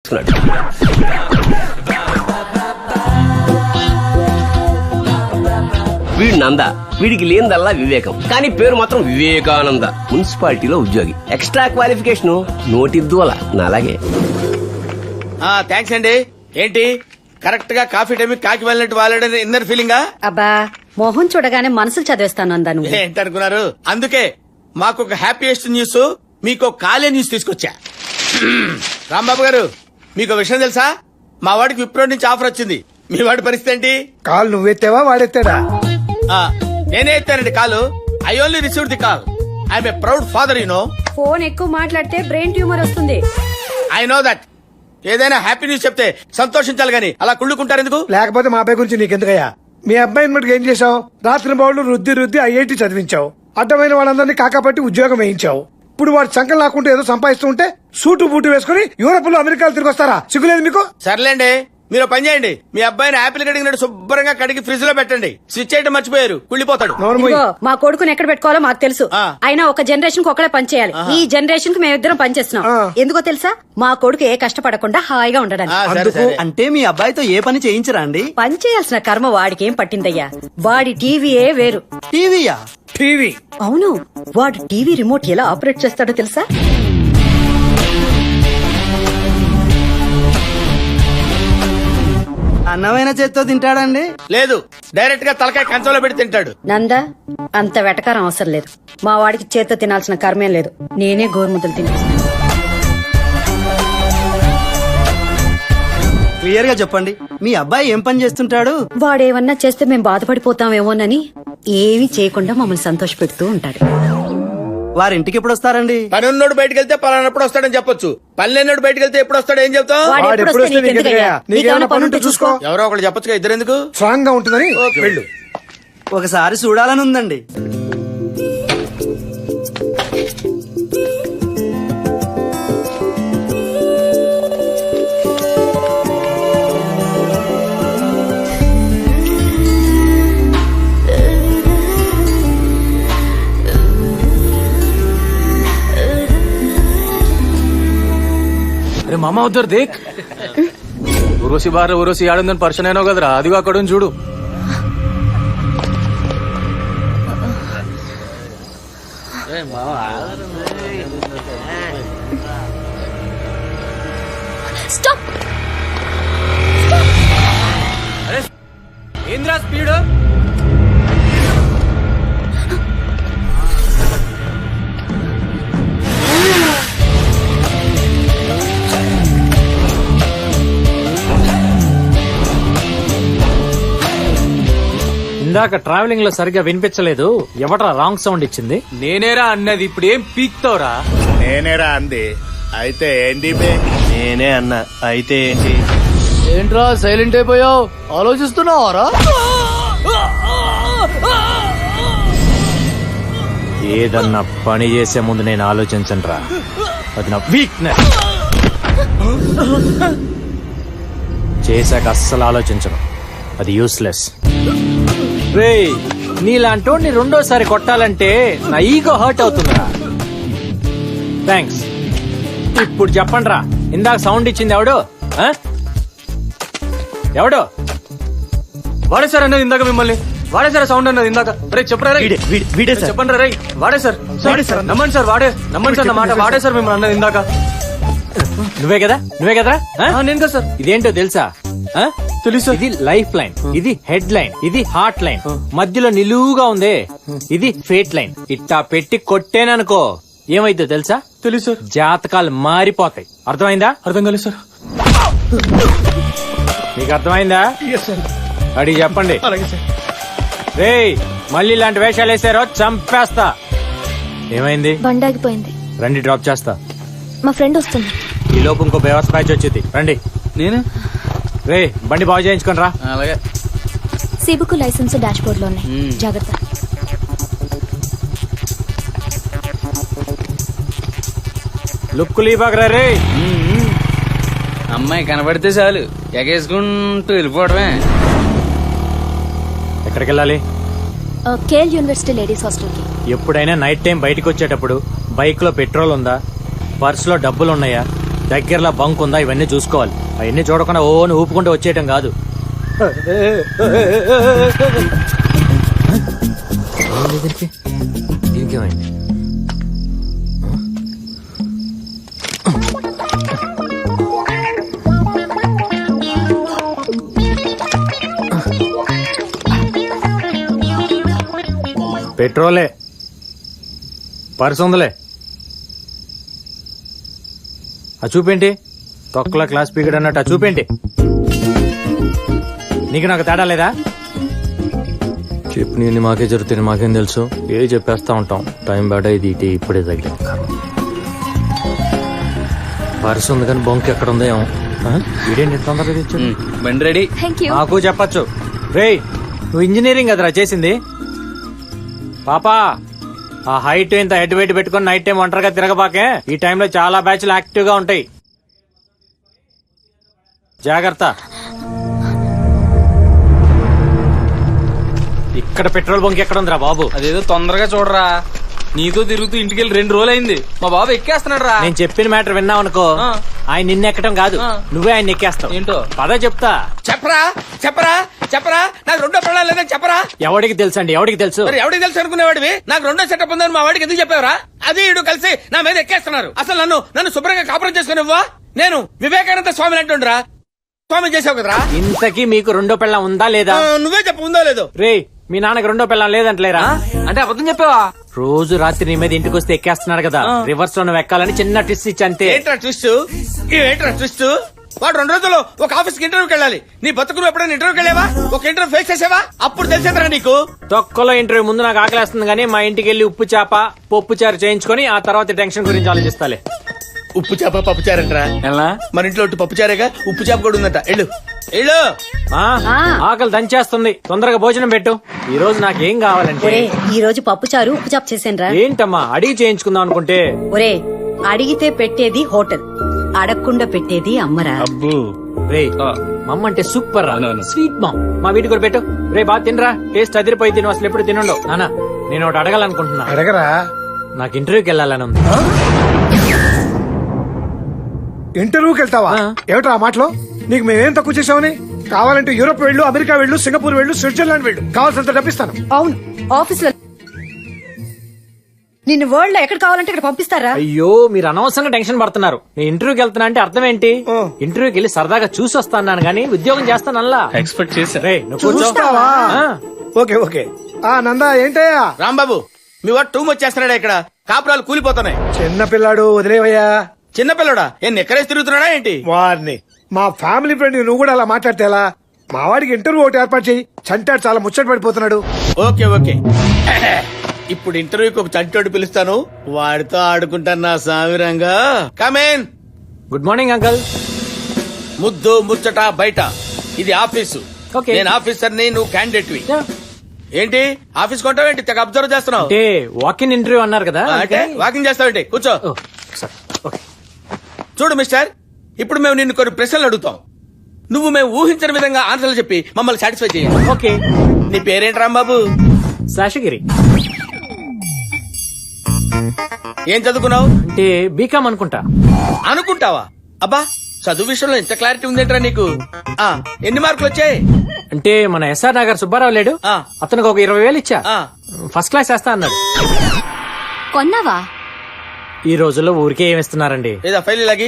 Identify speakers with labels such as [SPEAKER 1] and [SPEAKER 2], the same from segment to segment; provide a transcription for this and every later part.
[SPEAKER 1] తెచ్చుకున్నాడు. వీడు నంద, వీడికి లేనిదల్లా వివేకం, కానీ పేరు మాత్రం వివేకానంద. మున్సిపాలిటీలో ఉద్యోగి, ఎక్స్ట్రా క్వాలిఫికేషన్ నోటిద్దువల నాలాగే.
[SPEAKER 2] థ్యాంక్స్ అండి. ఏంటి కరెక్ట్ గా కాఫీ టైం కాకి వెళ్ళినట్టు వాళ్ళని ఇన్నర్ ఫీలింగా?
[SPEAKER 3] అబ్బా మొహం చూడగానే మనసులు చదివేస్తాను అందాను.
[SPEAKER 2] ఏంటనుకున్నారు? అందుకే మాకు ఒక హ్యాపీయెస్ట్ న్యూస్, మీకు కాలే న్యూస్ తీసుకొచ్చా. రాంబాబు గారు, మీకు విషయం తెలుసా? మా వాడికి విప్రో నుంచి ఆఫర్ వచ్చింది. మీ వాడి పరిస్థితి ఏంటి?
[SPEAKER 4] కాల్ నువ్వెత్తావా వాడెత్తాడా?
[SPEAKER 2] నేనే ఎత్తానండి కాలు. I only received the call. I'm a proud father, you know.
[SPEAKER 3] Phone ఎక్కువ మాట్లాడితే బ్రెయిన్ ట్యూమర్ వస్తుంది.
[SPEAKER 2] I know that. ఏదైనా హ్యాపీ న్యూస్ చెప్తే సంతోషించాలి గాని అలా కుళ్ళుకుంటారు ఎందుకు?
[SPEAKER 4] లేకపోతే మా అబ్బాయి గురించి నీకెందుకయ్యా? మీ అబ్బాయిని మటుకు ఏం చేశావు? రాత్రి బౌళ్ళు రుద్ది ఐఐటి చదివించావు. అడ్డమైన వాళ్ళందరినీ కాకాపట్టి ఉద్యోగం వేయించావు. ఇప్పుడు వాడు సంకల్ లాక్కుంటూ ఏదో సంపాదిస్తూ ఉంటే సూటు బూటు వేసుకుని యూరోప్ లో అమెరికాలో తిరిగి వస్తారా? సిగ్గులేదు మీకు?
[SPEAKER 2] సర్లేండి, మీరు పని చేయండి. మీ అబ్బాయిని యాపిల్ కడిగినట్టు శుభ్రంగా కడిగి ఫ్రిడ్జ్ లో పెట్టండి. స్విచ్ చేయడం మర్చిపోయారు, కుళ్ళిపోతాడు.
[SPEAKER 3] మా కొడుకుని ఎక్కడ పెట్టుకోవాలో మాకు తెలుసు. అయినా ఒక జనరేషన్ కు ఒకడే పని చేయాలి. ఈ జనరేషన్ కి మేమిద్దరం పని చేస్తున్నాం. ఎందుకో తెలుసా? మా కొడుకు ఏ కష్టపడకుండా హాయిగా ఉండడానికి.
[SPEAKER 5] అంటే మీ అబ్బాయితో ఏ పని చేయించరా అండి?
[SPEAKER 3] పని చేయాల్సిన కర్మ వాడికి ఏం పట్టిందయ్యా? వాడి టీవీయే వేరు.
[SPEAKER 5] టీవీయా?
[SPEAKER 4] టీవీ?
[SPEAKER 3] అవును, వాడు టీవీ రిమోట్ ఎలా ఆపరేట్ చేస్తాడో తెలుసా?
[SPEAKER 5] అన్నమైన చేత్తో తింటాడండి?
[SPEAKER 2] లేదు, డైరెక్ట్ గా తలకాయ కంచంలో పెట్టి తింటాడు.
[SPEAKER 3] నందా, అంత వెటకారం అవసరం లేదు. మా వాడికి చేత్తో తినాల్సిన కర్మేం లేదు. నేనే గోరుముద్దలు తినేస్తాను.
[SPEAKER 5] క్లియర్ గా చెప్పండి, మీ అబ్బాయి ఏం పని చేస్తుంటాడు?
[SPEAKER 3] వాడేమన్నా చేస్తే మేము బాధపడిపోతామేమోనని ఏమీ చేయకుండా మమ్మల్ని సంతోష పెడుతూ ఉంటాడు.
[SPEAKER 5] వారింటికి ఎప్పుడు వస్తారండి?
[SPEAKER 2] పని ఉన్నోడు బయటకు వెళ్తే పలానప్పుడు వస్తాడని చెప్పొచ్చు. పని లేనోడు బయటకు వెళ్తే ఎప్పుడు వస్తాడు ఏం చెప్తావు?
[SPEAKER 4] చూసుకో.
[SPEAKER 2] ఎవరో ఒకళ్ళు చెప్పొచ్చుగా, ఇద్దరు ఎందుకు?
[SPEAKER 4] స్ట్రాంగ్ గా ఉంటుందని వెళ్ళు.
[SPEAKER 5] ఒకసారి చూడాలని ఉందండి.
[SPEAKER 6] అరే మామ ఉద్దరు దేక్, ఉరోసి బార ఉరోసి ఆడుందని పర్షన్ అయినావు కదరా, అదిగో అక్కడ చూడు. ఏంద్రా స్పీడ్?
[SPEAKER 7] ఇందాక ట్రావెలింగ్ లో సరిగ్గా వినిపించలేదు. ఎవట్రా రాంగ్ సౌండ్ ఇచ్చింది?
[SPEAKER 6] నేనేరా అన్నది. ఇప్పుడు ఏం పీక్తావురా?
[SPEAKER 2] నేనేరా అంది. అయితే ఏంటి?
[SPEAKER 5] నేనే అన్నా. అయితే ఏంటి?
[SPEAKER 7] ఏంట్రా సైలెంట్ అయిపోయావు? ఆలోచిస్తున్నావారా? ఏదన్నా పని చేసే ముందు నేను ఆలోచించనురా, అది నా వీక్నెస్. చేశాక అస్సలు ఆలోచించను, అది యూస్లెస్. రే, నీలాంటోడిని రెండోసారి కొట్టాలంటే నా ఈగో హర్ట్ అవుతుందిరా. థ్యాంక్స్. ఇప్పుడు చెప్పండి రా, ఇందాక సౌండ్ ఇచ్చింది ఎవడు? ఎవడు
[SPEAKER 6] వాడేసారు అన్నది ఇందాక మిమ్మల్ని? వాడేసారా సౌండ్ అన్నది ఇందాక? రే చెప్పరా, చెప్పండి రా. వాడే సార్, నమ్మండి సార్, వాడే. నమ్మండి సార్ నా మాట, వాడే సార్ మిమ్మల్ని అన్నది ఇందాక.
[SPEAKER 7] నువ్వే కదా?
[SPEAKER 6] నేను కదా సార్.
[SPEAKER 7] ఇదేంటో తెలుసా?
[SPEAKER 6] తెలుసు.
[SPEAKER 7] ఇది లైఫ్ లైన్, ఇది హెడ్ లైన్, ఇది హార్ట్ లైన్, మధ్యలో నిలువుగా ఉంది ఇది ఫేట్ లైన్. ఇట్టా పెట్టి కొట్టేననుకో ఏమైందో తెలుసా?
[SPEAKER 6] తెలుసు సార్.
[SPEAKER 7] జాతకాలు మారిపోతాయి. అర్థమైందా?
[SPEAKER 6] అర్థం కాలేదు సార్.
[SPEAKER 7] మీకు అర్థమైందా? అడిగి చెప్పండి. రే, మళ్ళీ ఇలాంటి వేషాలు వేసారో చంపేస్తా. ఏమైంది?
[SPEAKER 8] బండాగిపోయింది.
[SPEAKER 7] రండి, డ్రాప్ చేస్తా.
[SPEAKER 8] మా ఫ్రెండ్ వస్తుంది.
[SPEAKER 7] ఈ లోపు ఇంకో బేవస్ బ్యాచ్ వచ్చింది. రండి.
[SPEAKER 6] నేను
[SPEAKER 7] రే, బండి బాగు చేయించుకోండి రా.
[SPEAKER 6] అలాగే.
[SPEAKER 8] సీబుకు లైసెన్స్ డాష్ బోర్డ్ లో ఉన్నాయి. జాగ్రత్త.
[SPEAKER 7] లుక్కులు ఇవ్వకరా రే.
[SPEAKER 6] అమ్మాయి కనబడితే చాలు ఎగేసుకుంటూ వెళ్ళిపోవడమే.
[SPEAKER 7] ఎక్కడికి వెళ్ళాలి?
[SPEAKER 8] కేఎల్ యూనివర్సిటీ లేడీస్ హాస్టల్ కి.
[SPEAKER 7] ఎప్పుడైనా నైట్ టైం బయటకు వచ్చేటప్పుడు బైక్ లో పెట్రోల్ ఉందా, పర్స్ లో డబ్బులు ఉన్నాయా, దగ్గరలో బంక్ ఉందా ఇవన్నీ చూసుకోవాలి. అవన్నీ చూడకుండా ఓని ఊపుకుంటూ వచ్చేయటం కాదు. దీనికేమైంది? పెట్రోలే, పర్సు ఉందిలే. ఆ చూపేంటి తొక్కల క్లాస్ పీరియడ్ అన్నట్టు ఆ చూపేంటి? నీకు నాకు తేడా లేదా? చెప్పు నేను మాకే జరుగుతుంది, మాకేం తెలుసు? ఏ చెప్పేస్తా ఉంటాం. టైం బేట ఇది ఇటు ఇప్పుడే తగిలింది. పర్సు ఉంది కానీ బొంక్ ఎక్కడ ఉందో ఏమో. ఇదేంటి తొందరగా తెచ్చు?
[SPEAKER 6] బండి రెడీ.
[SPEAKER 8] Thank you.
[SPEAKER 7] నాకు చెప్పచ్చు. రేయ్ నువ్వు ఇంజనీరింగ్ కదరా చేసింది? పాపా ఆ హైట్ ఇంత హెడ్ వెయిట్ పెట్టుకుని నైట్ టైం ఒంటరిగా తిరగబాకే. ఈ టైంలో చాలా బ్యాచ్లు యాక్టివ్ గా ఉంటాయి. జాగ్రత్త. ఇక్కడ పెట్రోల్ బంక్ ఎక్కడ ఉందిరా బాబు?
[SPEAKER 6] అదేదో తొందరగా చూడరా. నీతో తిరుగుతూ ఇంటికి వెళ్ళి 2 రోజులు అయింది. మా బాబు ఎక్కేస్తున్నాడు రా.
[SPEAKER 7] నేను చెప్పిన మ్యాటర్ విన్నావు అనుకో, ఆయన నిన్న ఎక్కడం కాదు, నువ్వే ఆయన ఎక్కేస్తావు.
[SPEAKER 6] ఏంటో
[SPEAKER 7] పద చెప్తా.
[SPEAKER 2] చెప్పరా చెప్పరా చెప్పరా, నాకు రెండో పిల్లలు లేదని చెప్పరా.
[SPEAKER 7] ఎవడికి తెలుసు అండి, ఎవడికి తెలుసు?
[SPEAKER 2] మరి ఎవరికి తెలుసు అనుకునేవాడివి? నాకు రెండో సెటప్ ఉందని మా వాడికి ఎందుకు చెప్పావరా? అది ఇడు కలిసి నా మీద ఎక్కేస్తున్నారు. అసలు నన్ను శుభ్రంగా కాపురం చేసుకునివ్వా? నేను వివేకానంద స్వామిని అంటుండ్రా. స్వామి చేసావు కదరా.
[SPEAKER 7] ఇంతకీ మీకు రెండో పెళ్ళం ఉందా లేదా?
[SPEAKER 2] నువ్వే చెప్పు, ఉందో లేదో.
[SPEAKER 7] రే మీ నాన్నకి రెండో పెళ్ళం లేదంటలేరా?
[SPEAKER 6] అంటే అబద్ధం చెప్పావా?
[SPEAKER 7] రోజు రాత్రి నీ మీద ఇంటికి వస్తే ఎక్కేస్తున్నాడు కదా, రివర్స్ లో నువ్వు ఎక్కాలని చిన్న ట్విస్ట్ ఇచ్చి అంతే.
[SPEAKER 2] ఏంట్రా ట్విస్ట్? ఏంట్రా ట్విస్ట్? వాడు 2 రోజుల్లో ఒక ఆఫీస్ కి ఇంటర్వ్యూకి వెళ్ళాలి. నీ బతుకు ఎప్పుడైనా ఇంటర్వ్యూకి వెళ్ళావా? ఒక ఇంటర్వ్యూ ఫేస్ చేసావా? అప్పుడు తెలిసేదరా నీకు.
[SPEAKER 7] తొక్కలో ఇంటర్వ్యూ ముందు నాకు ఆకలేస్తుంది కానీ మా ఇంటికి వెళ్ళి ఉప్పు చేప పప్పు చారు చేయించుకొని ఆ తర్వాత టెన్షన్ గురించి ఆలోచిస్తాలే.
[SPEAKER 2] ఉప్పు చేప పప్పు చారంటరా? మన ఇంట్లో పప్పు చారేగా, ఉప్పు చేప కూడా ఉందట. ఎళ్ళు ఎళ్ళు.
[SPEAKER 7] ఆకలి దంచేస్తుంది, తొందరగా భోజనం పెట్టు. ఈ రోజు నాకేం కావాలంటే,
[SPEAKER 3] ఒరే ఈ రోజు పప్పు చారు ఉప్పు చాపు చేసాను.
[SPEAKER 7] ఏంటమ్మా అడిగి చేయించుకుందాం అనుకుంటే?
[SPEAKER 3] ఒరే అడిగితే పెట్టేది హోటల్, అడగకుండా పెట్టేది అమ్మరా.
[SPEAKER 7] రే మమ్మ అంటే సూపర్ రా, స్వీట్ మామ్. మా వీటి కూడా పెట్టు. రే బాగా తినరా, టేస్ట్ అదిరిపోయి తిను. అసలు ఎప్పుడు తినుండవు. నానా నేను ఒకటి అడగాలనుకుంటున్నా.
[SPEAKER 4] అడగరా?
[SPEAKER 7] నాకు ఇంటర్వ్యూకి వెళ్ళాలని ఉంది.
[SPEAKER 4] ఇంటర్వ్యూకి వెళ్తావా? ఏమిటా ఆ మాటలో? నీకు మేమేం తక్కువ చేసామని? కావాలంటే యూరోప్ వెళ్ళు, అమెరికా వెళ్ళు, సింగపూర్ వెళ్ళు, స్విట్జర్లాండ్ వెళ్ళు, కావాల్సినంత డబ్బిస్తాను.
[SPEAKER 3] అవును ఆఫీస్ లో నిన్ను వరల్డ్ లో ఎక్కడ కావాలంటే ఇక్కడ పంపిస్తారా?
[SPEAKER 7] అయ్యో మీరు అనవసరంగా టెన్షన్ పడుతున్నారు. నేను ఇంటర్వ్యూకి వెళ్తున్నా అంటే అర్థం ఏంటి? ఇంటర్వ్యూకి వెళ్ళి సరదాగా చూసి వస్తాను గానీ ఉద్యోగం చేస్తానల్లా.
[SPEAKER 6] ఎక్స్పెక్ట్ చేశా.
[SPEAKER 7] రే నువ్వు కూర్చో.
[SPEAKER 4] చూస్తావా? Okay okay. నందా ఏంటయ్యా?
[SPEAKER 2] రాంబాబు మీ వాడు టూ మచ్ చేస్తున్నాడా? ఇక్కడ కాపురాలు కూలిపోతున్నాయి.
[SPEAKER 4] చిన్న పిల్లాడు వదిలేవయ్యా.
[SPEAKER 2] చిన్నపిల్లడా? ఏం ఎక్కడేసి తిరుగుతున్నాడా ఏంటి?
[SPEAKER 4] వారిని మా ఫ్యామిలీ ఫ్రెండ్ నువ్వు కూడా అలా మాట్లాడితే ఎలా? మా వాడికి ఇంటర్వ్యూ ఒకటి ఏర్పాటు చేయి. చంటాడు చాలా ముచ్చట పడిపోతున్నాడు.
[SPEAKER 2] Okay okay. ఇప్పుడు ఇంటర్వ్యూకి ఒక చంటోడు పిలుస్తాను, వాడితో ఆడుకుంటాను నా సామిరంగా. కమేన్.
[SPEAKER 7] Good morning uncle.
[SPEAKER 2] ముద్దు ముచ్చట బయట, ఇది ఆఫీసు.
[SPEAKER 7] Okay.
[SPEAKER 2] నేను ఆఫీసర్ ని, నువ్వు క్యాండిడేట్ వి. ఏంటి ఆఫీస్ కొంటావేంటి? తెగ అబ్జర్వ్ చేస్తున్నావు.
[SPEAKER 7] అంటే వాకింగ్ ఇంటర్వ్యూ అన్నారు కదా.
[SPEAKER 2] అంటే వాకింగ్ చేస్తావేంటి? కూర్చో.
[SPEAKER 7] ఓకే.
[SPEAKER 2] చూడు మిస్టర్, ఇప్పుడు మేము నిన్ను కొన్ని ప్రశ్నలు అడుగుతాం. నువ్వు మేము ఊహించిన విధంగా ఆన్సర్లు చెప్పి మమ్మల్ని సాటిస్ఫై చేయాలి.
[SPEAKER 7] ఓకే.
[SPEAKER 2] నీ పేరేంటి రాంబాబు?
[SPEAKER 7] శేషగిరి.
[SPEAKER 2] ఏం చదువుకున్నావు?
[SPEAKER 7] అంటే బీకామ్ అనుకుంటా.
[SPEAKER 2] అనుకుంటావా? అబ్బా చదువు విషయంలో ఇంత క్లారిటీ ఉందేంట్రా నీకు? ఎన్ని మార్కులు వచ్చాయి?
[SPEAKER 7] అంటే మన ఎస్ఆర్ నగర్ సుబ్బారావు లేడు, అతనికి ఒక 20,000 ఇచ్చా. ఫస్ట్ క్లాస్ వేస్తా అన్నాడు.
[SPEAKER 8] కొన్నావా?
[SPEAKER 7] ఈ రోజుల్లో ఊరికే ఏమిస్తున్నారండి.
[SPEAKER 2] లేదా ఫైల్ ఇలాగి.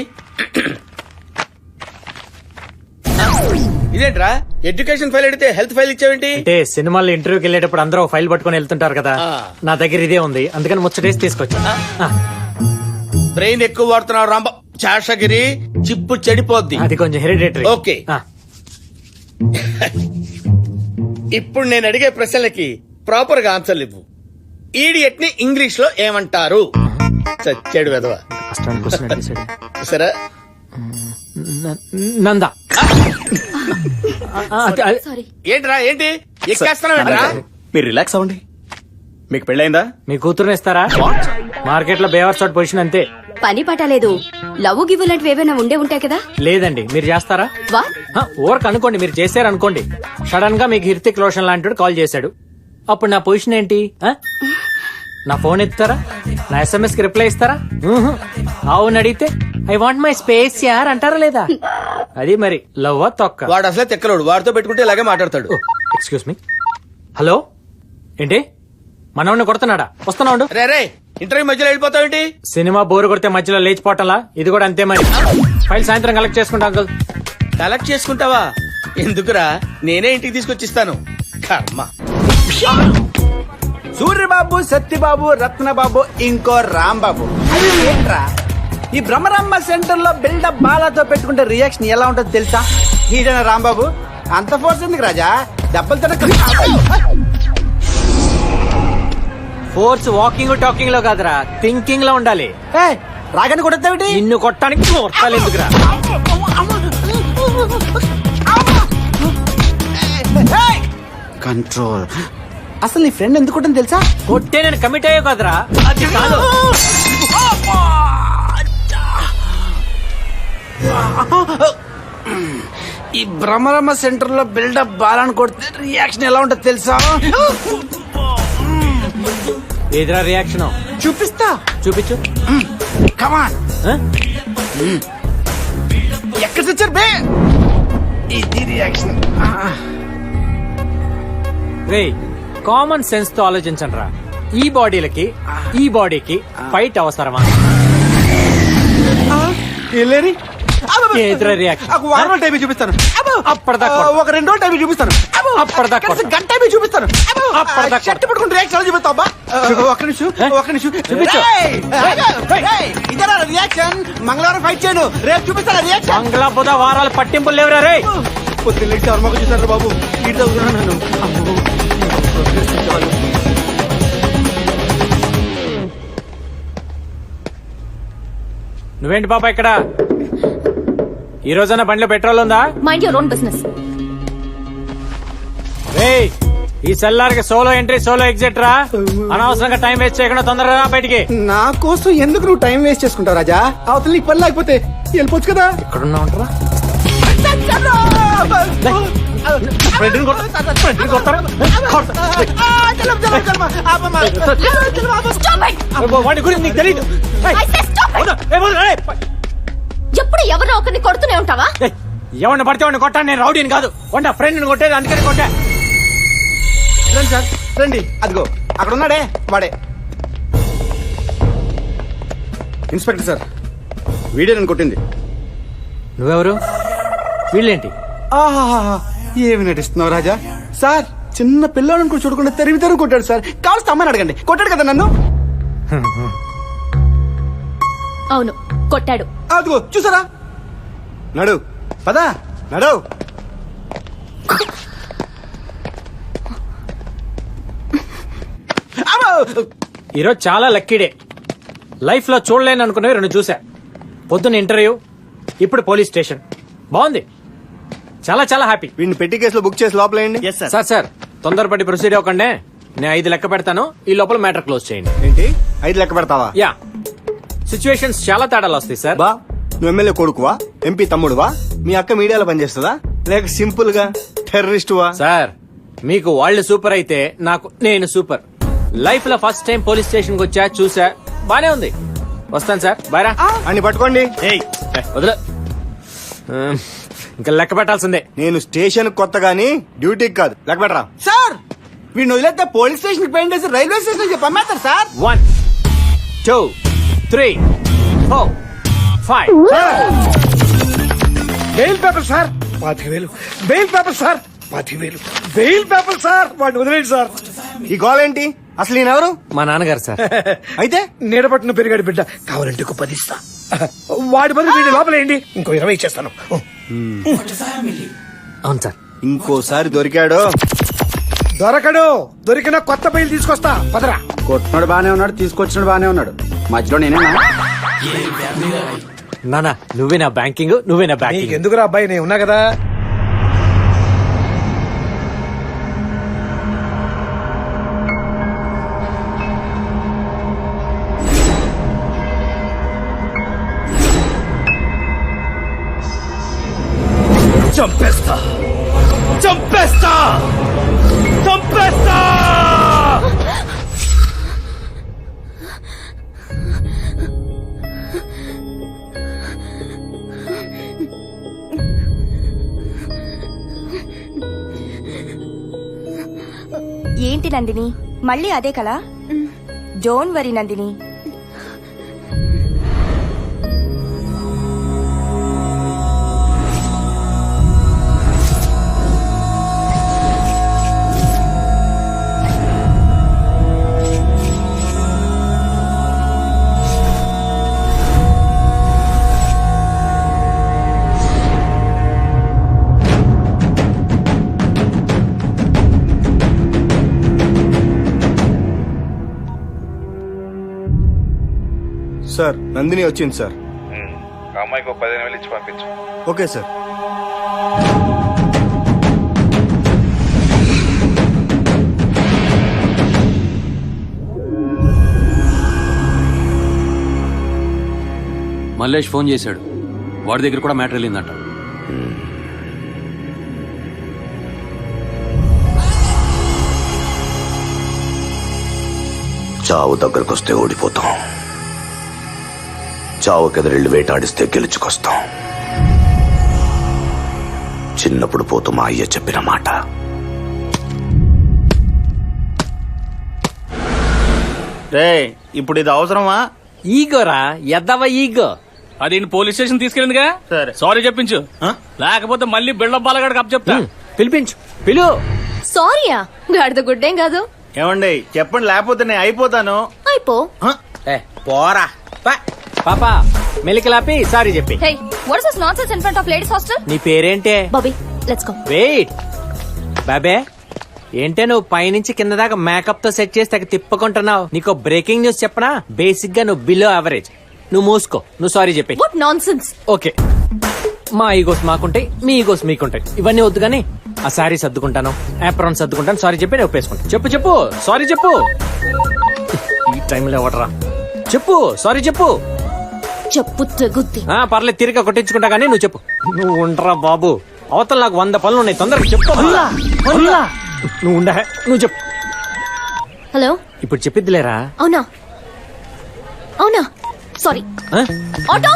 [SPEAKER 2] ఇదేంట్రా ఎడ్యుకేషన్ ఫైల్ అడిగితే హెల్త్ ఫైల్ ఇచ్చావేంటి?
[SPEAKER 7] అంటే సినిమాల్లో ఇంటర్వ్యూకి వెళ్ళేటప్పుడు అందరూ ఫైల్ పట్టుకొని వెళ్తుంటారు కదా, నా దగ్గర ఇదే ఉంది, అందుకని ముచ్చటేసి తీసుకొచ్చా.
[SPEAKER 2] బ్రెయిన్ ఎక్కువ వాడుతున్నావు రాంబా. శేషగిరి చిప్పు చెడిపోద్ది.
[SPEAKER 7] అది కొంచెం హెరిడేటరీ.
[SPEAKER 2] ఓకే. ఇప్పుడు నేను అడిగే ప్రశ్నలకి ప్రాపర్ గా ఆన్సర్లు ఇవ్వు. ఈడియట్ ని ఇంగ్లీష్ లో ఏమంటారు? చచ్చాడు వెదవా. సరే
[SPEAKER 7] నందా.
[SPEAKER 8] సారీ.
[SPEAKER 2] ఏంట్రా ఏంటి ఎక్కేస్తున్నావేంట్రా?
[SPEAKER 5] మీరు రిలాక్స్ అవ్వండి. మీకు పెళ్ళైందా?
[SPEAKER 7] మీ కూతురుని ఇస్తారా? మార్కెట్ లో బేవర్ షాట్ పొజిషన్ అంతే.
[SPEAKER 8] పని పట్టలేదు. లవ్ గివ్ లాంటివి ఏవైనా ఉండే ఉంటాయి కదా.
[SPEAKER 7] లేదండి, మీరు చేస్తారా?
[SPEAKER 8] వా
[SPEAKER 7] ఓవర్క్ అనుకోండి, మీరు చేశారనుకోండి. సడన్ గా మీకు హృతిక్ రోషన్ లాంటి కాల్ చేశాడు, అప్పుడు నా పొజిషన్ ఏంటి? నా ఫోన్ ఎత్తుతారా? నా SMS కి రిప్లై ఇస్తారా? అవును అడిగితే ఐ వాంట్ మై స్పేస్ యార్ అంటారా లేదా? అది మరి లవ్వా తొక్క.
[SPEAKER 2] వాడు అసలే తెక్కలోడు, వాడితో పెట్టుకుంటే ఇలాగే మాట్లాడతాడు.
[SPEAKER 7] Excuse me. హలో, ఏంటి మనవన్ని కొడుతున్నాడా? వస్తున్నా ఉండు.
[SPEAKER 2] రే రే, ఇంటర్వ్యూ మధ్యలో వెళ్ళిపోతావేంటి?
[SPEAKER 7] సినిమా బోరు కొడితే మధ్యలో లేచిపోవటంలా ఇది కూడా అంతే మరి. ఫైల్ సాయంత్రం కలెక్ట్ చేసుకుంటా అంకుల్.
[SPEAKER 2] కలెక్ట్ చేసుకుంటావా? ఎందుకురా, నేనే ఇంటికి తీసుకొచ్చిస్తాను. కర్మ.
[SPEAKER 5] సూర్యబాబు, సత్యబాబు, రత్నబాబు, ఇంకో రాంబాబు. అది ఏంట్రా? ఈ భ్రమరమ్మ సెంటర్ లో బిల్డప్ బాలాతో పెట్టుకుంటే రియాక్షన్ ఎలా ఉంటుందో తెలుసా? ఈడన రాంబాబు అంత ఫోర్స్ ఎందుకు రాజా? దెబ్బలు
[SPEAKER 7] ఫోర్స్ వాకింగ్ టాకింగ్ లో కాదురా, థింకింగ్ లో ఉండాలి.
[SPEAKER 5] రాగానే కొడతావిటి?
[SPEAKER 7] నిన్ను కొట్టడానికి కొట్టాలి ఎందుకురా?
[SPEAKER 5] కంట్రోల్. అసలు నీ ఫ్రెండ్ ఎందుకు కొట్టని తెలుసా?
[SPEAKER 7] కొట్టే నేను కమిట్ అయ్యో కదరా. అది కాదు.
[SPEAKER 5] ఈ భ్రమరమ్మ సెంటర్ లో బిల్డప్ బాలాన్ని కొడితే రియాక్షన్ ఎలా ఉంటుందో తెలుసా?
[SPEAKER 7] ఏదిరా రియాక్షన్?
[SPEAKER 5] చూపిస్తా,
[SPEAKER 7] చూపించు.
[SPEAKER 5] కమాన్. ఎక్కడ తెచ్చారు బే? ఇది రియాక్షన్.
[SPEAKER 7] రే, కామన్ సెన్స్ తో ఆలోచించండి రా. ఈ బాడీలకి ఈ బాడీకి ఫైట్ అవసరమా?
[SPEAKER 5] వెళ్ళేరి
[SPEAKER 7] ఏదిరా రియాక్షన్?
[SPEAKER 5] వారం టైం చూపిస్తాను.
[SPEAKER 7] అప్పటిదాకా
[SPEAKER 5] ఒక 2 రోజులు టైం చూపిస్తాను.
[SPEAKER 7] అప్పటిదాకా
[SPEAKER 5] గంట టైం చూపిస్తాను.
[SPEAKER 7] అప్పటిదాకా
[SPEAKER 5] షర్ట్ పట్టుకుని రియాక్షన్ చూపిస్తావా? ఒక నిమిషం, ఒక నిమిషం
[SPEAKER 7] చూపించు.
[SPEAKER 5] ఇదేనా రియాక్షన్? మంగళవారం ఫైట్ చేయను, రేపు చూపిస్తాను రియాక్షన్.
[SPEAKER 7] మంగళ బుధ వారాలు పట్టింపులు లేవురా రే.
[SPEAKER 5] పొద్దున్న చర్మకు చూసారు బాబు. ఇటు చదువుతున్నాను.
[SPEAKER 7] నువ్వేంటి పాప ఇక్కడ? ఈ రోజైనా బండిలో పెట్రోల్ ఉందా?
[SPEAKER 8] Mind your own business.
[SPEAKER 7] రేయ్, ఈ సెల్లార్కి సోలో ఎంట్రీ సోలో ఎగ్జిట్ రా. అనవసరంగా టైం వేస్ట్ చేయకుండా తొందరగా రా బయటికి.
[SPEAKER 5] నా కోసం ఎందుకు నువ్వు టైం వేస్ట్ చేసుకుంటావు రాజా? అవతల నీకు పని లేకపోతే వెళ్ళిపోవచ్చు కదా.
[SPEAKER 7] ఎక్కడున్నా ఉంటారా? వాడి గురించి నీకు తెలీదు.
[SPEAKER 8] ఎప్పుడు ఎవరినో ఒకరిని కొడుతూనే ఉంటావా?
[SPEAKER 7] ఎవరిని పడితే వాడిని కొట్టాను. నేను రౌడీని కాదు, వంట ఫ్రెండ్ కొట్టేది, అందుకని కొట్టా.
[SPEAKER 5] రండి సార్, రండి. అదిగో అక్కడ ఉన్నాడే వాడే ఇన్స్పెక్టర్ సార్. వీడియో నేను కొట్టింది.
[SPEAKER 7] నువ్వెవరు? వీళ్ళేంటి?
[SPEAKER 5] ఆహాహా, ఏమి నటిస్తున్నావు రాజా? సార్, చిన్న పిల్లలను కూడా చూడకుండా తెరివి కొట్టాడు సార్. కావాల్సి అమ్మని అడగండి. కొట్టాడు కదా నన్ను.
[SPEAKER 8] అవును, కొట్టాడు.
[SPEAKER 5] అదిగో చూసారా? నడు పదా, నడు.
[SPEAKER 7] ఈరోజు చాలా లక్కీ డే. లైఫ్ లో చూడలేను అనుకున్నవి 2 చూసా. పొద్దున్న ఇంటర్వ్యూ, ఇప్పుడు పోలీస్ స్టేషన్. బాగుంది, చాలా చాలా హ్యాపీ.
[SPEAKER 5] వీడిని పెట్టి కేసులో బుక్ చేసి లోపలేయండి.
[SPEAKER 7] సార్ తొందరపడి ప్రొసీడ్ అవ్వకండి. నేను 5 లెక్క పెడతాను, ఈ లోపల మ్యాటర్ క్లోజ్ చేయండి.
[SPEAKER 5] ఏంటి 5 లెక్క పెడతావా?
[SPEAKER 7] యా, సిచ్యువేషన్స్ చాలా తేడాలు వస్తాయి సార్.
[SPEAKER 5] బా, నువ్వు ఎమ్మెల్యే కొడుకువా? ఎంపీ తమ్ముడువా? మీ అక్క మీడియాలో పనిచేస్తుందా? లేక సింపుల్ గా టెర్రరిస్టువా?
[SPEAKER 7] సార్, మీకు వాళ్ళు సూపర్ అయితే నాకు నేను సూపర్. లైఫ్ లో ఫస్ట్ టైం పోలీస్ స్టేషన్ కి వచ్చా, చూసా, బానే ఉంది. వస్తాను సార్, బాయ్రా.
[SPEAKER 5] అని పట్టుకోండి.
[SPEAKER 7] వదిలే, ఇంకా లెక్క పెట్టాల్సిందే.
[SPEAKER 5] నేను స్టేషన్ కొత్త గానీ డ్యూటీకి కాదు. లెక్క పెట్టరా సార్. వీడిని వదిలేస్తే పోలీస్ స్టేషన్ పెయింట్ వేసి రైల్వే స్టేషన్ పంపేస్తారు sir.
[SPEAKER 7] 1 2 3 4 5.
[SPEAKER 4] Bail paper sir 10,000. Bail paper sir 10,000. Bail paper sir. వాడిని వదిలేండి సార్.
[SPEAKER 5] ఈ గోల్ ఏంటి? అసలు ఈయనెవరు?
[SPEAKER 7] మా నాన్నగారు సార్.
[SPEAKER 5] అయితే
[SPEAKER 4] నీడపట్టును పెరిగాడు బిడ్డ. కావాలంటే ఇంకో 10 ఇస్తా. వాడి బదులు వీడి లోపలేయండి, ఇంకో 20 ఇచ్చేస్తాను.
[SPEAKER 7] అవును సార్.
[SPEAKER 5] ఇంకోసారి దొరికాడు.
[SPEAKER 4] దొరికిన కొత్త బెయిల్ తీసుకొస్తా. పదరా.
[SPEAKER 5] కొట్టినాడు బానే ఉన్నాడు, తీసుకొచ్చినాడు బానే ఉన్నాడు. మధ్యలో నేనేనా?
[SPEAKER 7] నానా, నువ్వే నా బ్యాంకింగ్, నువ్వే నా బ్యాంకింగ్.
[SPEAKER 4] ఎందుకురా అబ్బాయి, నేను ఉన్నా కదా.
[SPEAKER 2] చంపేస్తా, చంపేస్తా, చంపేస్తా.
[SPEAKER 9] ఏంటి నందిని మళ్ళీ అదే కలా? Don't worry Nandini.
[SPEAKER 10] Sir Nandini వచ్చింది సార్.
[SPEAKER 11] అమ్మాయికి 15,000 ఇచ్చి పంపించు.
[SPEAKER 10] Okay sir.
[SPEAKER 6] మల్లేష్ ఫోన్ చేశాడు. వాడి దగ్గర కూడా మ్యాటర్ వెళ్ళిందంట.
[SPEAKER 12] చావు దగ్గరకొస్తే ఓడిపోతాం, చావుకెదరెళ్ళి వేటాడిస్తే గెలుచుకొస్తాం. చిన్నప్పుడు పోతూ మా అయ్య చెప్పిన మాట.
[SPEAKER 5] రే ఇప్పుడు ఇది అవసరమా?
[SPEAKER 7] ఈగోరా ఎద్దవ ఈగో.
[SPEAKER 6] అది పోలీస్ స్టేషన్ తీసుకెళ్ళిందిగా.
[SPEAKER 5] సరే.
[SPEAKER 6] సారీ చెప్పించు, లేకపోతే మళ్ళీ బిల్డప్ బాలగాడికి అప్ చెప్తా.
[SPEAKER 7] పిలిపించు, పిలు.
[SPEAKER 8] సారీయా గాడిద గుడ్డేం కాదు.
[SPEAKER 5] ఏమండి చెప్పండి, లేకపోతే నేను అయిపోతాను.
[SPEAKER 8] అయిపో.
[SPEAKER 5] పోరా.
[SPEAKER 7] పాపా మెలికలాపి సారీ చెప్పి.
[SPEAKER 8] Hey what is this nonsense in front of ladies hostel?
[SPEAKER 7] నీ పేరేంటే?
[SPEAKER 8] Bobby let's go.
[SPEAKER 7] Wait babe, ఏంటే నువ్వు పైనుంచి కింద దాకా మేకప్ తో సెట్ చేసి తెగ తిప్పుకుంటున్నావు. నీకు బ్రేకింగ్ న్యూస్ చెప్పనా? బేసిక్ గా నువ్వు బిలో యావరేజ్. నువ్వు మూసుకో, నువ్వు సారీ చెప్పి.
[SPEAKER 8] What nonsense.
[SPEAKER 7] ఓకే, మా ఈగోస్ మాకుంటాయి, మీ ఈగోస్ మీకుంటాయి. ఇవన్నీ వద్దు గానీ ఆ సారీ సర్దుకుంటాను, ఆప్రాన్ సర్దుకుంటాను. సారీ చెప్పి నేను ఒప్పేసుకుంటాను. చెప్పు చెప్పు, సారీ చెప్పు. ఈ టైంలో ఎవడరా? చెప్పు, సారీ చెప్పు.
[SPEAKER 8] చెప్పు తెగుద్ది.
[SPEAKER 7] పర్లేదు, తిరిగి కొట్టించుకుంటా గానీ నువ్వు చెప్పు. నువ్వు ఉండరా బాబు, అవతల నాకు 100 పనులు ఉన్నాయి, తొందరగా చెప్పు. నువ్వు ఉండ, నువ్వు చెప్పు.
[SPEAKER 8] హలో,
[SPEAKER 7] ఇప్పుడు చెప్పిద్దిలేరా?
[SPEAKER 8] అవునా అవునా, సారీ. ఆటో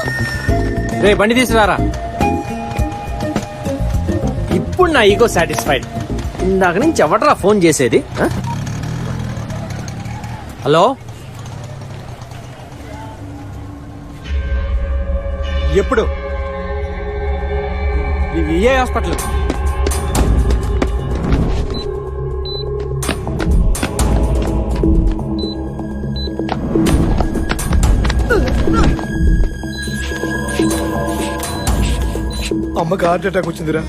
[SPEAKER 7] రే బండి తీసుకురారా. ఇప్పుడు నా ఈగో సాటిస్ఫైడ్. ఇందాక నుంచి ఎవడరా ఫోన్ చేసేది? హలో, ఎప్పుడు? ఏ హాస్పిటల్?
[SPEAKER 4] అమ్మకి హార్ట్ అటాక్ వచ్చిందిరా.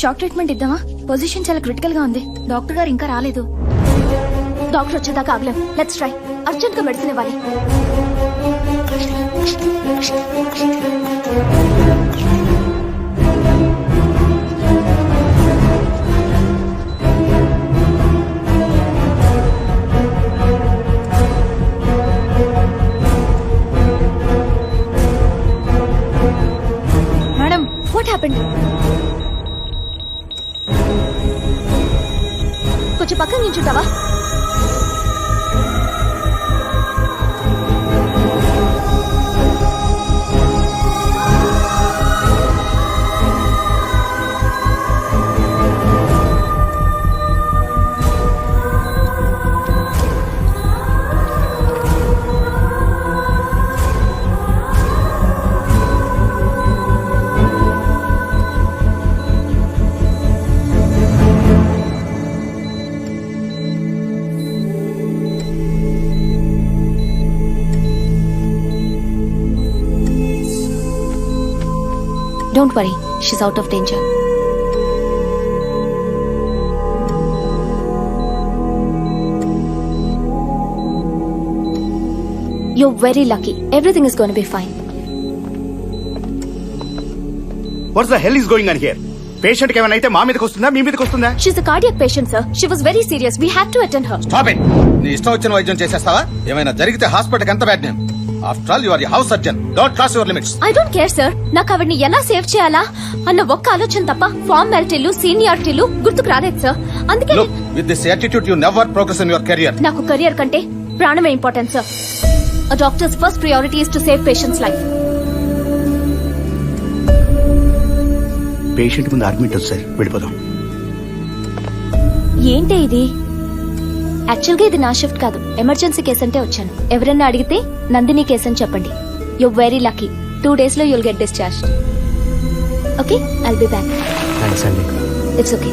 [SPEAKER 8] షాక్ ట్రీట్మెంట్ ఇద్దామా? పొజిషన్ చాలా క్రిటికల్ గా ఉంది. డాక్టర్ గారు ఇంకా రాలేదు. డాక్టర్ వచ్చేదాకా ఆగలేం. Let's try. అర్జెంట్ గా మెడిసిన్ ఇవ్వాలి. Madam, what happened? కొంచెం పక్కన నించుంటావా? Don't worry, she's out of danger. You're very lucky. Everything is going to be fine.
[SPEAKER 10] What's the hell is going on here? Patient కి ఏమైనా అయితే మా మీదకి వస్తుందా, మీ మీదకి వస్తుందా?
[SPEAKER 8] She's a cardiac patient, sir. She was very serious. We had to attend her.
[SPEAKER 2] Stop it. నీ ఇష్టం వచ్చిన వైద్యం చేసేస్తావా? ఏమైనా జరిగితే హాస్పిటల్కి ఎంత bad name.
[SPEAKER 10] After all you are house surgeon, don't cross your limits.
[SPEAKER 8] I don't care sir. నాకు ఆవిడ్ని ఎలా సేవ్ చేయాలా అన్న ఒక్క ఆలోచన తప్ప ఫార్మాలిటీలు సీనియారిటీలు గుర్తుకు రాలేదు సార్. అందుకే
[SPEAKER 10] Look, with this attitude you never progress in your career.
[SPEAKER 8] నాకు కెరియర్ కంటే ప్రాణమే important sir. A doctor's first priority is to save patient's life.
[SPEAKER 10] Patient ముందు అడ్మిట్ ఉంది సార్, వెళ్ళిపోదాం.
[SPEAKER 8] ఏంటి ఇది? యాక్చువల్ గా ఇది నా షిఫ్ట్ కాదు, ఎమర్జెన్సీ కేసు అంటే వచ్చాను. ఎవరన్నా అడిగితే నందిని కేసు అని చెప్పండి. You very lucky. 2 days లో you'll get discharge. Okay, I'll be back.
[SPEAKER 7] Thanks అండి.
[SPEAKER 8] It's okay.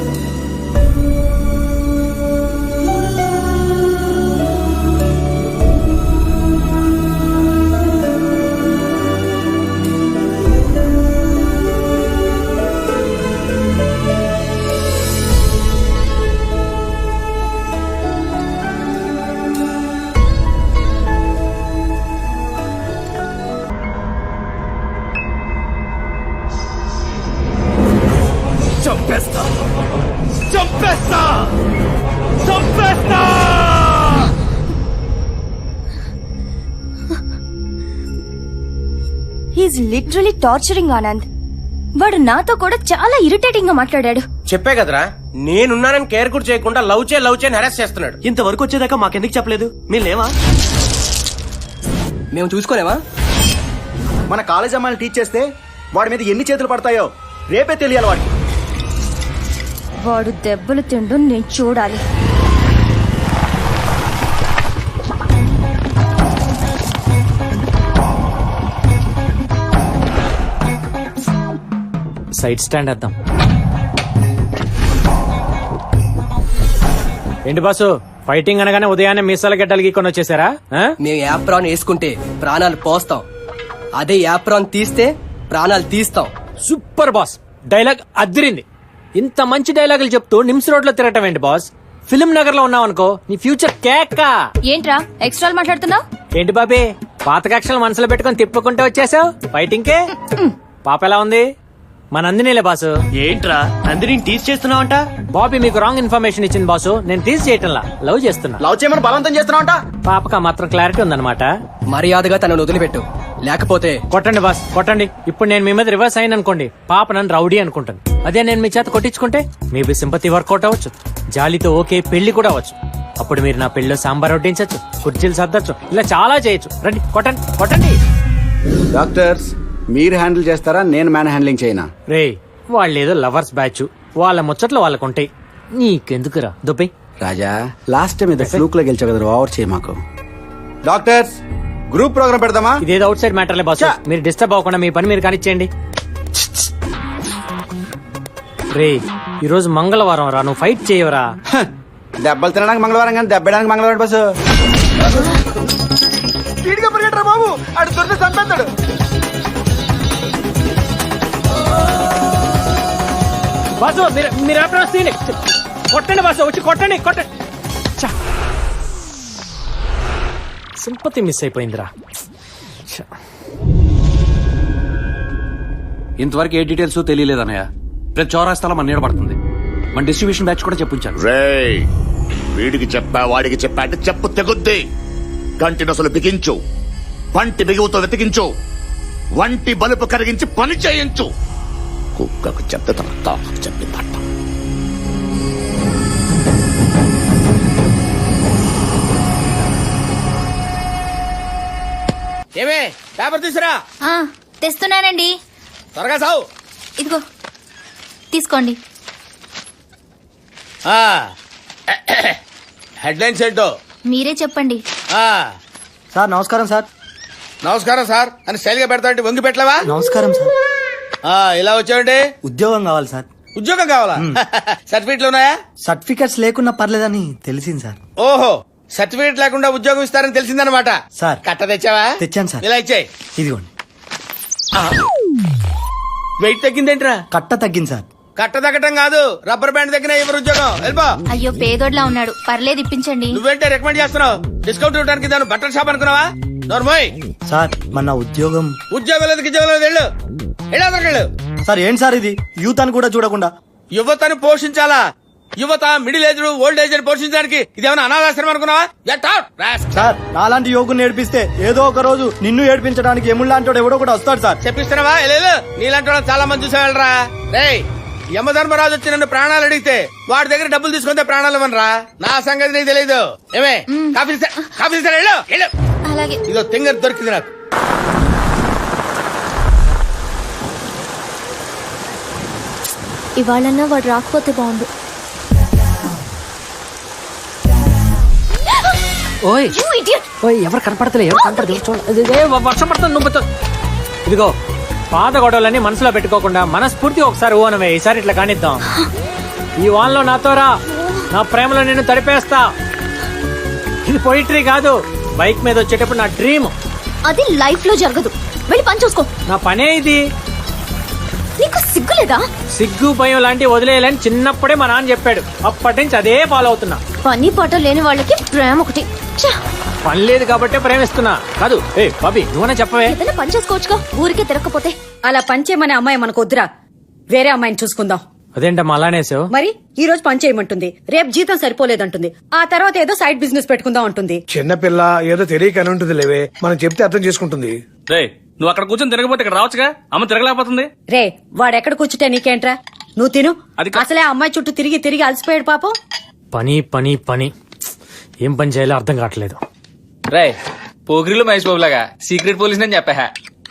[SPEAKER 9] He's literally torturing Anand. వాడు నాతో కూడా చాలా ఇరిటేటింగ్ గా మాట్లాడాడు.
[SPEAKER 6] చెప్పే కదరా, నేనున్నానని కేర్ కూడా చేయకుండా లవ్ చేయని హెరాస్ చేస్తున్నాడు. ఇంతవరకు వచ్చేదాకా మాకెందుకు చెప్పలేదు? మీరు లేవా?
[SPEAKER 5] మేము చూసుకోలేమా? మన కాలేజ్ అమ్మాయిని టీచ్ చేస్తే వాడి మీద ఎన్ని చేతులు పడతాయో రేపే తెలియాలి వాడికి.
[SPEAKER 9] వాడు దెబ్బలు తిండు నేను చూడాలి.
[SPEAKER 7] సైడ్ స్టాండ్ వేద్దాం. ఏంటి బాసు, ఫైటింగ్ అనగానే ఉదయాన్నే మీసాల గడ్డలు గీకొని వచ్చేసారా?
[SPEAKER 5] మేము యాప్రాన్ వేసుకుంటే ప్రాణాలు పోస్తాం, అదే యాప్రాన్ తీస్తే ప్రాణాలు తీస్తాం.
[SPEAKER 7] సూపర్ బాస్, డైలాగ్ అదిరింది. ఇంత మంచి డైలాగులు చెప్తూ నిమ్స్ రోడ్ లో తిరగటం ఏంటి బాస్? ఫిలిం నగర్ లో ఉన్నావు అనుకో, నీ ఫ్యూచర్ కేకా.
[SPEAKER 8] ఏంట్రా ఎక్స్ట్రాలు మాట్లాడుతున్నావు?
[SPEAKER 7] ఏంటి బాబీ, పాత కక్షలు మనసులో పెట్టుకుని తిప్పుకుంటూ వచ్చేసావు ఫైటింగ్ కే? పాప ఎలా ఉంది? మా నందినిలే బాసు.
[SPEAKER 6] ఏంట్రా నందిని టీచ్ చేస్తున్నావంట?
[SPEAKER 7] బాబీ మీకు రాంగ్ ఇన్ఫర్మేషన్ ఇచ్చింది బాసు. నేను టీజ్ చేయటంలా, లవ్ చేస్తున్నా.
[SPEAKER 5] లవ్ చేయమని బలవంతం చేస్తున్నావంట.
[SPEAKER 7] పాపక మాత్రం క్లారిటీ ఉందన్నమాట.
[SPEAKER 5] మర్యాదగా తనను వదిలిపెట్టు, లేకపోతే
[SPEAKER 7] కొట్టండి బాస్, కొట్టండి. ఇప్పుడు నేను మీ మీద రివర్స్ అయిన అనుకోండి, పాప నన్ను రౌడీ అనుకుంటుంది. అదే నేను మీ చేత కొట్టించుకుంటే మేబీ సింపతి వర్కౌట్ అవ్వచ్చు, జాలితో ఓకే పెళ్లి కూడా అవ్వచ్చు. అప్పుడు మీరు నా పెళ్లిలో సాంబార్ వడ్డించచ్చు, కుర్చీలు సర్దచ్చు, ఇలా చాలా చేయొచ్చు. రండి కొట్టండి, కొట్టండి.
[SPEAKER 5] డాక్టర్స్ మీరు హ్యాండిల్ చేస్తారా, నేను మ్యాన్ హ్యాండ్లింగ్ చేయనా?
[SPEAKER 7] రే, వాళ్ళేదో లవర్స్ బ్యాచ్, వాళ్ళ ముచ్చట్లు వాళ్ళకుంటాయి, నీకెందుకురా దుబ్బై.
[SPEAKER 5] రాజా, లాస్ట్ టైం ఏదో ఫ్లూక్ లో గెలిచావు కదా, ఓవర్ చేయి మాకు. డాక్టర్స్ గ్రూప్ ప్రోగ్రామ్ పెడదామా?
[SPEAKER 7] ఇదేదో అవుట్ సైడ్ మ్యాటర్లే బాస్, మీరు డిస్టర్బ్ అవ్వకుండా మీ పని మీరు కానిచ్చేయండి. రే, ఈ రోజు మంగళవారం రా, నువ్వు ఫైట్ చేయవరా?
[SPEAKER 5] దెబ్బలు తినడానికి మంగళవారం కానీ దెబ్బడానికి మంగళవారం బస్సు. బాబు అడు దొరికి చంపేస్తాడు.
[SPEAKER 7] బాసు మీరు ఎప్పుడు కొట్టండి బాసు, వచ్చి కొట్టండి, కొట్టండి. సింపతి మిస్ అయిపోయిందిరా.
[SPEAKER 6] ఇంతవరకు ఏ డీటెయిల్స్ తెలియలేదన్నయ్య. ప్రతి చౌరాస్తాలో మన నీడబడుతుంది. మన డిస్ట్రిబ్యూషన్ బ్యాచ్ కూడా చెప్పించాను.
[SPEAKER 12] రేయ్, వీడికి చెప్పా వాడికి చెప్పా అంటే చెప్పు తెగుద్ది. కంటి నొసలు బిగించు, పంటి బిగువుతో వెతికించు, వంటి బలుపు కరిగించి పని చేయించు. కుక్కకు చెప్తే తన తాకు చెప్పిందట.
[SPEAKER 2] ఏమే పేపర్ తీసురా.
[SPEAKER 8] తెస్తున్నానండి.
[SPEAKER 2] త్వరగా సావు.
[SPEAKER 8] ఇదిగో తీసుకోండి.
[SPEAKER 2] హెడ్లైన్స్ ఏంటో
[SPEAKER 8] మీరే చెప్పండి.
[SPEAKER 5] సార్ నమస్కారం సార్.
[SPEAKER 2] నమస్కారం సార్ అని స్టైల్ గా పెడతా వంగి పెట్టలేవా?
[SPEAKER 5] నమస్కారం సార్.
[SPEAKER 2] ఇలా వచ్చావండి.
[SPEAKER 5] ఉద్యోగం కావాలి సార్.
[SPEAKER 2] ఉద్యోగం కావాలా? సర్టిఫికెట్లు ఉన్నాయా?
[SPEAKER 5] సర్టిఫికెట్స్ లేకున్నా పర్లేదని తెలిసింది సార్.
[SPEAKER 2] ఓహో, సర్టిఫికెట్ లేకుండా ఉద్యోగం ఇస్తారని తెలిసిందనమాట.
[SPEAKER 5] సార్.
[SPEAKER 2] కట్ట తెచ్చావా?
[SPEAKER 5] తెచ్చాను సార్.
[SPEAKER 2] ఇలా ఇచ్చాయి.
[SPEAKER 5] ఇదిగోండి.
[SPEAKER 2] వెయిట్ తగ్గిందేంట్రా?
[SPEAKER 5] కట్ట తగ్గింది సార్.
[SPEAKER 2] కట్ట తగ్గటం కాదు, రబ్బర్ బ్యాండ్ దగ్గర ఎవరు ఉద్యోగం. వెళ్ళిపో.
[SPEAKER 8] అయ్యో పేదోడ్లా ఉన్నాడు, పర్లేదు ఇప్పించండి.
[SPEAKER 2] నువ్వేంటే రికమెండ్ చేస్తున్నావు? డిస్కౌంట్ ఇవ్వడానికి దాని బట్టల షాప్ అనుకున్నావా? నోర్మోయ్.
[SPEAKER 5] సార్ మన ఉద్యోగం
[SPEAKER 2] లేదు ఉద్యోగం లేదు. వెళ్ళు, వెళ్ళు.
[SPEAKER 5] సార్ ఏంటి సార్ ఇది? యూత్ అని కూడా చూడకుండా
[SPEAKER 2] యువతను పోషించాలా? యువత, మిడిల్ ఏజ్, ఓల్డ్ ఏజ్ పోషించడానికి ఇదేమైనా అనాథాశ్రమం అనుకున్నావా? Get out, rascal.
[SPEAKER 5] సార్ నాలాంటి యోగుని నేర్పిస్తే ఏదో ఒక రోజు నిన్ను ఏడిపించడానికి ఎముళ్ళాంటి ఎవడో కూడా వస్తాడు సార్.
[SPEAKER 2] చెప్పిస్తున్నావా? లేదు, నీలాంటి వాళ్ళు చాలా మంది చూసేవాళ్ళరా. రేయ్, యమధర్మరాజు వచ్చి నన్ను ప్రాణాలు అడిగితే వాడి దగ్గర డబ్బులు తీసుకుంటే ప్రాణాలు ఇవ్వనరా. నా సంగతి నీకు తెలీదు. ఏమే కాఫీ ఇస్తారా? వెళ్ళు.
[SPEAKER 8] అలాగే.
[SPEAKER 2] ఇదో తింగర్ దొరికింది నాకు.
[SPEAKER 8] ఇవాళన్నా వాడు రాకపోతే బాగుండు.
[SPEAKER 7] ఓయ్
[SPEAKER 8] You idiot!
[SPEAKER 7] ఓయ్ ఎవరు కనపడతలే, ఎవరు కనపడదు వర్షం పడుతుంది నువ్వు ఇదిగో పాత గొడవలన్నీ మనసులో పెట్టుకోకుండా మనస్ఫూర్తిగా ఒకసారి ఓనవే. ఈసారి ఇట్లా కానిద్దాం. ఈ వాన్లో నాతో రా, నా ప్రేమలో నిన్ను తడిపేస్తా. ఇది పొయిటరీ కాదు, బైక్ మీద వచ్చేటప్పుడు నా డ్రీమ్.
[SPEAKER 8] అది లైఫ్ లో జరగదు. వెళ్ళి పని చూసుకో.
[SPEAKER 7] నా పనే ఇది.
[SPEAKER 8] నీకు సిగ్గులేదా?
[SPEAKER 7] సిగ్గు భయం లాంటి వదిలేయాలని చిన్నప్పుడే మా నాన్న చెప్పాడు. అప్పటి నుంచి అదే ఫాలో అవుతున్నా.
[SPEAKER 8] పని పాట లేని వాళ్ళకి ప్రేమ ఒకటి. ఛ!
[SPEAKER 7] పని లేదు కాబట్టే ప్రేమిస్తున్నా. కాదు ఏ బాబీ నువ్వనే చెప్పవే.
[SPEAKER 8] ఏదైనా పని చేసుకోవచ్చుకో, ఊరికే తిరగకపోతే.
[SPEAKER 3] అలా పంచేయమనే అమ్మాయి మనకు వద్దురా, వేరే అమ్మాయిని చూసుకుందాం.
[SPEAKER 7] అదేంటమ్మా అలానేసావు?
[SPEAKER 3] మరి ఈ రోజు పని చేయమంటుంది, రేపు జీతం సరిపోలేదంటుంది, ఆ తర్వాత ఏదో సైడ్ బిజినెస్ పెట్టుకుందాం అంటుంది.
[SPEAKER 4] చిన్నపిల్ల ఏదో తెలియకని ఉంటుంది లేవే, మనం చెప్తే అర్థం చేసుకుంటుంది.
[SPEAKER 6] రే నువ్వు అక్కడ కూర్చొని తిరగపోతే ఇక్కడ రావచ్చుగా. అమ్మ తిరగలేకపోతుంది.
[SPEAKER 3] రే వాడెక్కడ కూర్చుంటే నీకేంట్రా, నువ్వు తిను.
[SPEAKER 6] అది
[SPEAKER 3] అసలే ఆ అమ్మాయి చుట్టూ తిరిగి తిరిగి అలసిపోయాడు పాపం.
[SPEAKER 7] పని పని పని ఏం పని చేయాలో అర్థం కావట్లేదు.
[SPEAKER 6] రే పోగిరిలో మహేష్ బాబు లాగా సీక్రెట్ పోలీస్ అని చెప్పా.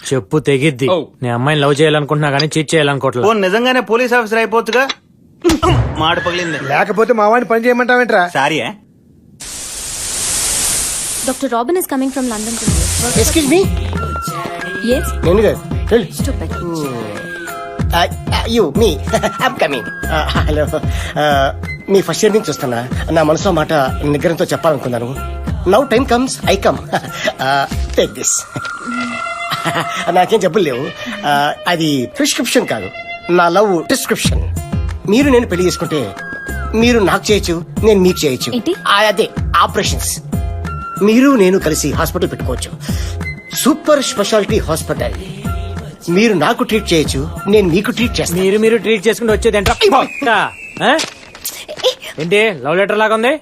[SPEAKER 7] చెప్పు తెగిద్ది. నేను అమ్మాయిని లవ్ చేయాలనుకుంటున్నా గానీ చీట్ చేయాలనుకోవట్లేదు.
[SPEAKER 5] నిజంగానే పోలీస్ ఆఫీసర్ అయిపోవచ్చుగా. మాడు పగిలింది.
[SPEAKER 4] లేకపోతే మా వాడిని పని చేయమంటావేంట్రా?
[SPEAKER 5] Sorry.
[SPEAKER 8] Doctor Robin is coming from London.
[SPEAKER 1] Excuse me.
[SPEAKER 8] Yes.
[SPEAKER 1] నేను కాదు.
[SPEAKER 8] Stupid.
[SPEAKER 1] You me I'm coming. Hello, మీ ఫస్ట్ ఇయర్ నుంచి చూస్తున్నా. నా మనసులో మాట నిగ్రహంతో చెప్పాలనుకున్నాను. Now time comes, I come. Take this. నాకేం జబ్బులు లేవు. అది ప్రిస్క్రిప్షన్ కాదు, నా లవ్ డిస్క్రిప్షన్. మీరు నేను పెళ్లి చేసుకుంటే మీరు నాకు చేయొచ్చు, నేను మీకు చేయొచ్చు.
[SPEAKER 8] ఏంటి?
[SPEAKER 1] అదే ఆపరేషన్స్. మీరు నేను కలిసి హాస్పిటల్ పెట్టుకోవచ్చు, సూపర్ స్పెషాలిటీ హాస్పిటల్. మీరు నాకు ట్రీట్ చేయొచ్చు, నేను మీకు ట్రీట్ చేస్తాను.
[SPEAKER 7] మీరు ట్రీట్ చేసుకుంటూ వచ్చేది ఏంటి? లవ్ లెటర్ లాగా ఉంది.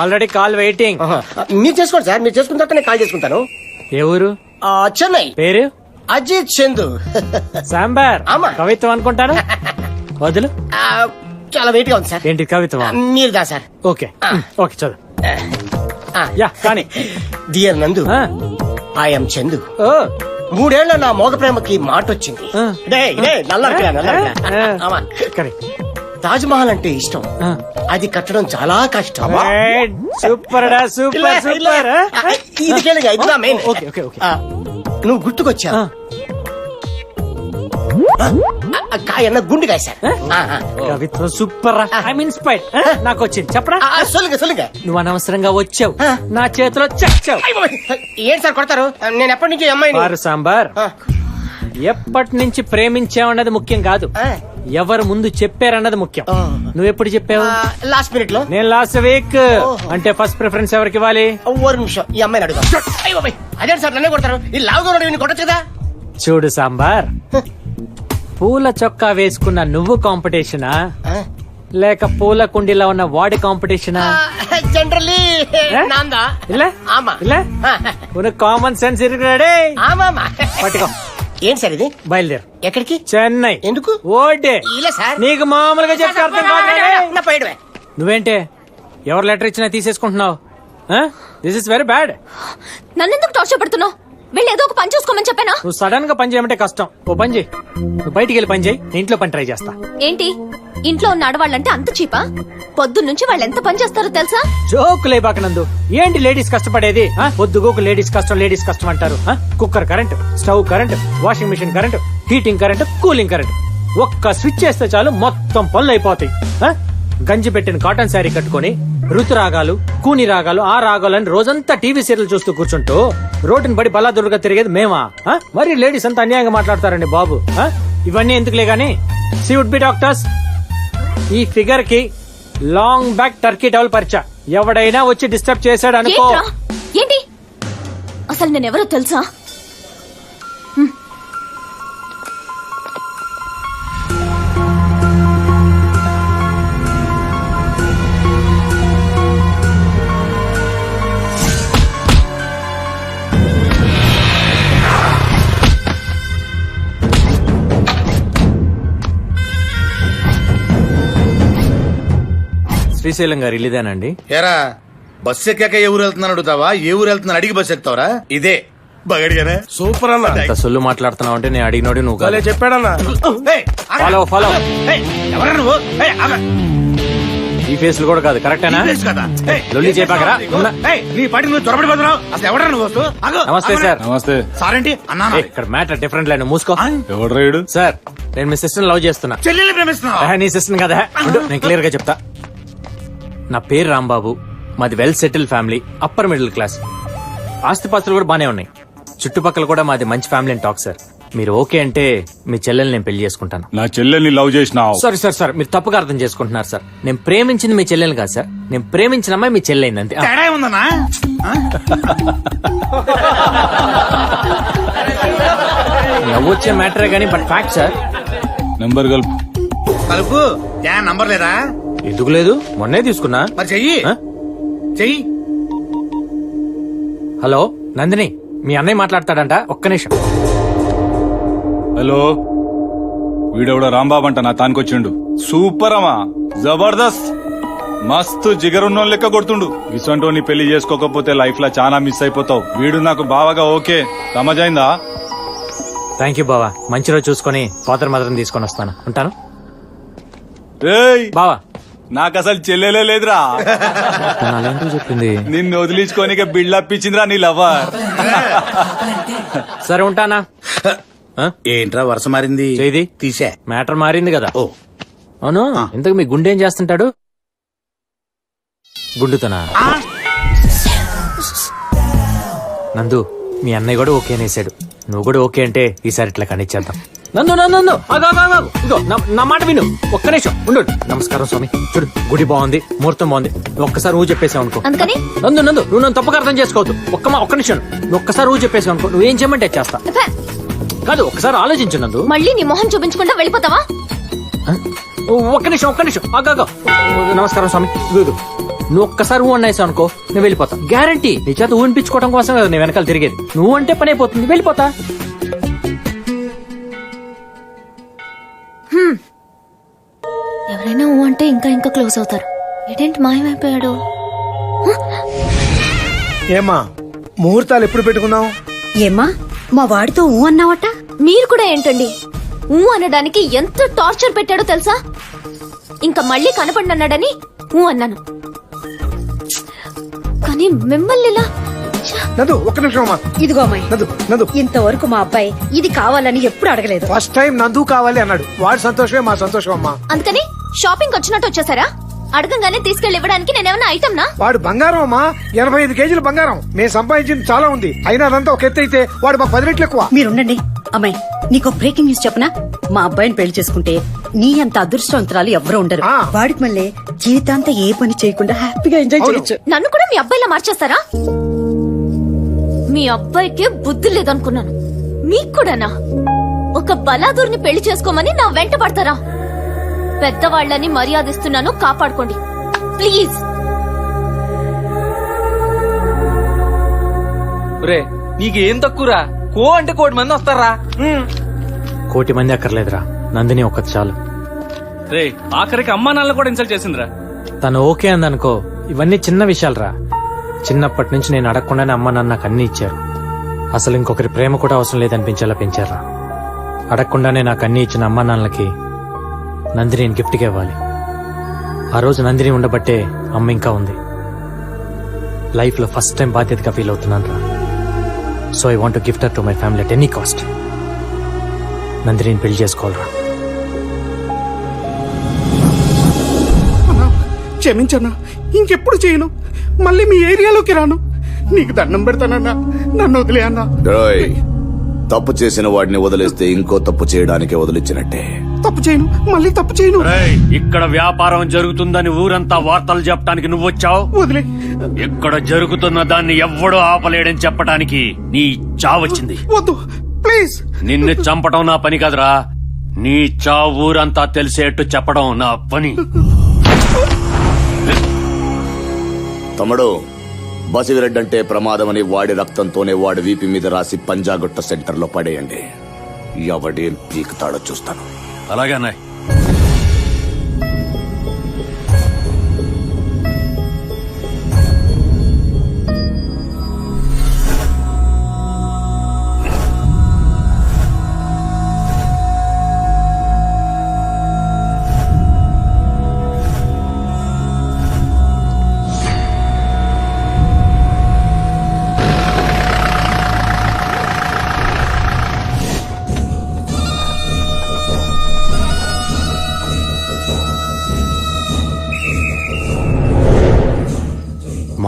[SPEAKER 7] Already call waiting.
[SPEAKER 1] మీరు చేసుకోండి సార్, మీరు చేసుకున్న తర్వాత నేను కాల్ చేసుకుంటాను.
[SPEAKER 7] ఏ ఊరు?
[SPEAKER 1] చెన్నై.
[SPEAKER 7] పేరు?
[SPEAKER 1] అజిత్ చందు.
[SPEAKER 7] సాంబార్. కవిత్వం అనుకుంటాను. వదులు.
[SPEAKER 1] చాలా వెయిట్ గా ఉంది సార్.
[SPEAKER 7] ఏంటి కవిత్వం?
[SPEAKER 1] మీరు దా సార్.
[SPEAKER 7] ఓకే ఓకే చదువు. యా కానీ
[SPEAKER 1] డియర్ నందు, ఐఎమ్ చందు. 3 ఏళ్ల నా మోగ ప్రేమకి మాట వచ్చింది. తాజ్ మహల్ అంటే ఇష్టం, అది కట్టడం చాలా కష్టం.
[SPEAKER 7] సూపర్ డా సూపర్ సూపర్.
[SPEAKER 1] ఇది కేళగా, ఇది నా మెయిన్.
[SPEAKER 7] Okay okay okay.
[SPEAKER 1] నువ్వు గుర్తుకొచ్చా. కాయన్న గుండెకాయ సార్.
[SPEAKER 7] కవిత్వం సూపర్. I'm inspired. నాకు వచ్చింది చెప్పరా.
[SPEAKER 1] సొల్లుగా
[SPEAKER 7] నువ్వు అనవసరంగా వచ్చావు, నా చేతిలో చచ్చావు.
[SPEAKER 1] ఏంటి సార్ కొడతారు? నేను ఎప్పటి నుంచి అమ్మాయి
[SPEAKER 7] సాంబార్. ఎప్పటి నుంచి ప్రేమించావన్నది ముఖ్యం కాదు, ఎవరు ముందు చెప్పారన్నది ముఖ్యం. నువ్వెప్పుడు చెప్పావు?
[SPEAKER 1] లాస్ట్ మినిట్ లో.
[SPEAKER 7] నేను లాస్ట్ వీక్. అంటే ఫస్ట్ ప్రిఫరెన్స్ ఎవరికి ఇవ్వాలి?
[SPEAKER 1] నిమిషం, ఈ అమ్మాయిని అడుగు. అదే సార్ నన్నే కొడతారు. ఈ లావుగా కొట్టచ్చు కదా.
[SPEAKER 7] చూడు సాంబార్, పూల చొక్కా వేసుకున్న నువ్వు కాంపిటీషనా లేక పూల కుండీలో ఉన్న వాడి కాంపిటీషనా?
[SPEAKER 1] జనరల్లీ
[SPEAKER 7] కామన్ సెన్స్ ఇరుకురాడే. పట్టుకో.
[SPEAKER 1] ఏంటి సార్ ఇది?
[SPEAKER 7] బయలుదేరు.
[SPEAKER 1] ఎక్కడికి?
[SPEAKER 7] చెన్నై.
[SPEAKER 1] ఎందుకు?
[SPEAKER 7] ఓటే.
[SPEAKER 1] ఇలా సార్
[SPEAKER 7] నీకు మామూలుగా చెప్తే అర్థం కాదు.
[SPEAKER 1] పోయడమే.
[SPEAKER 7] నువ్వేంటే ఎవరు లెటర్ ఇచ్చినా తీసేసుకుంటున్నావు? This is very bad.
[SPEAKER 8] నన్నెందుకు టార్చర్ పెడుతున్నావు? వెళ్ళి ఏదో ఒక పని చూసుకోమని చెప్పానా?
[SPEAKER 7] నువ్వు సడన్ గా పని చేయమంటే కష్టం. ఓ పని చేయి, నువ్వు బయటికి వెళ్ళి పని చేయి, నేను ఇంట్లో పని ట్రై చేస్తా.
[SPEAKER 8] ఏంటి ఇంట్లో ఉన్న ఆడవాళ్ళంటే అంత చీపా? పొద్దున్నుంచి వాళ్ళు ఎంత పని చేస్తారో తెలుసా?
[SPEAKER 7] జోకులే బాకనందు. ఏంటి లేడీస్ కష్టపడేది? పొద్దుగోకు లేడీస్ కష్టం అంటారు. Cooker current, stove current, washing machine current, heating current, cooling current. ఒక్క స్విచ్ చేస్తే చాలు మొత్తం పనులు అయిపోతాయి. గంజి పెట్టిన కాటన్ శారీ కట్టుకుని ఋతురాగాలు, కూని రాగాలు, ఆ రాగాలని రోజంతా టీవీ సీరియల్ చూస్తూ కూర్చుంటూ రోడ్డుని బడి బలాదురుగా తిరిగేది మేమా? మరి లేడీస్ అంతా అన్యాయంగా మాట్లాడతారండి బాబు. ఇవన్నీ ఎందుకులే గానీ, సీ వుడ్ బి డాక్టర్స్, ఈ ఫిగర్ కి లాంగ్ బ్యాక్ టర్కీ టవల్ పరిచా. ఎవడైనా వచ్చి డిస్టర్బ్ చేశాడు అనుకో.
[SPEAKER 8] ఏంటి అసలు నేనెవరో తెలుసా?
[SPEAKER 7] శ్రీశైలం గారు ఇల్లుదేనండి?
[SPEAKER 2] ఎరా బస్సు ఎక్కాక ఏ ఊరు వెళ్తున్నాను అడుగుతావా, ఏ ఊరు వెళ్తున్నాను అడిగి బస్సు ఎక్కుతావరా? ఇదే బగడిగానే.
[SPEAKER 1] సూపర్ అన్న.
[SPEAKER 7] అంత సొల్లు మాట్లాడుతున్నావు అంటే నేను అడిగినోడి నువ్వు కాదు.
[SPEAKER 1] చెప్పాడన్నా.
[SPEAKER 7] Follow follow.
[SPEAKER 2] ఎవరా నువ్వు? ఏయ్, ఆగు.
[SPEAKER 7] ఈ ఫేస్లు కూడా కాదు, కరెక్టేనా?
[SPEAKER 2] ఈ ఫేస్ కదా? ఏయ్,
[SPEAKER 7] లొల్లి చెప్పాకరా?
[SPEAKER 2] ఏయ్, నీ పాటికి నువ్వు చొరబడి పోతున్నావు. అసలు ఎవడరా నువ్వు? వస్తూ ఆగు.
[SPEAKER 7] నమస్తే సార్.
[SPEAKER 6] నమస్తే
[SPEAKER 2] సార్ ఏంటి అన్నా?
[SPEAKER 7] ఏయ్, ఇక్కడ మ్యాటర్ డిఫరెంట్ లైన్, మూసుకో.
[SPEAKER 6] ఎవడు రైడు?
[SPEAKER 7] సార్ నేను మీ సిస్టర్ లవ్ చేస్తున్నా.
[SPEAKER 2] చెల్లెల్ని ప్రేమిస్తున్నావు?
[SPEAKER 7] నీ సిస్టర్ కదా, ఉండు, నేను క్లియర్ గా చెప్తా. నా పేరు రాంబాబు, మాది well settle family, upper middle class. ఆస్తిపాస్తులు కూడా బానే ఉన్నాయి. చుట్టుపక్కల కూడా మాది మంచి ఫ్యామిలీ అని టాక్ సార్. మీరు ఓకే అంటే మీ చెల్లెల్ని నేను పెళ్లి చేసుకుంటాను.
[SPEAKER 6] నా చెల్లెల్ని లవ్ చేసినావు?
[SPEAKER 7] సారీ సార్, సార్ మీరు తప్పుగా అర్థం చేసుకుంటున్నారు సార్. నేను ప్రేమించింది మీ చెల్లెల్ని కాదు సార్, నేను ప్రేమించిన అమ్మాయి మీ చెల్లెైంది అంతే.
[SPEAKER 2] తేడా ఉందన్నా?
[SPEAKER 7] నవ్వొచ్చే మ్యాటరే కానీ బట్ ఫ్యాక్ట్ సార్.
[SPEAKER 6] నంబర్ కలుపు.
[SPEAKER 2] కలుపు. ఏ నంబర్ లేదా?
[SPEAKER 7] ఎందుకు లేదు, మొన్నే తీసుకున్నా.
[SPEAKER 2] మరి చెయ్యి.
[SPEAKER 7] ఆ?
[SPEAKER 2] చెయ్యి.
[SPEAKER 7] హలో నందిని, మీ అన్నయ్య మాట్లాడతాడంట, ఒక్క నిమిషం.
[SPEAKER 6] హలో, వీడెవడో రాంబాబు అంట నా తానికొచ్చిండు. సూపర్ అమ్మా, జబర్దస్త్, మస్తు జిగరున్నోళ్ళ లెక్క కొడుతుండు. ఇసంటోని పెళ్లి చేసుకోకపోతే లైఫ్ లో చాలా మిస్ అయిపోతావు. వీడు నాకు బావగా ఓకే, సమజైందా?
[SPEAKER 7] థ్యాంక్ యూ బావా, మంచి రోజు చూసుకొని ఫాదర్ మదర్ని తీసుకొని వస్తాను, ఉంటాను.
[SPEAKER 6] ఏయ్
[SPEAKER 7] బావా,
[SPEAKER 6] నాకు అసలు చెల్లెలే లేదురా.
[SPEAKER 7] అలాంటివి చెప్పింది.
[SPEAKER 6] నిన్ను వదిలించుకోనిక బిల్డప్ ఇచ్చిందిరా నీ లవర్.
[SPEAKER 7] సరే ఉంటానా.
[SPEAKER 2] ఏంట్రా వరుస మారింది?
[SPEAKER 7] చేది
[SPEAKER 2] తీసే.
[SPEAKER 7] మ్యాటర్ మారింది కదా.
[SPEAKER 2] ఓ
[SPEAKER 7] అవును, ఇంతకు మీ గుండె ఏం చేస్తుంటాడు? గుండుతనా? నందు, మీ అన్నయ్య కూడా ఓకే అనేసాడు. నువ్వు కూడా ఓకే అంటే ఈసారి ఇట్లా కనిచ్చేద్దాం. నందు నందు నందు, ఇదిగో నా మాట విను, ఒక్క నిమిషం ఉండు. నమస్కారం స్వామి, చూడు గుడి బాగుంది, ముహూర్తం బాగుంది, నువ్వు ఒక్కసారి ఊ చెప్పేసావు అనుకో.
[SPEAKER 8] అందుకని
[SPEAKER 7] నందు నందు, నువ్వు నన్ను తప్పుగా అర్థం చేసుకోవద్దు. ఒక్క నిమిషం, నువ్వు ఒక్కసారి ఊ చెప్పేసావు అనుకో, నువ్వేం చేయమంటే చేస్తా. కాదు, ఒక్కసారి ఆలోచించు నందు.
[SPEAKER 8] మళ్ళీ నీ మొహం చూపించకుండా వెళ్ళిపోతావా?
[SPEAKER 7] ఒక్క నిమిషం ఆగాగా. నమస్కారం స్వామి, ఇదిగో నువ్వు ఒక్కసారి ఊ అన్నాయిసావు అనుకో, నేను వెళ్ళిపోతా. గ్యారంటీ నీ చేత ఊహించుకోవడం కోసం కదా నేను వెనకాల తిరిగేది. నువ్వు అంటే పని అయిపోతుంది, వెళ్ళిపోతా.
[SPEAKER 8] ఎవరైనా ఊ అంటే ఇంకా ఇంకా క్లోజ్ అవుతారు. ఏంటి మాయమైపోయాడు?
[SPEAKER 4] ఏమా ముహూర్తాలు ఎప్పుడు పెట్టుకున్నావు?
[SPEAKER 3] ఏమ్మా మా వాడితో ఊ అన్నావట?
[SPEAKER 8] మీరు కూడా ఏంటండి ఊ అనడానికి ఎంత టార్చర్ పెట్టాడో తెలుసా? ఇంకా మళ్ళీ కనపడినన్నాడని ఊ అన్నాను, కానీ మిమ్మల్ని ఇలా
[SPEAKER 4] నందు ఒక్క నిమిషం అమ్మా.
[SPEAKER 3] ఇదిగో అమ్మాయి,
[SPEAKER 4] నందు నందు,
[SPEAKER 3] ఇంతవరకు మా అబ్బాయి ఇది కావాలని ఎప్పుడు అడగలేదు.
[SPEAKER 4] ఫస్ట్ టైం నందు కావాలి అన్నాడు. వాడి సంతోషమే మా సంతోషం అమ్మా.
[SPEAKER 8] అందుకని షాపింగ్ వచ్చినట్టు వచ్చేసారా? అడగంగానే తీసుకెళ్లి ఇవ్వడానికి నేనేమన్నా ఐటమ్ నా?
[SPEAKER 4] వాడు బంగారం అమ్మా, 85 కేజీల బంగారం. మేము సంపాదించింది చాలా ఉంది, అయినా అదంతా ఒక ఎత్తు అయితే వాడు మాకు 10 రెట్లు ఎక్కువ.
[SPEAKER 3] మీరుండండి అమ్మాయి, నీకు బ్రేకింగ్ న్యూస్ చెప్పనా? మా అబ్బాయిని పెళ్లి చేసుకుంటే నీ అంత అదృష్టవంతురాలు ఎవరు ఉండరు. వాడికి మళ్ళీ జీవితాంతా ఏ పని చేయకుండా హ్యాపీగా ఎంజాయ్ చేయొచ్చు.
[SPEAKER 8] నన్ను కూడా మీ అబ్బాయిలా మార్చేస్తారా? మీ అబ్బాయికే బుద్ధి లేదనుకున్నాను, మీకు కూడానా? ఒక బలాదూర్ని పెళ్లి చేసుకోమని నా వెంట పడతారా? పెద్దవాళ్ళని మర్యాదిస్తున్నాను, కాపాడుకోండి ప్లీజ్.
[SPEAKER 6] రే నీకు ఏం తక్కువరా? కో అంటే 1,000 మంది వస్తారా?
[SPEAKER 7] 1,000 మంది అక్కర్లేదురా, నందిని ఒక్కటి చాలు.
[SPEAKER 6] రే ఆఖరికి అమ్మా నాన్న కూడా ఇన్సల్ట్ చేసిందిరా.
[SPEAKER 7] తను ఓకే అందనుకో, ఇవన్నీ చిన్న విషయాలురా. చిన్నప్పటి నుంచి నేను అడగకుండానే అమ్మ నాన్న నాకు అన్ని ఇచ్చారు. అసలు ఇంకొకరి ప్రేమ కూడా అవసరం లేదనిపించేలా పెంచారా. అడగకుండానే నాకు అన్ని ఇచ్చిన అమ్మా నాన్నలకి నందిని గిఫ్ట్గా ఇవ్వాలి. ఆ రోజు నందిని ఉండబట్టే అమ్మ ఇంకా ఉంది. లైఫ్ లో ఫస్ట్ టైం బాధ్యతగా ఫీల్ అవుతున్నాను రా. So I want gift her to my family at any cost. Nandini పెళ్లి చేసుకోవాలరా.
[SPEAKER 10] క్షమించన్నా, ఇంకెప్పుడు చేయను. మళ్ళీ మీ ఏరియాలోకి రాను. నీకు దండం పెడతానన్నా, నన్ను వదిలే అన్నా.
[SPEAKER 12] తప్పు చేసిన వాడిని వదిలేస్తే ఇంకో తప్పు చేయడానికి వదిలించినట్టే.
[SPEAKER 10] తప్పు చేయను, మళ్ళీ తప్పు చేయను.
[SPEAKER 7] ఇక్కడ వ్యాపారం జరుగుతుందని ఊరంతా వార్తలు చెప్పడానికి నువ్వు వచ్చావు.
[SPEAKER 10] వదిలే.
[SPEAKER 7] ఇక్కడ జరుగుతున్న దాన్ని ఎవ్వడూ ఆపలేడని చెప్పడానికి నీ చావొచ్చింది.
[SPEAKER 10] వద్దు ప్లీజ్.
[SPEAKER 7] నిన్ను చంపడం నా పని కాదురా, నీ చావు ఊరంతా తెలిసేట్టు చెప్పడం నా పని.
[SPEAKER 12] తమ్ముడు, బసివిరెడ్డి అంటే ప్రమాదమని వాడి రక్తంతోనే వాడి వీపి మీద రాసి పంజాగుట్ట సెంటర్ లో పడేయండి. ఎవడేం పీకుతాడో చూస్తాను.
[SPEAKER 7] అలాగే అన్నాయ్.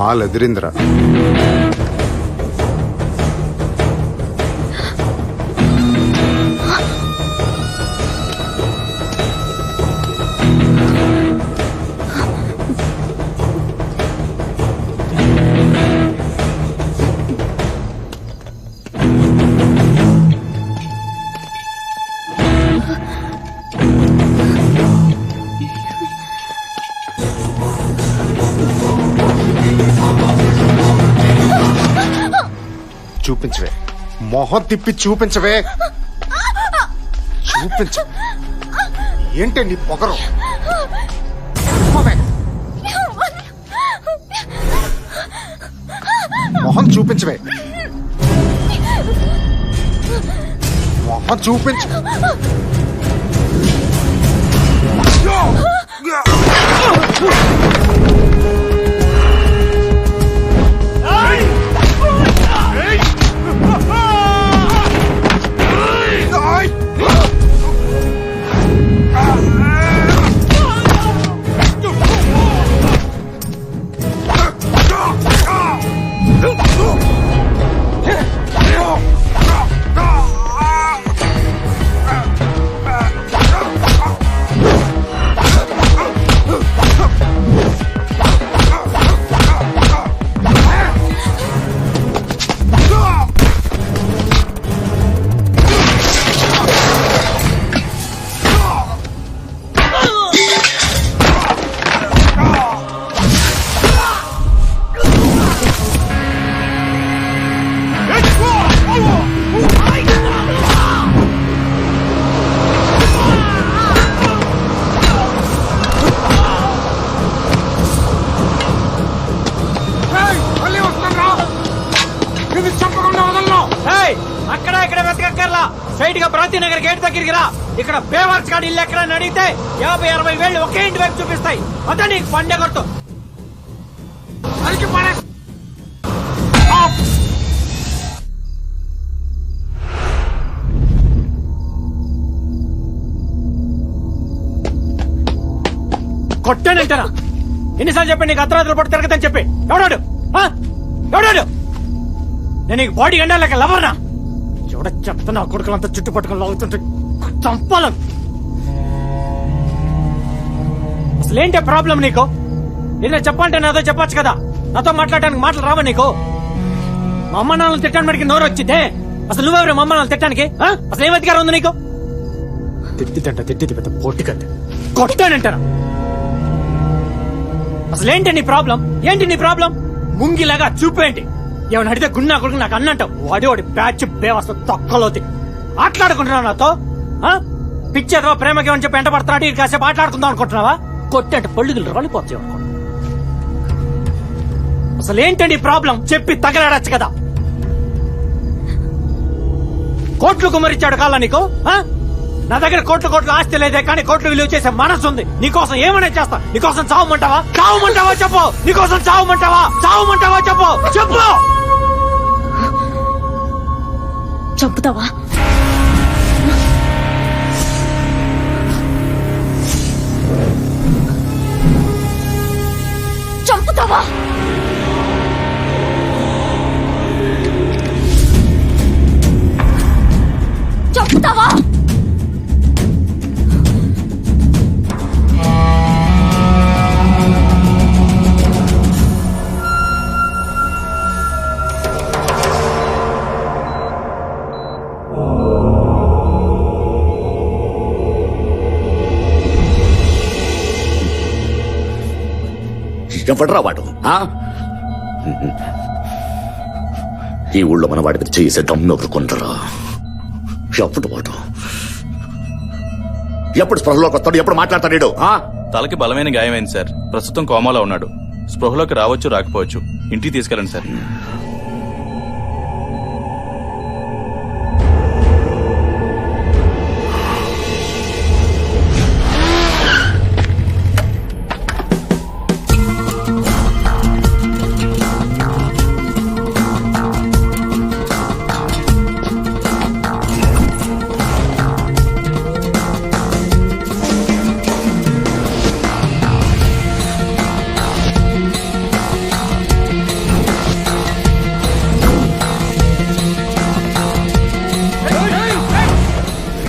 [SPEAKER 11] మాల్ ఎదిరిందిరా. చూపించవే, మొహం తిప్పి చూపించవే, చూపించ. ఏంటి నీ పొగరు? మొహం చూపించవే, మొహం చూపించు.
[SPEAKER 7] అక్కడ ఇక్కడ వెతకక్కర్లా, స్ట్రైట్ గా ప్రాంతీ నగర్ గేట్ దగ్గరికి రా. ఇక్కడ బేవర్స్ గాడి ఇల్లు ఎక్కడ అడిగితే 50-60 వేళ్ళు ఒకే ఇంటి వైపు చూపిస్తాయి. అదే నీకు పండే గుర్తు. కొట్టానంటారా? ఎన్నిసార్లు చెప్పి నీకు అర్ధరాత్రులు పట్టు తిరగదని చెప్పి? ఎవడాడు? ఎవడాడు? నేను నీకు బాడీ గండా లేక లవర్నా? ఎవడ చెప్తా నా కొడుకులంతా చుట్టుపట్టుకుని లాగుతుంటే చంపాలను. అసలేంటే ప్రాబ్లం నీకు? ఏదైనా చెప్పాలంటే నాతో చెప్పొచ్చు కదా. నాతో మాట్లాడడానికి మాటలు రావా నీకు? మా అమ్మ నాన్నలు తిట్టడానికి మడికి నోరు వచ్చిందే. అసలు నువ్వెవరు మా అమ్మ నాన్నలు తిట్టడానికి? అసలు ఏం అధికారం ఉంది నీకు? తిట్టిది పెద్ద పొట్టి కద్ద. కొట్టానంటారా? అసలేంటి నీ ప్రాబ్లం? ఏంటి నీ ప్రాబ్లం? ముంగిలాగా చూపేంటి? ఏమన్నా అడిగితే గుండా కొడుకు నాకు అన్నంటావు. వాడి బ్యాచ్ బేవస్త తొక్కలోతి. ఆటలాడుకుంటున్నావు నాతో? పిచ్చేదో ప్రేమకి ఏమని చెప్పి ఎంట పడుతున్నాడు. ఇది కాసేపు ఆటలాడుకుందాం అనుకుంటున్నావా? కొట్టంటే పళ్ళుగులు రాలిపోతాయి అనుకో. అసలేంటండి ప్రాబ్లం? చెప్పి తగలాడచ్చు కదా. కోట్లు కుమరిచ్చాడు కాలా నీకు? నా దగ్గర కోట్లు ఆస్తి లేదే, కానీ కోట్లు విలువ చేసే మనసు ఉంది. నీకోసం ఏమైనా చేస్తా. నీకోసం చావమంటావా? చెప్పు. నీకోసం చావమంటావా? చెప్పు.
[SPEAKER 9] చంపుతావా? చంపుతావా? చంపుతావా?
[SPEAKER 12] ఎవడ్రా వాడు? ఈ ఊళ్ళో మన వాడి మీద చేసే దమ్ము ఎవరుకుంటారా? ఎప్పుడు వాడు ఎప్పుడు స్పృహలోకి వస్తాడు? ఎప్పుడు మాట్లాడతాడు?
[SPEAKER 6] తలకి బలమైన గాయమైంది సార్. ప్రస్తుతం కోమాలో ఉన్నాడు. స్పృహలోకి రావచ్చు, రాకపోవచ్చు. ఇంటికి తీసుకెళ్ళండి సార్.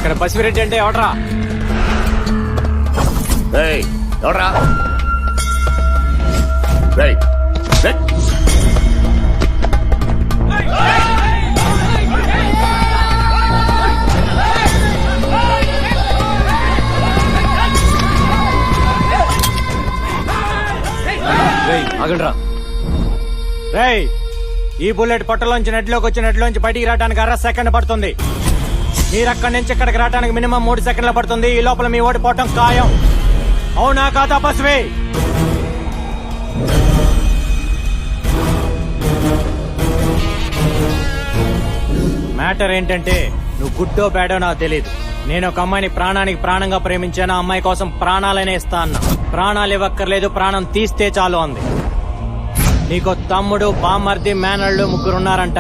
[SPEAKER 7] ఇక్కడ బసిరెడ్డి అంటే ఎవడరా?
[SPEAKER 12] ఏయ్, ఎవడ్రా? ఏయ్, ఏయ్.
[SPEAKER 7] ఆగండ్రా. రేయ్, ఈ బుల్లెట్ పొట్టలోంచి నెట్లోకి వచ్చి నెట్లోంచి బయటికి రావడానికి 1/2 సెకండ్ పడుతుంది. మీరు అక్కడి నుంచి ఇక్కడికి రావడానికి మినిమం 3 సెకండ్లు పడుతుంది. ఈ లోపల మీ ఓడిపోవటం ఖాయం. అవునా కాదా బస్వే? మ్యాటర్ ఏంటంటే నువ్వు గుడ్డో బ్యాడో నాకు తెలియదు. నేను ఒక అమ్మాయిని ప్రాణానికి ప్రాణంగా ప్రేమించాను. ఆ అమ్మాయి కోసం ప్రాణాలనే ఇస్తా అన్నా. ప్రాణాలు ఇవ్వక్కర్లేదు, ప్రాణం తీస్తే చాలు అంది. నీకో తమ్ముడు, బామ్మర్ది, మేనళ్ళు 3 ఉన్నారంట.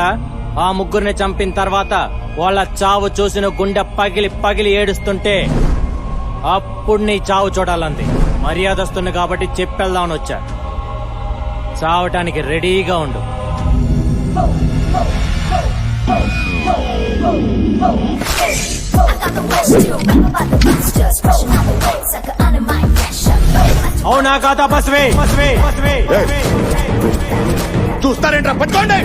[SPEAKER 7] ఆ 3 చంపిన తర్వాత వాళ్ళ చావు చూసిన గుండె పగిలి పగిలి ఏడుస్తుంటే అప్పుడు నీ చావు చూడాలంది. మర్యాదస్తుంది కాబట్టి చెప్పేద్దామని వచ్చా. చావటానికి రెడీగా ఉండు. అవునా కాదా బస్వే? బస్వే బస్వే
[SPEAKER 12] చూస్తారేంట్రా, పట్టుకోండి.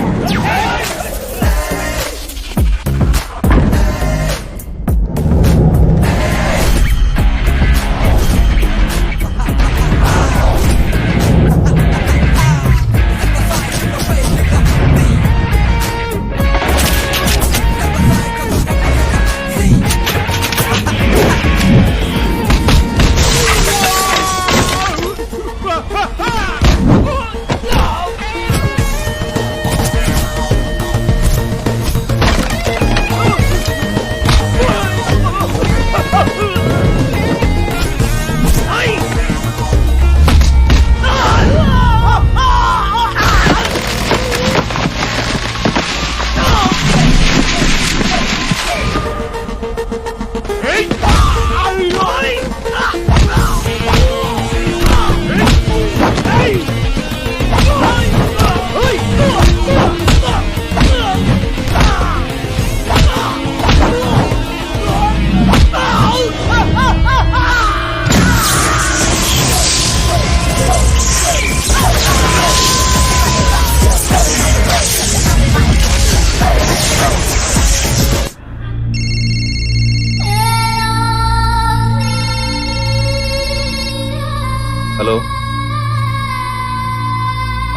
[SPEAKER 6] హలో,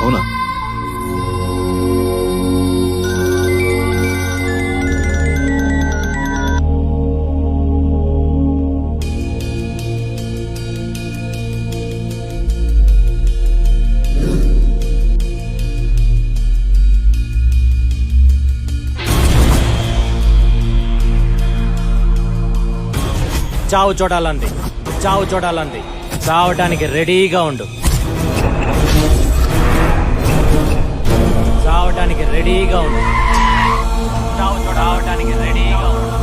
[SPEAKER 6] అవునా?
[SPEAKER 7] చావు చూడాలంది. చావు చూడాలంది. చావటానికి రెడీగా ఉండు. చావటానికి రెడీగా ఉండు. చావు చూడటానికి రెడీగా ఉండు.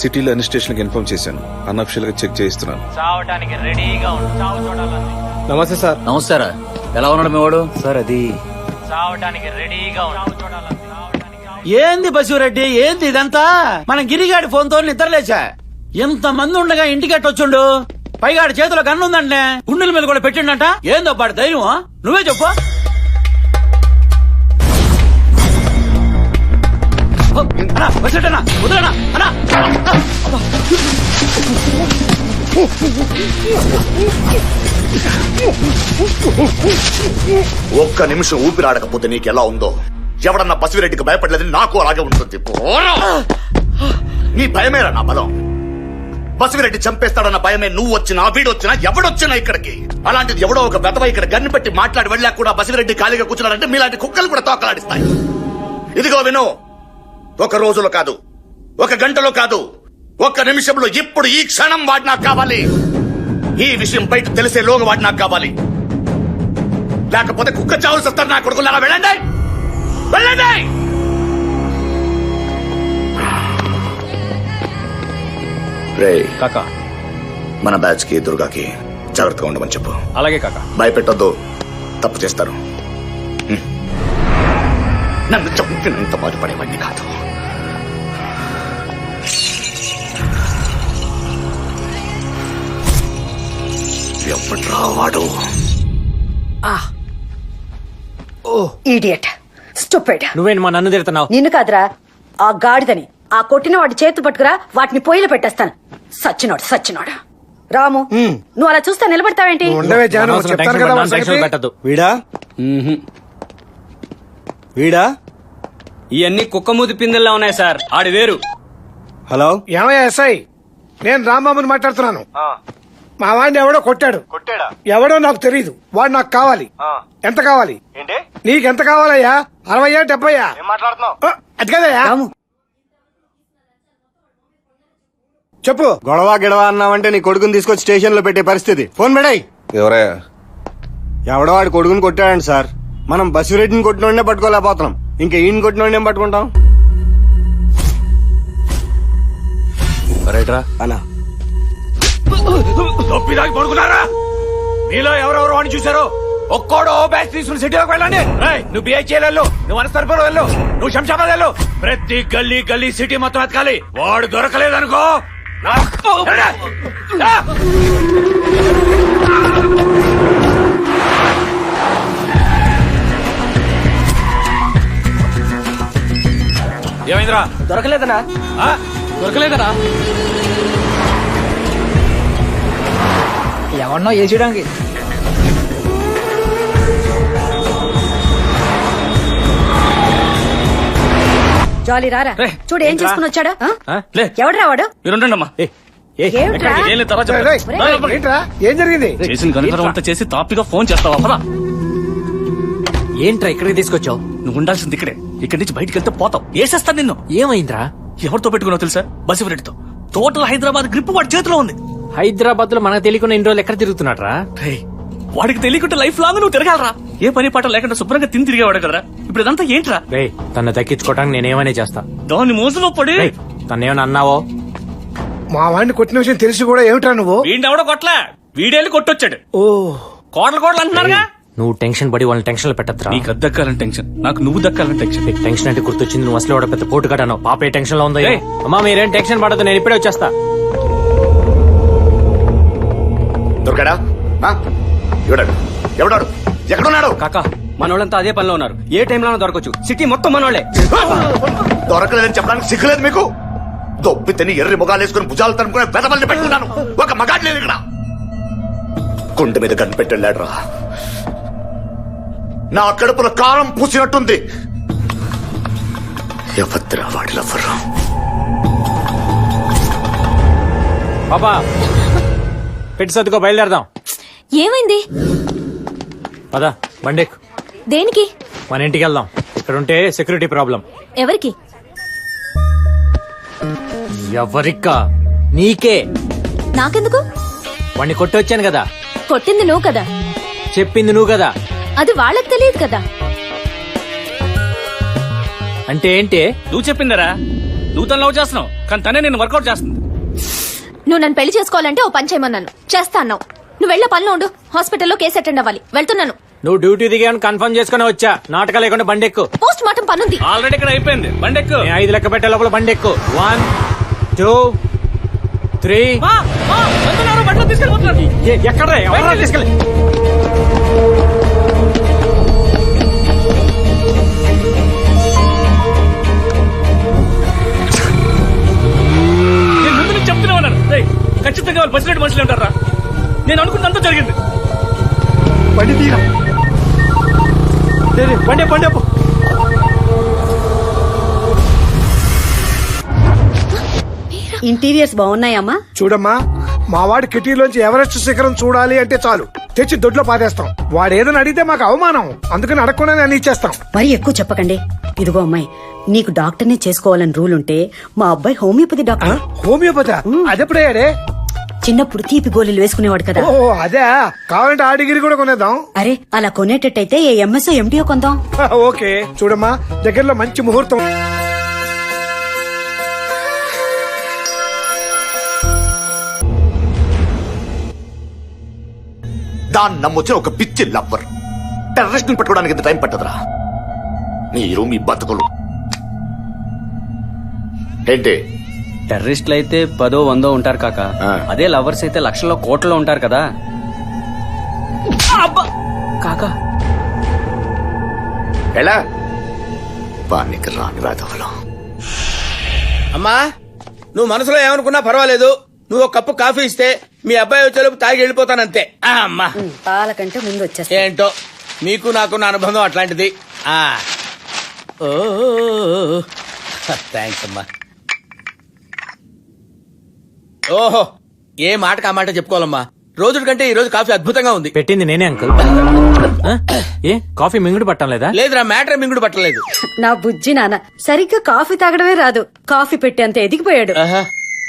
[SPEAKER 6] సిటీలో అన్ని స్టేషన్కి ఇన్ఫార్మ్ చేశాను. అన్అఫిషియల్ గా చెక్ చేయిస్తున్నాను.
[SPEAKER 7] చావటానికి రెడీగా ఉండు. చావు చూడాలంది.
[SPEAKER 13] నమస్తే సార్.
[SPEAKER 5] నమస్కారా. ఎలా ఉన్నాడు మీ వాడు?
[SPEAKER 13] సార్ అది
[SPEAKER 7] చావటానికి రెడీగా ఉండు. చావు చూడాలంది.
[SPEAKER 5] ఏంది బసిరెడ్డి, ఏంది ఇదంతా? మన గిరిగాడి ఫోన్ తో నిద్రలేచా. ఎంత మంది ఉండగా ఇంటికి వచ్చిండు. పైగా చేతిలో గన్ను ఉందంటే గుండెల మీద కూడా పెట్టిండంట. ఏందో పాడు ధైర్యం? నువ్వే చెప్పు. వదలనా?
[SPEAKER 12] ఒక్క నిమిషం ఊపిరాడకపోతే నీకెలా ఉందో, ఎవడన్నా బసిరెడ్డికి భయపడలేదని నాకు అలాగే ఉంటుంది. పోరా! నీ భయమేరా నా బలం. బసిరెడ్డి చంపేస్తాడన్న భయమే నువ్వు వచ్చినా, వీడొచ్చినా, ఎవడొచ్చినా ఇక్కడికి. అలాంటిది ఎవడో ఒక బెదవ ఇక్కడ గన్ను పెట్టి మాట్లాడి వెళ్ళా కూడా బసిరెడ్డి ఖాళీగా కూర్చున్నాడంటే మీలాంటి కుక్కలు కూడా తోకలాడిస్తాయి. ఇదిగో విను, ఒక రోజులో కాదు, ఒక గంటలో కాదు, ఒక్క నిమిషంలో, ఇప్పుడు ఈ క్షణం వాడు నాకు కావాలి. ఈ విషయం బయట తెలిసే లోగా వాడు నాకు కావాలి. లేకపోతే కుక్క చావులు వస్తారు నా కొడుకులు. అలా వెళ్ళండి, వెళ్ళండి. రే
[SPEAKER 7] కాకా,
[SPEAKER 12] మన బ్యాచ్ కి దుర్గాకి జాగ్రత్తగా ఉండమని చెప్పు.
[SPEAKER 7] అలాగే కాకా.
[SPEAKER 12] భయపెట్టొద్దు, తప్పు చేస్తారు. నన్ను చంపినంత బాధపడేవాడిని కాదు. ఎప్పట్రా వాడు?
[SPEAKER 3] Idiot, stupid.
[SPEAKER 7] నువ్వేంటి మా నన్ను తిడుతున్నావు?
[SPEAKER 3] నిన్ను కాదురా, ఆ గాడిదని, ఆ కొట్టిన వాడి చేతులు పట్టుకురా, వాటిని పొయ్యిలో పెట్టేస్తాను. సచ్చినోడు రాము, నువ్వు అలా చూస్తా నిలబడతావేంటి?
[SPEAKER 4] ఉండవే జాను,
[SPEAKER 7] అనవసరం
[SPEAKER 4] చెప్తాను
[SPEAKER 7] టెన్షన్
[SPEAKER 4] కదా
[SPEAKER 7] పడ్డాను,
[SPEAKER 4] వాడి
[SPEAKER 7] టెన్షన్
[SPEAKER 4] సంగతి.
[SPEAKER 7] పెట్టద్దు.
[SPEAKER 13] వీడా ఇవన్నీ కుక్కమూతి పిందెల్లా ఉన్నాయి సార్. ఆడి వేరు. హలో,
[SPEAKER 4] ఏమయ్యా ఎస్ఐ, నేను రాంబాబుని మాట్లాడుతున్నాను. మా వాడిని ఎవడో కొట్టాడు. ఎవడో నాకు తెలియదు. వాడు నాకు కావాలి. ఎంత కావాలి? నీకెంత కావాలయ్యా? 60 70? అది కదయ్యా. చెప్పు.
[SPEAKER 13] గొడవ గిడవ అన్నావంటే నీ కొడుకుని తీసుకొచ్చి స్టేషన్ లో పెట్టే పరిస్థితి. ఫోన్ పెడాయి.
[SPEAKER 11] ఎవరయ్యా?
[SPEAKER 13] ఎవడో వాడి కొడుకుని కొట్టాడండి సార్. మనం బసిరెడ్డిని కొట్టినోడే పట్టుకోలేకపోతున్నాం. ఇంకా ఈయన కొట్టినోడే పట్టుకుంటాం. రైట్రా అన్నా.
[SPEAKER 6] తొప్పిదాకి పడుకున్నారా? మీలో ఎవరెవరు వాడిని చూసారో ఒక్కోడో బ్యాచ్ తీసుకుని సిటీలోకి వెళ్ళండి. నువ్వు బిహెచ్ఎల్ వెళ్ళు, నువ్వు అనస్తర్పురం వెళ్ళు, నువ్వు శంషాబాద్ వెళ్ళు. ప్రతి గల్లీ గల్లీ సిటీ మొత్తం ఎతకాలి. వాడు దొరకలేదనుకో ఏమైందిరా?
[SPEAKER 7] దొరకలేదనా? దొరకలేదనా? ఎవరినో వేసేయడానికి.
[SPEAKER 3] జాలి రారా, చూడు ఏం చేసుకుని వచ్చాడు. ఎవడు రావాడు?
[SPEAKER 6] మీరుండమ్మా.
[SPEAKER 3] ఏమిట్రా?
[SPEAKER 4] రేయ్, ఏంట్రా? ఏం జరిగింది?
[SPEAKER 6] చేసిన కనుక అంతా చేసి తాపిగా ఫోన్ చేస్తావా? పదా.
[SPEAKER 7] ఏంట్రా ఇక్కడికి తీసుకొచ్చావు?
[SPEAKER 6] నువ్వు ఉండాల్సింది ఇక్కడే. ఇక్కడి నుంచి బయటికి వెళ్తే పోతావు. వేసేస్తాను నిన్ను.
[SPEAKER 7] ఏమైందిరా?
[SPEAKER 6] ఎవరితో పెట్టుకున్నావు తెలుసా? బసిరెడ్డితో. టోటల్ హైదరాబాద్ గ్రిప్ వాడి చేతిలో ఉంది.
[SPEAKER 7] హైదరాబాద్ లో మనకు తెలియకుండా ఇన్ని రోజులు ఎక్కడ తిరుగుతున్నాడు రా?
[SPEAKER 6] వాడికి తెలియకుండా లైఫ్ లాంగ్ నువ్వు తిరగాలరా? ఏ పని పాట లేకుండా శుభ్రంగా తిని తిరిగేవాడు కదరా. ఇప్పుడు ఇదంతా ఏంట్రా?
[SPEAKER 7] రే, తను దక్కించుకోవడానికి నేనేమనే చేస్తా.
[SPEAKER 6] దాన్ని మోసలో పడి
[SPEAKER 7] తనేమన్నా అన్నావో?
[SPEAKER 4] మా వాడిని కొట్టిన విషయం తెలిసి కూడా ఏమిట్రా నువ్వు?
[SPEAKER 6] వీడెవడో కొట్లా, వీడేళ్ళు కొట్టొచ్చాడు.
[SPEAKER 4] ఓ,
[SPEAKER 6] కోటలు అంటున్నారుగా.
[SPEAKER 7] నువ్వు టెన్షన్ పడి వాళ్ళని టెన్షన్ లో పెట్టద్దురా.
[SPEAKER 6] నీకు అది దక్కాలని టెన్షన్, నాకు నువ్వు దక్కాలని టెన్షన్.
[SPEAKER 7] టెన్షన్ అంటే గుర్తొచ్చింది. నువ్వు అసలు పెద్ద పోటు కట్టాను. పాపే టెన్షన్ లో ఉంది. అమ్మా మీరేం టెన్షన్ పడద్దు, నేను ఇప్పుడే వచ్చేస్తా.
[SPEAKER 12] దొరకడా? ఎవడాడు? ఎవడాడు? ఎక్కడున్నాడు?
[SPEAKER 13] కాకా, మనోళ్ళంతా అదే పనిలో ఉన్నారు. ఏ టైంలో దొరకచ్చు. సిటీ మొత్తం మనోళ్లే.
[SPEAKER 12] దొరకలేదని చెప్పడానికి సిగ్గులేదు మీకు? దొబ్బి తిని ఎర్రి ముఖాలు వేసుకుని భుజాలు తనుకునే పెదవల్ని పెట్టుకున్నాను. ఒక మగాడు లేదు ఇక్కడ. గుండె మీద కనిపెట్టాడు రా. నా కడుపులో కారం పూసినట్టుంది. ఎవద్రా వాడి లవ్వరు?
[SPEAKER 7] పాపా పెట్టి సర్దుకో, బయలుదేరదాం.
[SPEAKER 8] ఏమైంది?
[SPEAKER 7] పదా బండెక్.
[SPEAKER 8] దేనికి?
[SPEAKER 7] మన ఇంటికి వెళ్దాం. ఇక్కడ ఉంటే సెక్యూరిటీ ప్రాబ్లం.
[SPEAKER 8] ఎవరికి?
[SPEAKER 7] ఎవరికా? నీకే.
[SPEAKER 8] నాకెందుకు?
[SPEAKER 7] వాణ్ణి కొట్టి వచ్చాను కదా.
[SPEAKER 8] కొట్టింది నువ్వు కదా.
[SPEAKER 7] చెప్పింది నువ్వు కదా.
[SPEAKER 8] అది వాళ్ళకి తెలియదు కదా.
[SPEAKER 7] అంటే ఏంటి?
[SPEAKER 6] నువ్వు చెప్పిందరా? నువ్వు తను లవ్ చేస్తున్నావు, కానీ తనే నేను వర్కౌట్ చేస్తుంది.
[SPEAKER 8] నువ్వు నన్ను పెళ్లి చేసుకోవాలంటే ఓ పని చేయమన్నాను, చేస్తా అన్నావు. నువ్వు వెళ్ళే పనిలో ఉండు. హాస్పిటల్లో కేసు అటెండ్ అవ్వాలి. వెళ్తున్నాను.
[SPEAKER 7] నువ్వు డ్యూటీ దిగాను కన్ఫర్మ్ చేసుకుని వచ్చా. నాటకాలు లేకుండా బండెక్కు.
[SPEAKER 8] పోస్ట్ మార్టం పనుంది.
[SPEAKER 6] ఆల్రెడీ ఇక్కడ అయిపోయింది. బండెక్కు.
[SPEAKER 7] 5 లెక్క పెట్టే లోపల బండెక్కు. 1 2 3.
[SPEAKER 6] బట్టలు తీసుకెళ్ళిపోతున్నారు.
[SPEAKER 7] ఎక్కడ తీసుకెళ్ళి?
[SPEAKER 6] నేను ముందు నుంచి చెప్తూనే ఉన్నాను. ఖచ్చితంగా వాళ్ళు బసిరెడ్డి మనుషులు ఉంటారా? నేను అనుకున్నంత జరిగింది.
[SPEAKER 4] బండి తీరా.
[SPEAKER 7] బండి బండి.
[SPEAKER 3] ఇంటీరియర్స్ బాగున్నాయమ్మా.
[SPEAKER 4] చూడమ్మా, మా వాడి కిటీలోంచి ఎవరెస్ట్ శిఖరం చూడాలి అంటే చాలు తెచ్చి దొడ్లో పాదేస్తాం. వాడు ఏదని అడిగితే మాకు అవమానం. అందుకని అడగకుండానే అన్ని ఇచ్చేస్తాం.
[SPEAKER 3] మరి ఎక్కువ చెప్పకండి. ఇదిగో అమ్మాయి, నీకు డాక్టర్నే చేసుకోవాలని రూల్ ఉంటే మా అబ్బాయి హోమియోపతి డాక్టర్.
[SPEAKER 4] హోమియోపతి? అదెప్పుడయ్యాడే?
[SPEAKER 3] చిన్నప్పుడు తీపి గోళీలు వేసుకునేవాడు కదా.
[SPEAKER 4] ఓ అదే. కావాలంటే ఆ డిగ్రీ కూడా కొనేద్దాం.
[SPEAKER 3] అరే అలా కొనేటట్టయితే ఏ ఎంఎస్ఓ ఎంటీఓ కొందాం.
[SPEAKER 4] ఓకే. చూడమ్మా, దగ్గరలో మంచి ముహూర్తం.
[SPEAKER 12] దాన్ని నమ్మొచ్చిన ఒక పిచ్చి లవ్వర్. టెర్రరిస్ట్ ని పట్టుకోవడానికి ఎంత టైం పట్టదురా? మీరు మీ బతుకులు ఏంటి?
[SPEAKER 13] టెర్రరిస్టులు అయితే 10 100 ఉంటారు కాక. అదే లవర్స్ అయితే లక్షల్లో కోట్లలో ఉంటారు కదా.
[SPEAKER 7] కాకా
[SPEAKER 12] ఎలా పానికి రాని రాధవలం.
[SPEAKER 2] అమ్మా నువ్వు మనసులో ఏమనుకున్నా పర్వాలేదు, నువ్వు ఒక కప్పు కాఫీ ఇస్తే మీ అబ్బాయి వచ్చేలోపు తాగి వెళ్ళిపోతానంతే. అమ్మా
[SPEAKER 3] పాల కంటే ముందు వచ్చేస్తా.
[SPEAKER 2] ఏంటో మీకు నాకున్న అనుబంధం అట్లాంటిది. ఓ థ్యాంక్స్ అమ్మా. ఓహో ఏ మాటకు ఆ మాట చెప్పుకోవాలమ్మా. రోజు కంటే ఈ రోజు కాఫీ అద్భుతంగా ఉంది.
[SPEAKER 7] పెట్టింది నేనే అంకుల్. ఏ కాఫీ మింగుడు పట్టం లేదా?
[SPEAKER 2] లేదురా మ్యాటర్ మింగుడు పట్టలేదు.
[SPEAKER 3] నా బుజ్జి నాన్న సరిగ్గా కాఫీ తాగడమే రాదు, కాఫీ పెట్టి అంత ఎదిగిపోయాడు.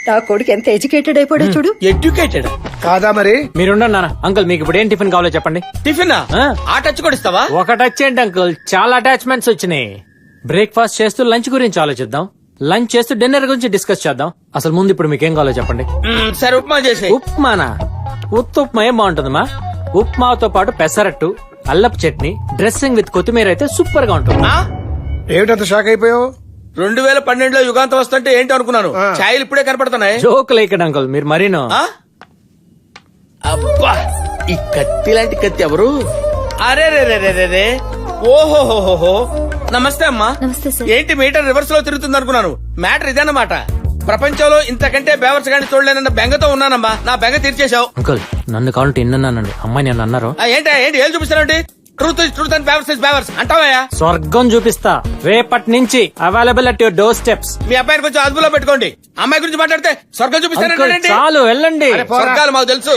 [SPEAKER 3] నా కొడుకు ఎంత ఎడ్యుకేటెడ్ అయిపోయాడు చూడు.
[SPEAKER 2] ఎడ్యుకేటెడ్
[SPEAKER 4] కాదా మరి?
[SPEAKER 7] మీరుండండి నాన్న. అంకుల్ మీకు ఇప్పుడు ఏం టిఫిన్ కావాలో చెప్పండి.
[SPEAKER 2] టిఫిన్ ఆ టచ్ కూడా ఇస్తావా?
[SPEAKER 7] ఒక టచ్ ఏంటి అంకుల్, చాలా అటాచ్మెంట్స్ వచ్చినాయి. బ్రేక్ఫాస్ట్ చేస్తూ లంచ్ గురించి ఆలోచిద్దాం, లంచ్ చేస్తూ డిన్నర్ గురించి డిస్కస్ చేద్దాం. అసలు ముందు ఇప్పుడు మీకేం కావాలో చెప్పండి.
[SPEAKER 2] సరే ఉప్మా చేసి.
[SPEAKER 7] ఉప్మానా? ఉప్మా ఏం బాగుంటుందమ్మా? ఉప్మాతో పాటు పెసరట్టు, అల్లపు చట్నీ, డ్రెస్సింగ్ విత్ కొత్తిమీర అయితే సూపర్ గా ఉంటుంది.
[SPEAKER 4] ఏమిటంత షాక్ అయిపోయావు?
[SPEAKER 2] 2012లో యుగాంతం వస్తుంటే ఏంటో అనుకున్నాను. ఛాయలు ఇప్పుడే కనపడుతున్నాయి.
[SPEAKER 7] జోక్ లేకడు అంకుల్ మీరు మరీను.
[SPEAKER 2] అబ్బా ఈ కత్తి లాంటి కత్తి ఎవరు? అరే రే రే రే రే ఓహోహోహో. నమస్తే అమ్మా.
[SPEAKER 8] నమస్తే సార్.
[SPEAKER 2] ఏంటి మీటర్ రివర్స్ లో తిరుగుతుంది అనుకున్నాను. మ్యాటర్ ఇదన్నమాట. ప్రపంచంలో ఇంతకంటే బేవర్స్ గాని చూడలేనన్న బెంగతో ఉన్నానమ్మా. నా బెంగ తీర్చేశావు.
[SPEAKER 7] అంకుల్ నన్ను కావాలంటే ఇన్నానండి, అమ్మాయి నన్ను అన్నారు.
[SPEAKER 2] ఏంటి ఏం చూపిస్తానండి? ట్రూత్ ఇస్ ట్రూత్ అండ్ బేవర్స్ ఇస్ బేవర్స్ అంటావా?
[SPEAKER 7] స్వర్గం చూపిస్తా రేపటి నుంచి, available at your door steps.
[SPEAKER 2] మీ అబ్బాయిని కొంచెం అదుపులో పెట్టుకోండి. అమ్మాయి గురించి మాట్లాడితే స్వర్గం చూపిస్తానండి.
[SPEAKER 7] చాలు వెళ్ళండి.
[SPEAKER 2] స్వర్గాలు మాకు తెలుసు.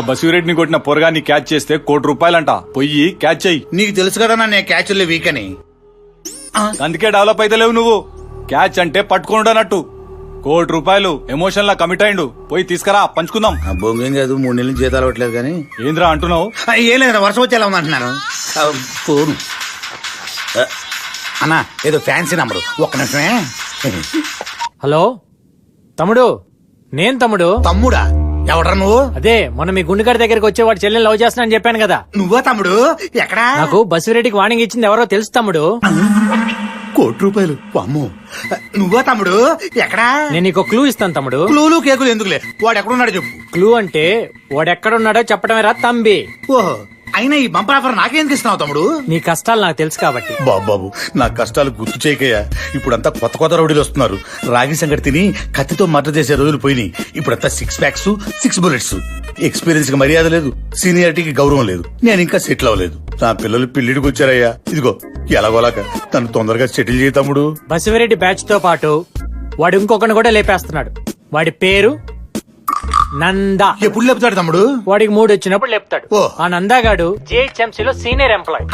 [SPEAKER 6] బసిరెడ్డిని కొట్టిన పొరగాన్ని క్యాచ్ చేస్తే ₹1,00,00,000 పొయ్యి క్యాచ్ చెయ్యి.
[SPEAKER 12] నీకు తెలుసు కదా నేను క్యాచ్లే వీక్ అని.
[SPEAKER 6] అందుకే డెవలప్ అయితే లేవు నువ్వు. క్యాచ్ అంటే పట్టుకుంటానట్టు. ₹1,00,00,000 ఎమోషన్ లా కమిట్ అయిండు. పోయి తీసుకురా పంచుకుందాం.
[SPEAKER 12] బొంగేం కాదు, 3 నెలలు జీతాలు అవ్వట్లేదు కానీ.
[SPEAKER 6] ఏంద్రా అంటున్నావు?
[SPEAKER 12] ఏం లేదు, వర్షం వచ్చేలా ఉందంటున్నాను. ఫోను అన్నా ఏదో ఫ్యాన్సీ నంబరు, ఒక్క నిమిషమే.
[SPEAKER 7] హలో తమ్ముడు, నేను తమ్ముడు.
[SPEAKER 12] తమ్ముడా? ఎవడరా నువ్వు?
[SPEAKER 7] అదే మొన్న మీ గుండెగాడి దగ్గరికి వచ్చే వాడు చెల్లెని లవ్ చేస్తున్నా అని చెప్పాను కదా.
[SPEAKER 12] నువ్వా తమ్ముడు? ఎక్కడా?
[SPEAKER 7] నాకు బసిరెడ్డికి వార్నింగ్ ఇచ్చింది ఎవరో తెలుసు తమ్ముడు.
[SPEAKER 12] ₹1,00,00,000 అమ్మో. నువ్వా తమ్ముడు? ఎక్కడా?
[SPEAKER 7] నేను నీకు క్లూ ఇస్తాను తమ్ముడు.
[SPEAKER 12] క్లూలు కేకులు ఎందుకులే, వాడు ఎక్కడున్నాడో చెప్పు.
[SPEAKER 7] క్లూ అంటే వాడెక్కడున్నాడో చెప్పడమే రా తంబి.
[SPEAKER 12] ఓహో, అయినా ఈ బంపర్ ఆఫర్ నాకేందుకు ఇస్తున్నావు తమ్ముడు?
[SPEAKER 7] నీ కష్టాలు నాకు తెలుసు కాబట్టి.
[SPEAKER 12] బాబు నా కష్టాలు గుర్తు చేయకయ్యా. ఇప్పుడంతా కొత్త కొత్త రౌడీలు వస్తున్నారు. రాగి సంగటి తిని కత్తితో మర్డర్ చేసే రోజులు పోయినాయి. ఇప్పుడంతా 6 ప్యాక్స్ 6 బుల్లెట్స్. ఎక్స్పీరియన్స్ కి మర్యాద లేదు, సీనియారిటీకి గౌరవం లేదు. నేను ఇంకా సెటిల్ అవ్వలేదు. నా పిల్లలు పెళ్లిడికి వచ్చారయ్యా. ఇదిగో ఎలాగోలాక తను తొందరగా సెటిల్ చేయి తమ్ముడు.
[SPEAKER 7] బసిరెడ్డి బ్యాచ్ తో పాటు వాడు ఇంకొకరిని కూడా లేపేస్తున్నాడు. వాడి పేరు నందా.
[SPEAKER 12] ఎప్పుడు లేపుతాడు తమ్ముడు?
[SPEAKER 7] వాడికి 3 వచ్చినప్పుడు లేపుతాడు. ఆ నందాగాడు GHMC లో సీనియర్ ఎంప్లాయ్.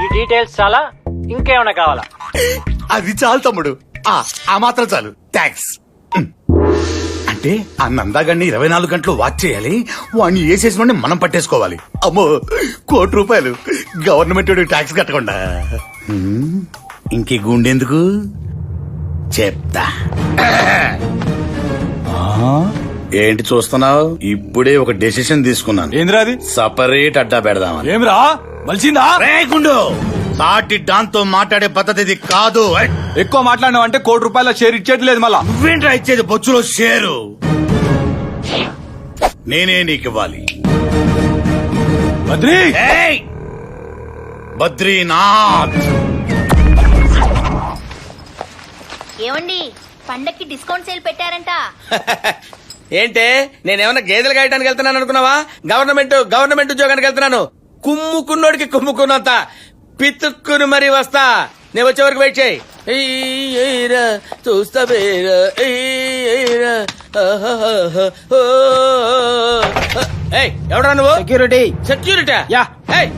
[SPEAKER 7] ఈ డీటెయిల్స్ చాలా, ఇంకేమైనా కావాలా?
[SPEAKER 12] అది చాలు తమ్ముడు, ఆ మాత్రం చాలు. థ్యాంక్స్. అంటే ఆ నందాగాడిని 24 గంటలు వాచ్ చేయాలి. వాడిని వేసేసిన మనం పట్టేసుకోవాలి. అమ్మో, ₹1,00,00,000 గవర్నమెంట్ ట్యాక్స్ కట్టకుండా. ఇంకే గుండెందుకు చెప్తా. ఏంటి చూస్తున్నావు? ఇప్పుడే ఒక డెసిషన్ తీసుకున్నాను.
[SPEAKER 6] ఏంద్రా అది?
[SPEAKER 12] సపరేట్ అడ్డా పెడదామని.
[SPEAKER 6] ఏమ్రా మలిసిందా?
[SPEAKER 12] గుండు సాటి డాన్తో మాట్లాడే పద్ధతి ఇది కాదు.
[SPEAKER 6] ఎక్కువ మాట్లాడినావు అంటే ₹1,00,00,000 షేర్ ఇచ్చేట్లేదు. మళ్ళా
[SPEAKER 12] నువ్వేంట్రా ఇచ్చేది? బొచ్చులో షేరు నేనే నీకు ఇవ్వాలి.
[SPEAKER 6] బద్రీ
[SPEAKER 12] బద్రీనాథ్.
[SPEAKER 8] ఏమండి పండక్కి డిస్కౌంట్ సేల్ పెట్టారంట.
[SPEAKER 2] ఏంటే నేనేమన్నా గేదెలు కాయడానికి వెళ్తున్నాను అనుకున్నావా? గవర్నమెంట్ ఉద్యోగానికి వెళ్తున్నాను. కుమ్ముకున్నోడికి కుమ్ముకున్నంత పితుక్కుని మరీ వస్తా. నేను వచ్చే వరకు వెయిట్ చేయి. చూస్తా ఎవడరా నువ్వు? సెక్యూరిటీ.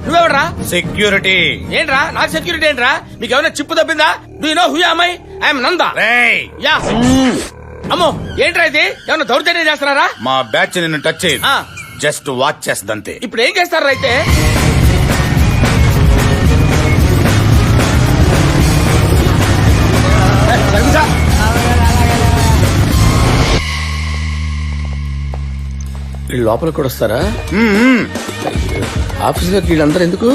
[SPEAKER 2] నువ్వెవడరా?
[SPEAKER 12] సెక్యూరిటీ.
[SPEAKER 2] ఏంట్రా నాకు సెక్యూరిటీ ఏంట్రా? మీకు ఏమైనా చిప్పు తప్పిందా? Do you know who am I? I'm Nanda. Yeah. అమ్మో ఏంట్రా ఇది? ఏమన్నా దౌర్జన్యం చేస్తున్నారా?
[SPEAKER 12] మా బ్యాచ్ నిన్ను టచ్ చేయదు, జస్ట్ వాచ్ చేస్తుందంతే.
[SPEAKER 2] ఇప్పుడు ఏం చేస్తారా అయితే? వీళ్ళు లోపలికి కూడా వస్తారా? ఆఫీసులోకి వీళ్ళందరూ ఎందుకు?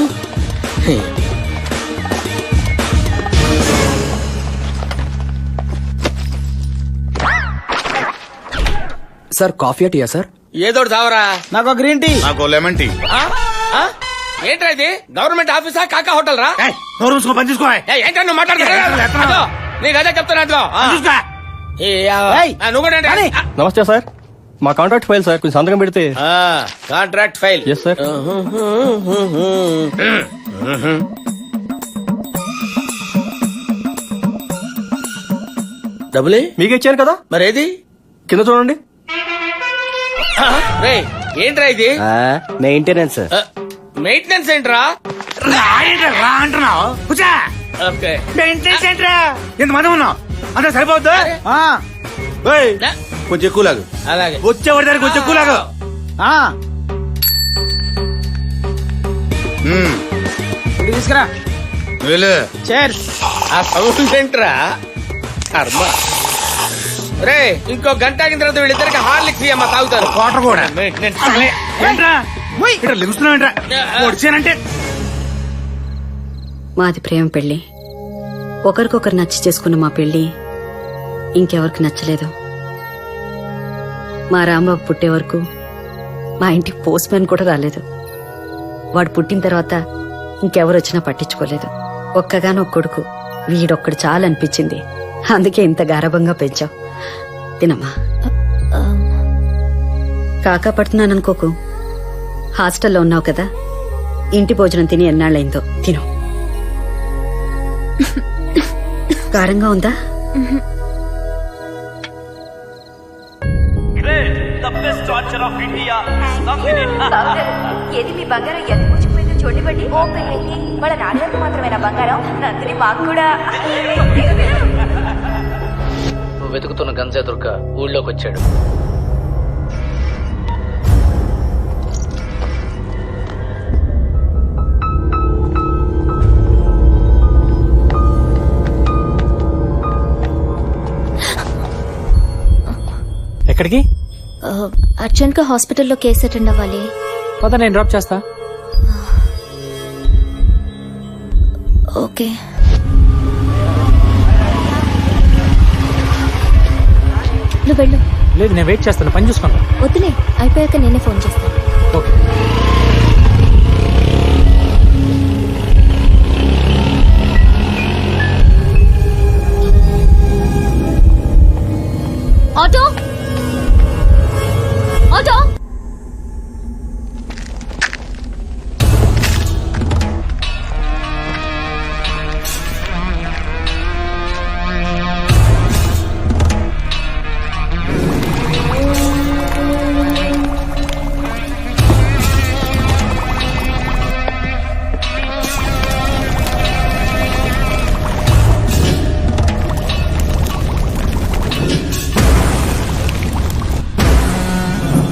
[SPEAKER 7] సార్ కాఫీ టీయా సార్?
[SPEAKER 2] ఏదో తావరా.
[SPEAKER 7] నాకు గ్రీన్ టీ.
[SPEAKER 12] నాకు లెమన్ టీ.
[SPEAKER 2] ఏంట్రా ఇది గవర్నమెంట్ ఆఫీసా కాకా హోటల్ రా
[SPEAKER 10] నోరు మూసుకో, పని చూసుకో.
[SPEAKER 2] ఏంటో నువ్వు మాట్లాడుతున్నా నీకు అదే చెప్తున్నా అదిగో. నువ్వు కూడా ఏంటి?
[SPEAKER 7] నమస్తే సార్, మా కాంట్రాక్ట్ ఫైల్ సార్, కొంచెం సంతకం పెడితే.
[SPEAKER 2] Contract file.
[SPEAKER 7] Yes sir.
[SPEAKER 2] డబ్బులే
[SPEAKER 7] మీకు ఇచ్చాను కదా,
[SPEAKER 2] మరేది
[SPEAKER 7] కింద చూడండి.
[SPEAKER 2] రేయ్, ఏంట్రా ఇది
[SPEAKER 7] మెయింటెనెన్స్.
[SPEAKER 2] మెయింటెనెన్స్ ఏంట్రా?
[SPEAKER 10] రా అంటున్నావు. కూర్చో.
[SPEAKER 2] ఓకే.
[SPEAKER 10] మెయింటెనెన్స్ ఏంట్రా? ఎంతమంది ఉన్నావు? అంతా సరిపోద్దు. కొంచెం ఎక్కువ లాగు.
[SPEAKER 2] అలాగే.
[SPEAKER 10] వచ్చేవాడి దగ్గర కొంచెం ఎక్కువ లాగు. తీసుకురా.
[SPEAKER 2] ఆ సౌండ్ ఏంట్రా? కర్మ. రే, ఇంకో గంట ఆగిన తర్వాత వీళ్ళిద్దరికి హార్లిక్స్ అమ్మా తాగుతారు.
[SPEAKER 10] వాటర్ కూడా.
[SPEAKER 2] మెయింటెనెన్స్.
[SPEAKER 10] ఏంట్రా ఇక్కడ లిగుస్తున్నావు ఏంట్రా? వచ్చానంటే
[SPEAKER 3] మాది ప్రేమ పెళ్లి. ఒకరికొకరు నచ్చి చేసుకున్న మా పెళ్లి ఇంకెవరికి నచ్చలేదు. మా రాంబాబు పుట్టే వరకు మా ఇంటికి పోస్ట్ మ్యాన్ కూడా రాలేదు. వాడు పుట్టిన తర్వాత ఇంకెవరు వచ్చినా పట్టించుకోలేదు. ఒక్కగానొక్క కొడుకు, వీడొక్కడు చాలనిపించింది. అందుకే ఇంత గారభంగా పెంచావు. తినమ్మా. కాకా పడుతున్నాననుకోకు, హాస్టల్లో ఉన్నావు కదా, ఇంటి భోజనం తిని ఎన్నాళ్ళైందో. తిను. కారంగా ఉందా?
[SPEAKER 9] ఏది మీ బంగారం ఎంత కూర్చుపోయిందో చూడండి. వాళ్ళ నాన్నగారికి మాత్రమేనా బంగారం? నందిని మాకు కూడా.
[SPEAKER 7] నువ్వు వెతుకుతున్న గంజా దుర్గ ఊళ్ళోకి వచ్చాడు. ఎక్కడికి?
[SPEAKER 8] అర్జెంట్ గా హాస్పిటల్లో కేసు అటెండ్ అవ్వాలి.
[SPEAKER 7] పద, నేను డ్రాప్ చేస్తా.
[SPEAKER 8] ఓకే. నువ్వు వెళ్ళు.
[SPEAKER 7] లేదు, నేను వెయిట్ చేస్తాను, పని చూసుకున్నా.
[SPEAKER 8] వద్దులే, అయిపోయాక నేనే ఫోన్ చేస్తాను.
[SPEAKER 7] ఓకే.
[SPEAKER 8] Auto, auto.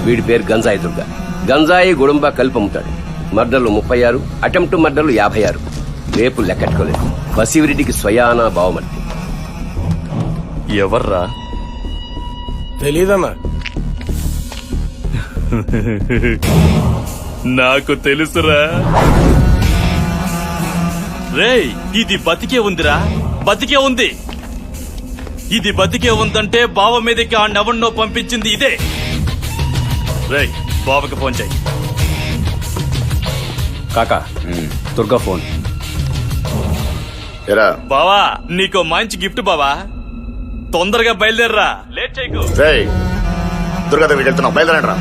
[SPEAKER 14] వీడి పేరు గంజాయి దుర్గ. గంజాయి గుడుంబ కలిపి అమ్ముతాడు. మర్డర్లు 36, అటెంప్ట్ మర్డర్లు 56, రేపు లెక్కట్టుకోలేదు. బసివిరెడ్డికి స్వయానా బావమర్తి.
[SPEAKER 6] ఎవర్రా?
[SPEAKER 1] తెలీదమ్మా.
[SPEAKER 6] నాకు తెలుసురా. రేయ్, ఇది బతికే ఉందిరా, బతికే ఉంది. ఇది బతికే ఉందంటే బావ మీదకి ఆ నవన్నో పంపించింది ఇదే. రేయ్, బావకి ఫోన్ చెయ్యి.
[SPEAKER 13] కాకా, దుర్గా ఫోన్.
[SPEAKER 6] బావా, నీకో మంచి గిఫ్ట్ బావా. తొందరగా బయలుదేరరా, లేట్ చేయకు.
[SPEAKER 12] దుర్గాదేవి వెళ్తున్నావు, బయలుదేరండి రా.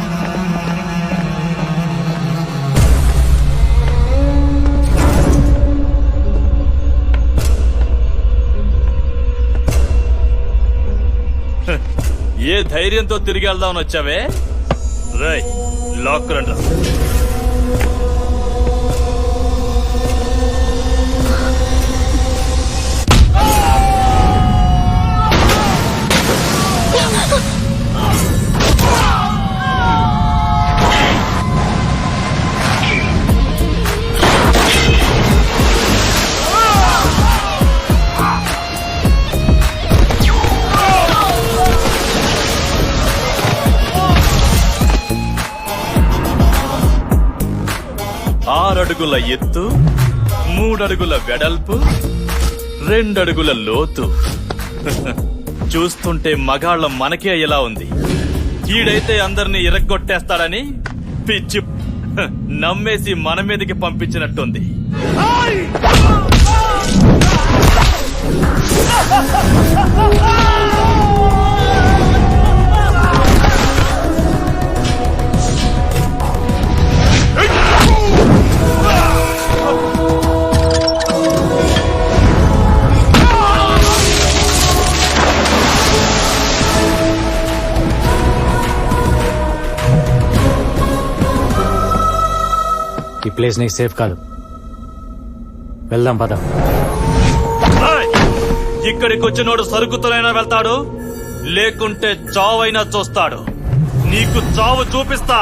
[SPEAKER 6] ఏ ధైర్యంతో తిరిగి వెళ్దామని వచ్చావే? రేయ్, లాక్ రండి. అడుగుల ఎత్తు, 3 అడుగుల వెడల్పు, 2 అడుగుల లోతు. చూస్తుంటే మగాళ్ళం మనకే ఎలా ఉంది. ఈడైతే అందరినీ ఇరగ్గొట్టేస్తాడని పిచ్చి నమ్మేసి మన మీదకి పంపించినట్టుంది.
[SPEAKER 7] ఈ ప్లేస్ నీకు సేఫ్ కాదు, వెళ్దాం పద.
[SPEAKER 6] ఇక్కడికి వచ్చినోడు సరుకుతోనైనా వెళ్తాడు, లేకుంటే చావైనా చూస్తాడు. నీకు చావు చూపిస్తా.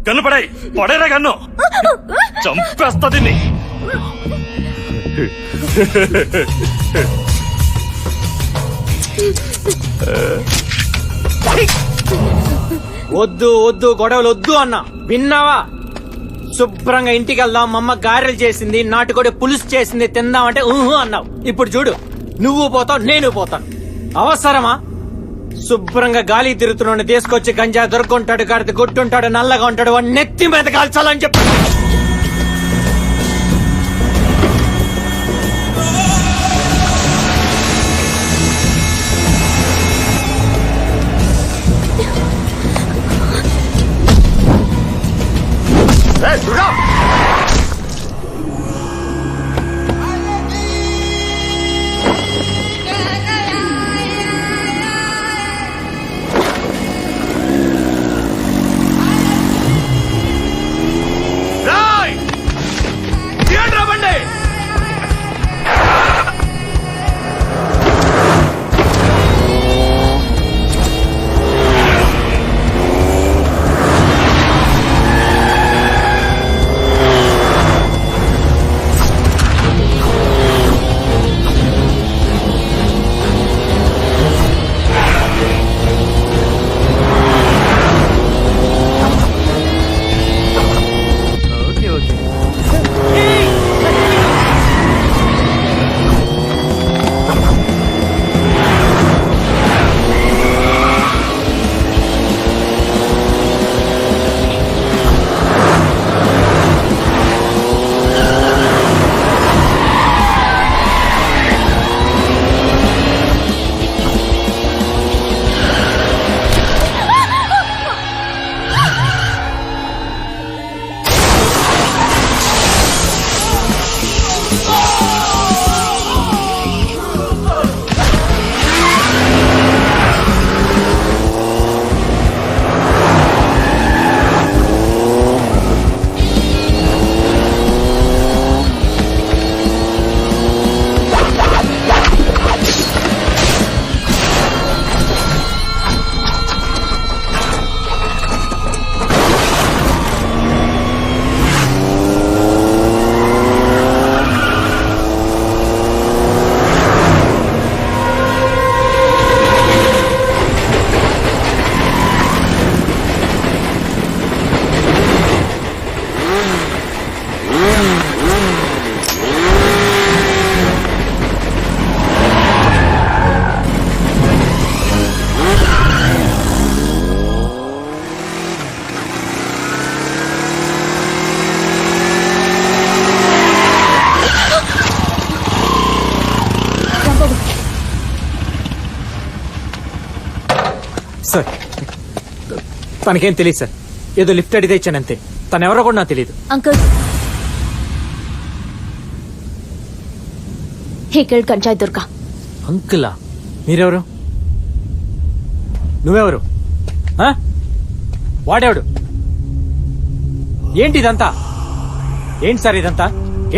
[SPEAKER 6] కన్ను పడాయి, పడేరా కన్ను, చంపేస్తా దీన్ని.
[SPEAKER 7] వద్దు వద్దు గొడవలు వద్దు అన్నా, విన్నావా? శుభ్రంగా ఇంటికి వెళ్దాం, మా అమ్మ గారెలు చేసింది, నాటుకోడి పులుసు చేసింది, తిందామంటే ఊహు అన్నావు. ఇప్పుడు చూడు, నువ్వు పోతావు, నేను పోతాను. అవసరమా? శుభ్రంగా గాలి తిరుగుతున్నాడు తీసుకొచ్చి గంజా దొరుకుంటాడు, కడితే గుట్టుంటాడు, నల్లగా ఉంటాడు, వాడు నెత్తి మీద కాల్చాలని చెప్పి. సార్ తనకేం తెలియదు సార్, ఏదో లిఫ్ట్ అడిగితే ఇచ్చానంతే. తనెవరో కూడా నాకు తెలియదు.
[SPEAKER 8] అంకుల్, ఇక్కడ గంజాయి దుర్గా.
[SPEAKER 7] అంకులా? మీరెవరు? నువ్వెవరు? ఆ? వాడేవాడు ఏంటి ఇదంతా? ఏంటి సార్ ఇదంతా?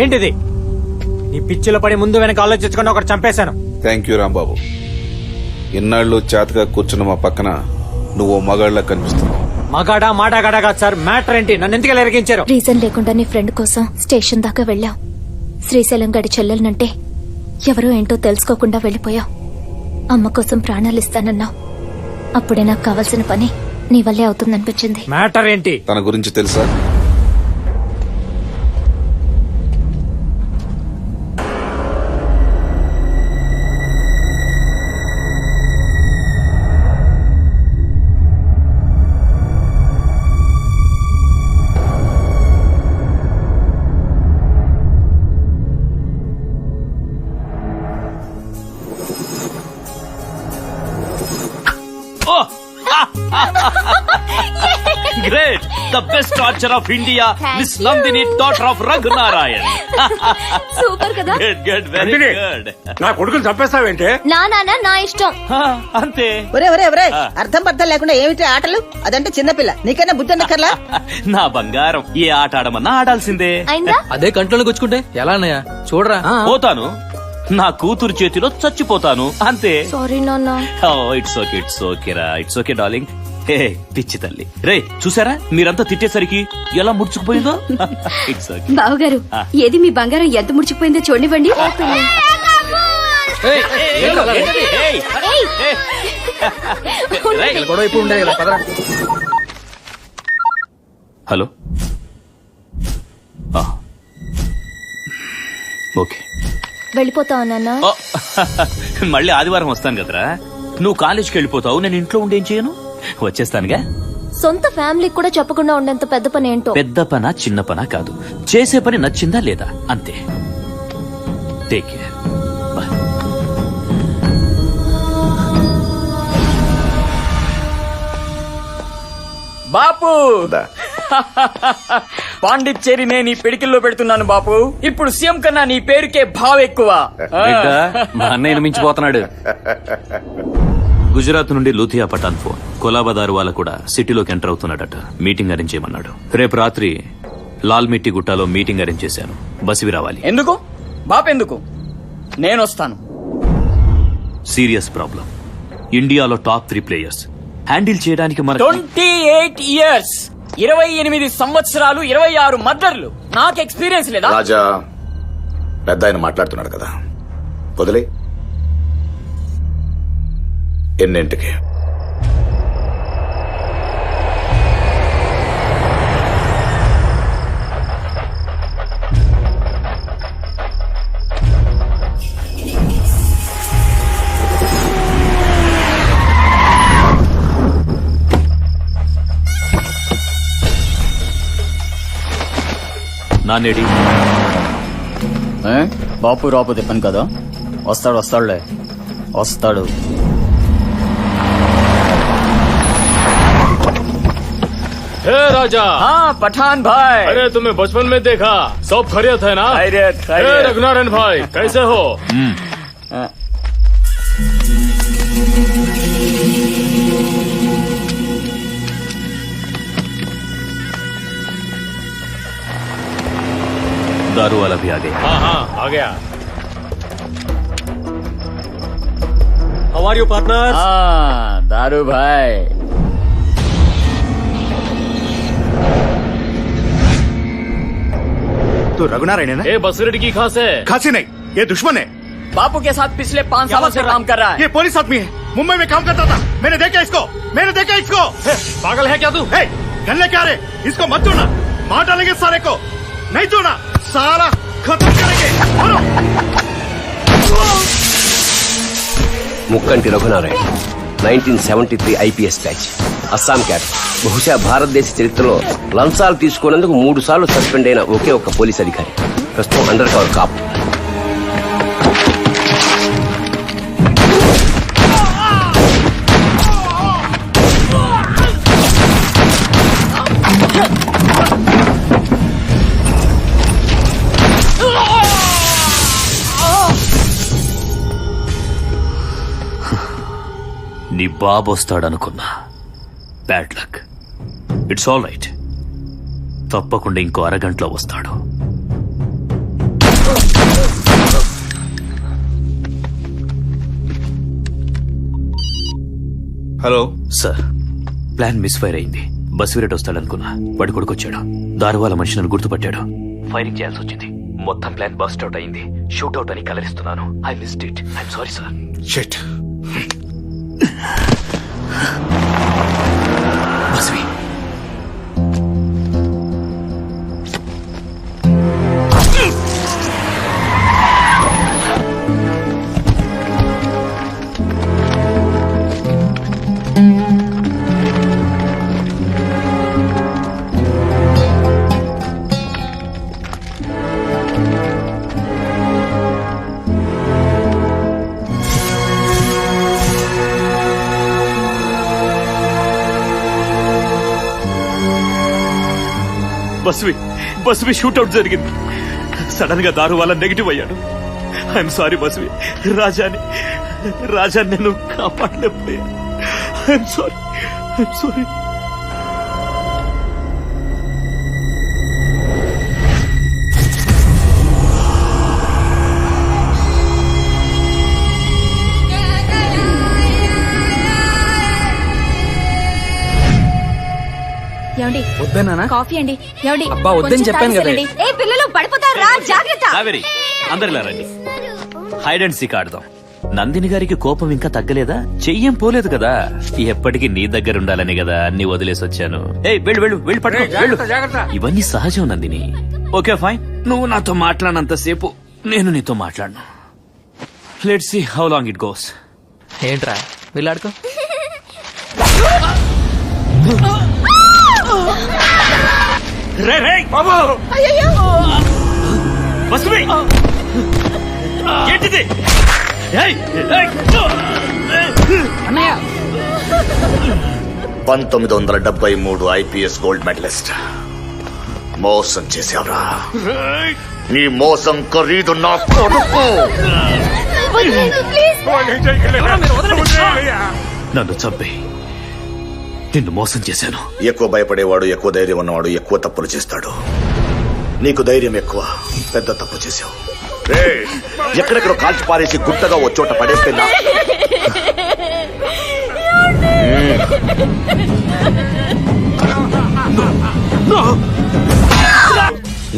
[SPEAKER 7] ఏంటిది? నీ పిచ్చిలో పడి ముందు వెనక ఆలోచించకుండా ఒకటి చంపేశాను.
[SPEAKER 15] Thank you Rambabu. ఇన్నాళ్ళు చేతగా కూర్చున్న మా పక్కన నువ్వు మగాళ్ళ కనిపిస్తున్నావు.
[SPEAKER 7] మగాడా మాడాగాడా కాదు సార్, మ్యాటర్ ఏంటి? నన్ను ఎందుకు ఎరిగించారు?
[SPEAKER 8] రీజన్ లేకుండా నీ ఫ్రెండ్ కోసం స్టేషన్ దాకా వెళ్ళావు. శ్రీశైలం గడి చెల్లెలనంటే ఎవరో ఏంటో తెలుసుకోకుండా వెళ్ళిపోయావు. అమ్మ కోసం ప్రాణాలు ఇస్తానన్నావు. అప్పుడే నాకు కావాల్సిన పని నీ వల్లే అవుతుందనిపించింది.
[SPEAKER 7] మ్యాటర్ ఏంటి?
[SPEAKER 15] తన గురించి తెలుసా?
[SPEAKER 16] Great! The best torture of India, Miss Nandini, daughter of Raghunarayan.
[SPEAKER 8] Super కదా?
[SPEAKER 16] Good, very good.
[SPEAKER 4] నా కొడుకుని చంపేస్తావేంటే?
[SPEAKER 8] నా నాన్న నా ఇష్టం.
[SPEAKER 16] అంతే.
[SPEAKER 17] ఒరే ఒరే ఒరే, అర్థం పర్థం లేకుండా ఏమిటి ఆటలు? అదంటే చిన్నపిల్ల, నీకన్నా బుద్ధి ఉండక్కర్లా?
[SPEAKER 16] నా బంగారం, ఏ ఆట ఆడమన్నా ఆడాల్సిందే.
[SPEAKER 8] అయిందా?
[SPEAKER 7] అదే కంట్రోల్ గుచ్చుకుంటే ఎలా అన్నయ్య? చూడరా.
[SPEAKER 16] పోతాను, నా కూతురు చేతిలో చచ్చిపోతాను, అంతే.
[SPEAKER 8] సారీ నాన్న.
[SPEAKER 16] ఇట్స్ ఓకే రా, ఇట్స్ ఓకే డార్లింగ్. హే పిచ్చి తల్లి రే, చూసారా మీరంతా తిట్టేసరికి ఎలా ముడుచుకుపోయిందో. It's okay.
[SPEAKER 3] బావగారు, ఏది మీ బంగారం ఎంత ముడిచిపోయిందో చూడండి.
[SPEAKER 16] హలో. ఓకే,
[SPEAKER 8] వెళ్ళిపోతావా నాన్న?
[SPEAKER 16] మళ్ళీ ఆదివారం వస్తాను కదరా. నువ్వు కాలేజ్కి వెళ్ళిపోతావు, నేను ఇంట్లో ఉండేం చేయను, వచ్చేస్తానుగా.
[SPEAKER 8] సొంత ఫ్యామిలీకి కూడా చెప్పకుండా ఉండేంత పెద్ద పని ఏంటో.
[SPEAKER 16] పెద్ద పనా చిన్న పనా కాదు, చేసే పని నచ్చిందా లేదా అంతే. Take care, bye.
[SPEAKER 18] బాపు, పాండిచ్చేరి నేను ఈ పిడికిల్లో పెడుతున్నాను బాపు. ఇప్పుడు సీఎం కన్నా నీ పేరుకే భావ ఎక్కువ.
[SPEAKER 16] మా అన్నయ్యను మించిపోతున్నాడు. గుజరాత్ నుండి లూథియా పఠాన్ ఫోన్. కొలాబదారు వాళ్ళ కూడా సిటీలోకి ఎంటర్ అవుతున్నాడట. మీటింగ్ అరేంజ్ చేయమన్నాడు. రేపు రాత్రి లాల్ మిట్టి గుట్టాలో మీటింగ్ అరేంజ్ చేశాను. బసివి రావాలి.
[SPEAKER 18] ఎందుకు బాపు? ఎందుకు? నేను వస్తాను.
[SPEAKER 16] Serious problem. ఇండియాలో టాప్ 3 ప్లేయర్స్ హ్యాండిల్ చేయడానికి మన
[SPEAKER 18] 28 years, 28 సంవత్సరాలు, 26 మర్డర్లు. నాకు ఎక్స్పీరియన్స్ లేదా?
[SPEAKER 12] రాజా, పెద్ద ఆయన మాట్లాడుతున్నాడు కదా, వదిలే. ఎన్నింటికి?
[SPEAKER 16] నానేడి
[SPEAKER 18] బాపు రాపు తిప్పను కదా. వస్తాడులే, వస్తాడు.
[SPEAKER 7] हे राजा।
[SPEAKER 18] हाँ पठान भाई।
[SPEAKER 7] अरे तुम्हें बचपन में देखा, सब खैरियत है ना?
[SPEAKER 18] खैरियत।
[SPEAKER 7] रघुनारायण भाई कैसे हो?
[SPEAKER 16] दारू वाला भी आ गया।
[SPEAKER 7] हाँ आ गया। How are you partner?
[SPEAKER 18] हाँ दारू भाई।
[SPEAKER 11] तो रघुनारायण है ना?
[SPEAKER 7] ये बसरेडी की खास है?
[SPEAKER 11] खांसी नहीं, ये दुश्मन है।
[SPEAKER 18] बापू के साथ पिछले 5 सालों से काम कर रहा है।
[SPEAKER 11] ये पुलिस आदमी है, मुंबई में काम करता था। मैंने देखा इसको।
[SPEAKER 7] पागल है क्या तू?
[SPEAKER 11] गन लेके आ रहे, इसको मत छोड़ना, मार डालेंगे सारे को। नहीं छोड़ना, सारा खत्म करेंगे।
[SPEAKER 14] ముక్కంటి రఘునారాయణ 1973 ఐపీఎస్ బ్యాచ్, అస్సాం క్యాడర్. బహుశా భారతదేశ చరిత్రలో లంచాలు తీసుకున్నందుకు 3 సార్లు సస్పెండ్ అయిన ఒకే ఒక్క పోలీస్ అధికారి. ప్రస్తుతం అండర్ కవర్ కాప్.
[SPEAKER 16] నీ బాబు వస్తాడనుకున్నా, bad luck. It's all right. తప్పకుండా ఇంకో అరగంటలో వస్తాడు.
[SPEAKER 15] హలో
[SPEAKER 16] సార్, ప్లాన్ మిస్ఫైర్ అయింది. బస్వీరెడ్డి వస్తాడనుకున్నా, వాడి కొడుకొచ్చాడు. దారువాల మనిషి నన్ను గుర్తుపట్టాడు. ఫైరింగ్ చేయాల్సి వచ్చింది. మొత్తం ప్లాన్ బస్ట్ అవుట్ అయింది. షూట్ అవుట్ అని కలరిస్తున్నాను. I missed it. I'm sorry sir.
[SPEAKER 15] Shit.
[SPEAKER 16] Basvi, Basvi shootout జరిగింది. సడన్ గా దారు వల్ల నెగిటివ్ అయ్యాడు. I'm sorry Basvi. రాజాని నేను కాపాడలేకపోయాను. I'm sorry.
[SPEAKER 9] ఏమండి?
[SPEAKER 7] వద్దనా?
[SPEAKER 9] కాఫీ అండి. ఏమండి?
[SPEAKER 7] అబ్బా, వద్దని
[SPEAKER 9] కొంచెం
[SPEAKER 7] చెప్పాను కదా.
[SPEAKER 9] తాగేసేయండి. ఏ పిల్లలు పడిపోతారా, జాగ్రత్త.
[SPEAKER 16] కావేరి, అందరిలా రండి. హైడ్ అండ్ సీక్ ఆడదాం. నందిని గారికి కోపం ఇంకా తగ్గలేదా? చెయ్యం పోలేదు కదా. ఎప్పటికీ నీ దగ్గర ఉండాలని కదా అన్ని వదిలేసి వచ్చాను. వెళ్ళి పట్టుకో, వెళ్ళు. ఇవన్నీ సహజం నందిని. Okay fine. నువ్వు నాతో మాట్లాడినంత సేపు నేను నీతో మాట్లాడను. Let's see how long it goes.
[SPEAKER 7] ఏంట్రా వెళ్ళాడుకో.
[SPEAKER 16] ఏంటిది?
[SPEAKER 12] 1973 ఐపీఎస్ గోల్డ్ మెడలిస్ట్. మోసం చేశావురా. నీ మోసం ఖరీదు నా కొడుకు.
[SPEAKER 16] నన్ను చంపే. నిన్ను మోసం చేశాను.
[SPEAKER 12] ఎక్కువ భయపడేవాడు, ఎక్కువ ధైర్యం ఉన్నవాడు ఎక్కువ తప్పులు చేస్తాడు. నీకు ధైర్యం ఎక్కువ, పెద్ద తప్పు చేశావు. ఎక్కడెక్కడో కాల్చి పారేసి గుట్టగా ఓ చోట పడేస్తే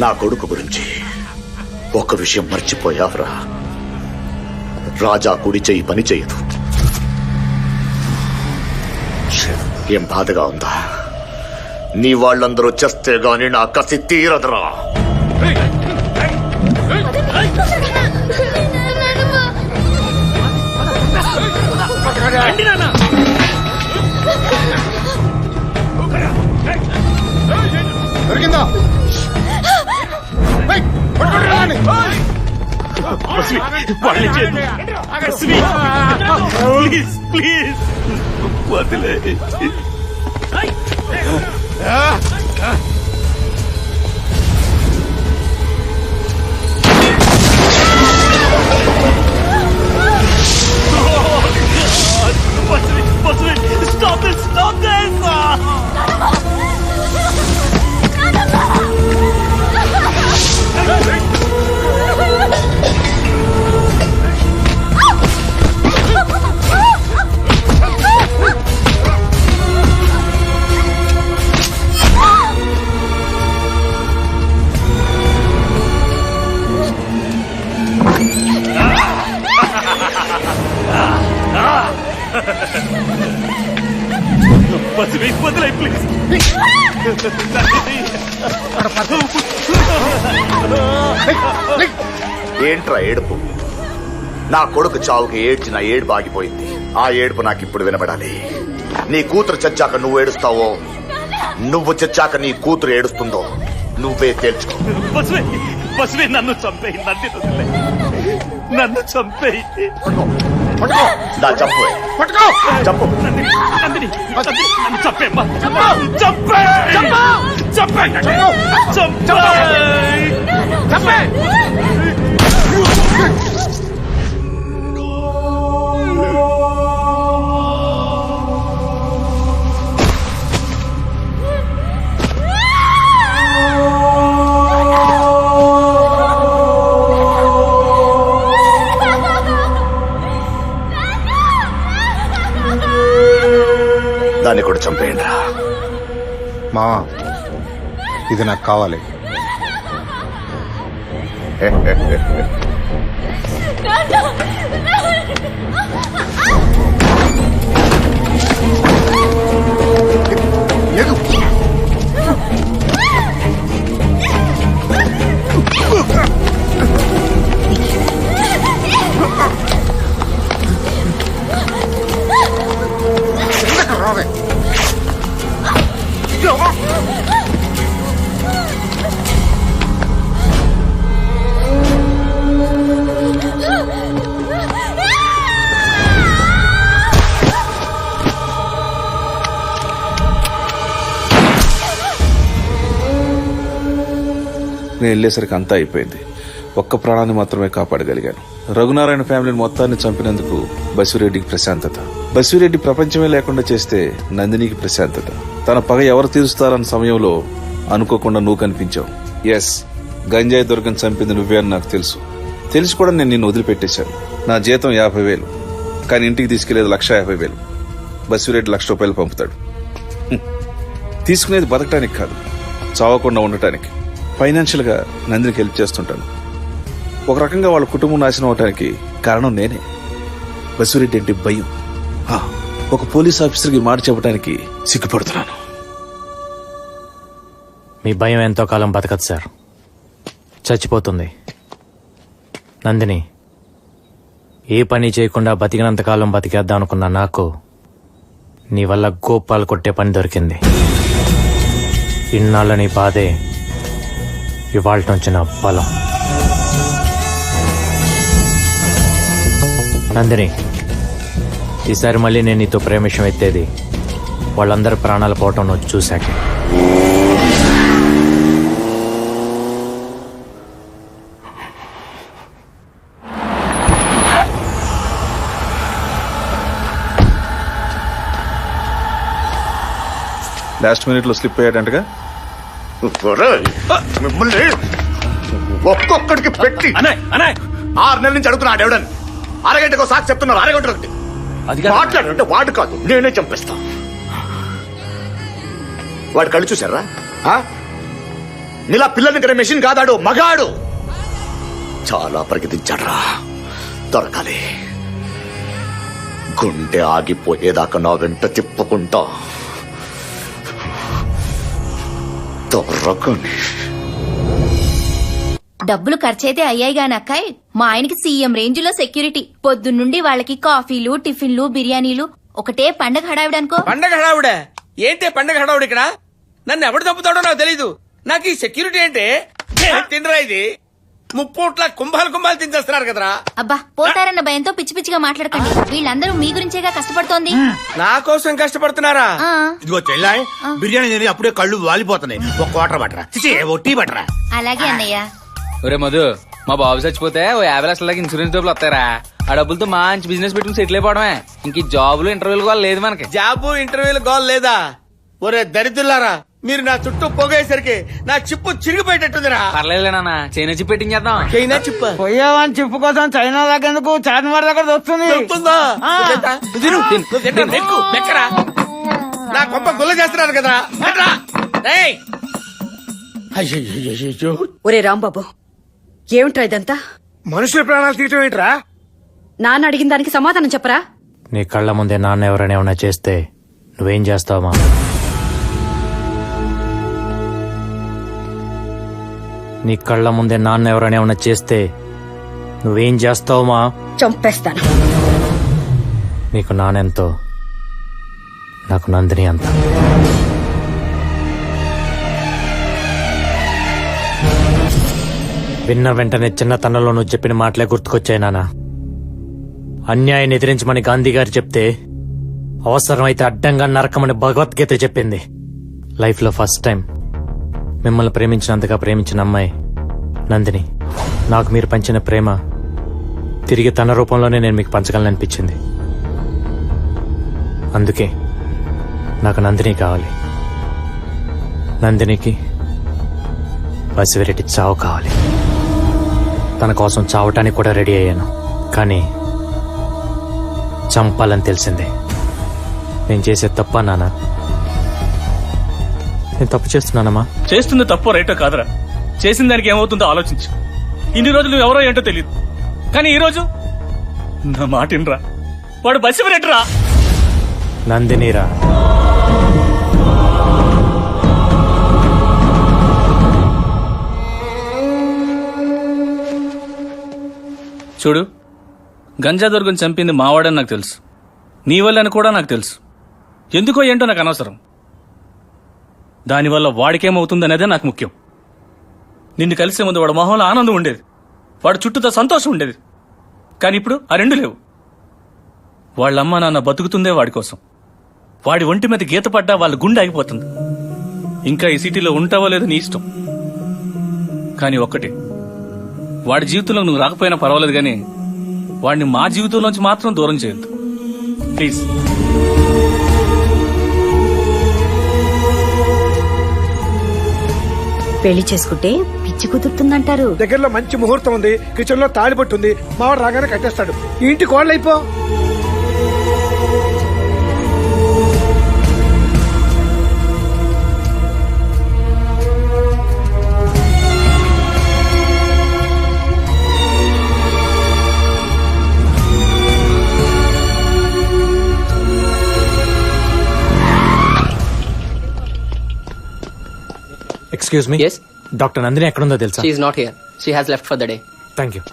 [SPEAKER 12] నా కొడుకు గురించి ఒక్క విషయం మర్చిపోయావురా. రాజా కుడి చెయ్యి పని చేయదు. ఏం బాధగా ఉందా? నీ వాళ్ళందరూ చేస్తే గాని నా కసి తీరదురా.
[SPEAKER 11] దొరికిందా?
[SPEAKER 16] ప్లీజ్ వదిలే. Stop this! వదిలే ప్లీజ్.
[SPEAKER 12] ఏంట్రా ఏడుపు? నా కొడుకు చావుకి ఏడ్చిన ఏడుపు ఆగిపోయింది. ఆ ఏడుపు నాకు ఇప్పుడు వినబడాలి. నీ కూతురు చచ్చాక నువ్వు ఏడుస్తావో, నువ్వు చచ్చాక నీ కూతురు ఏడుస్తుందో నువ్వే తేల్చుకో.
[SPEAKER 16] బస్వే నన్ను చంపేయి. నన్ను చంపేయి.
[SPEAKER 12] నా చంపు చంపు.
[SPEAKER 16] నందిని నన్ను చంపేమ్మా. చంపే.
[SPEAKER 12] చంపేయండి రా.
[SPEAKER 15] మావా ఇది నాకు కావాలి. నేను వెళ్ళేసరికి అంతా అయిపోయింది. ఒక్క ప్రాణాన్ని మాత్రమే కాపాడగలిగాను. రఘునారాయణ ఫ్యామిలీని మొత్తాన్ని చంపినందుకు బసిరెడ్డికి ప్రశాంతత. బసిరెడ్డి ప్రపంచమే లేకుండా చేస్తే నందినికి ప్రశాంతత. తన పగ ఎవరు తీరుస్తారన్న సమయంలో అనుకోకుండా నువ్వు కనిపించావు. ఎస్, గంజాయి దుర్గం చంపింది నువ్వే అని నాకు తెలుసు. తెలిసి కూడా నేను నిన్ను వదిలిపెట్టేశాను. నా జీతం 50,000, కానీ ఇంటికి తీసుకెళ్లేది 1,50,000. బసిరెడ్డి ₹1,00,000 పంపుతాడు. తీసుకునేది బతకటానికి కాదు, చావకుండా ఉండటానికి. ఫైనాన్షియల్ గా నందినికి హెల్ప్ చేస్తుంటాను. ఒక రకంగా వాళ్ళ కుటుంబం నాశనం అవటానికి కారణం నేనే. బసిరెడ్డి అంటే భయం. ఒక పోలీస్ ఆఫీసర్కి మాట చెప్పడానికి సిగ్గుపడుతున్నాను.
[SPEAKER 7] మీ భయం ఎంతో కాలం బతకదు సార్, చచ్చిపోతుంది. నందిని ఏ పని చేయకుండా బతికినంతకాలం బతికేద్దాం అనుకున్న నాకు నీ వల్ల గోపాలు కొట్టే పని దొరికింది. ఇన్నాళ్ళ నీ బాధే ఇవాళ నుంచి నా బలం. నందిని, ఈసారి మళ్ళీ నేను నీతో ప్రేమ విషయం ఎత్తేది వాళ్ళందరి ప్రాణాలు పోవటం నువ్వు చూశాక.
[SPEAKER 15] లాస్ట్ మినిట్ లో స్లిప్ అయ్యాడంటగా.
[SPEAKER 12] మిమ్మల్ని ఒక్కొక్కడికి పెట్టి 6 నెలల నుంచి అడుగుతున్నాడు ఎవడని. అరగంటకు సాక్షి చెప్తున్నారు. అరగంట మాట్లాడంటే వాడు కాదు, నేనే చంపేస్తా. వాడు కళ్ళు చూసారా? నీలా పిల్లల్ని కదా మెషిన్ కాదాడు, మగాడు. చాలా పరిగెత్తించాడ్రా, దొరకాలి. గుండె ఆగిపోయేదాకా నా వెంట తిప్పుకుంటా దొరకని.
[SPEAKER 9] డబ్బులు ఖర్చయితే అయ్యాయి గాని అక్కాయ్, మా ఆయనకి సీఎం రేంజ్ లో సెక్యూరిటీ. పొద్దున్నుండి వాళ్ళకి కాఫీలు, టిఫిన్లు, బిర్యానీలు. ఒకటే పండగ హడావిడి అనుకో.
[SPEAKER 2] పండగ హడావుడే ఏంటే? పండగ హడావుడు ఇక్కడ నన్ను ఎవడు చంపుతాడో నాకు తెలీదు. నాకు ఈ సెక్యూరిటీ అంటే తినరా ఇది? ముప్పూట్ల కుంభాలు తినేస్తున్నారు కదరా.
[SPEAKER 9] అబ్బా, పోతారన్న భయంతో పిచ్చి పిచ్చిగా మాట్లాడకండి. వీళ్ళందరూ మీ గురించేగా కష్టపడుతోంది.
[SPEAKER 2] నా కోసం కష్టపడుతున్నారా?
[SPEAKER 11] ఇదిగో చెల్లాయి, బిర్యానీ తిని అప్పుడే కళ్ళు వాలిపోతున్నాయి. ఒక క్వార్టర్ బట్టరా, ఓ టీ బట్టరా.
[SPEAKER 9] అలాగే అన్నయ్య.
[SPEAKER 18] ఒరే మధు, మా బాబు చచ్చిపోతే ఓ 50 లక్షలకి ఇన్సూరెన్స్ డబ్బులు వస్తారా? ఆ డబ్బులతో మంచి బిజినెస్ పెట్టుకుని సెటిల్ అయిపోవడమే. ఇంక జాబులు ఇంటర్వ్యూలు కూడా లేదు మనకి.
[SPEAKER 2] జాబు ఇంటర్వ్యూలు గోల్ లేదా? ఒరే దరిద్రులారా, మీరు నా చుట్టూ పొగేసరికి నా చిప్పు చిరిగిపోయేటట్టుందిరా.
[SPEAKER 18] పర్లేదులే నాన్న, చైనా చిప్ పెట్టించేద్దాం.
[SPEAKER 2] చైనా చిప్ప
[SPEAKER 5] పోయావని చెప్పు కోసం చైనా దగ్గరకు చార్మినార్ దగ్గర వస్తుంది.
[SPEAKER 2] నా కొంప గుల్ల చేస్తున్నారు కదరా.
[SPEAKER 3] ఒరే రాంబాబు, ఏమిట్రా ఇదంతా?
[SPEAKER 4] మనుషుల ప్రాణాలు తీయటం ఏంట్రా?
[SPEAKER 3] నాన్న అడిగిన దానికి సమాధానం చెప్పరా?
[SPEAKER 7] నీ కళ్ళ ముందే నాన్న ఎవరైనా ఏమైనా చేస్తే నువ్వేం చేస్తావమ్మా? నీ కళ్ళ ముందే నాన్న ఎవరైనా ఏమైనా చేస్తే నువ్వేం చేస్తావమ్మా?
[SPEAKER 3] చంపేస్తాను.
[SPEAKER 7] నీకు నానెంతో, నాకు నందిని అంత. విన్న వెంటనే చిన్నతనంలో నువ్వు చెప్పిన మాటలే గుర్తుకొచ్చాయి నాన్న. అన్యాయాన్ని ఎదిరించమని గాంధీ గారు చెప్తే, అవసరమైతే అడ్డంగా నరకమని భగవద్గీత చెప్పింది. లైఫ్ లో ఫస్ట్ టైం మిమ్మల్ని ప్రేమించినంతగా ప్రేమించిన అమ్మాయి నందిని. నాకు మీరు పంచిన ప్రేమ తిరిగి తన రూపంలోనే నేను మీకు పంచగలననిపించింది. అందుకే నాకు నందిని కావాలి. నందినికి బసిరెడ్డి చావు కావాలి. తన కోసం చావటానికి కూడా రెడీ అయ్యాను, కానీ చంపాలని తెలిసిందే. నేను చేసే తప్ప నాన్న? నేను తప్పు చేస్తున్నానమ్మా.
[SPEAKER 6] చేస్తుంది తప్పో రైటో కాదురా, చేసిన దానికి ఏమవుతుందో ఆలోచించు. ఇన్ని రోజులు నువ్వు ఎవరో ఏంటో తెలియదు, కానీ ఈ రోజు నా మాట వినరా, వాడు బసివరెట్రా.
[SPEAKER 7] నందినిరా.
[SPEAKER 6] చూడు, గంజా దొరకని చంపింది మావాడని నాకు తెలుసు, నీ వల్లని కూడా నాకు తెలుసు. ఎందుకో ఏంటో నాకు అనవసరం. దానివల్ల వాడికేమవుతుందనేదే నాకు ముఖ్యం. నిన్ను కలిసే ముందు వాడు మొహంలో ఆనందం ఉండేది, వాడు చుట్టూతో సంతోషం ఉండేది. కానీ ఇప్పుడు ఆ రెండు లేవు. వాళ్ళమ్మ నాన్న బతుకుతుందే వాడి కోసం. వాడి ఒంటి మీద గీత పడ్డా వాళ్ళ గుండె ఆగిపోతుంది. ఇంకా ఈ సిటీలో ఉంటావో లేదో నీ ఇష్టం. కానీ ఒక్కటి, వాడి జీవితంలో నువ్వు రాకపోయినా పర్వాలేదు, కానీ వాడిని మా జీవితంలోంచి మాత్రం దూరం చేయొద్దు ప్లీజ్.
[SPEAKER 3] పెళ్లి చేసుకుంటే పిచ్చి కుదురుతుందంటారు.
[SPEAKER 4] దగ్గరలో మంచి ముహూర్తం ఉంది, కిచెన్ లో తాళిబొట్టు ఉంది, మావాడు రాగానే కట్టేస్తాడు. ఈ ఇంటి కోడలు అయిపో.
[SPEAKER 7] Excuse me. డాక్టర్ నందిని ఎక్కడుందో తెలుసా?
[SPEAKER 18] She is not here. She has left for the day.
[SPEAKER 7] Thank you.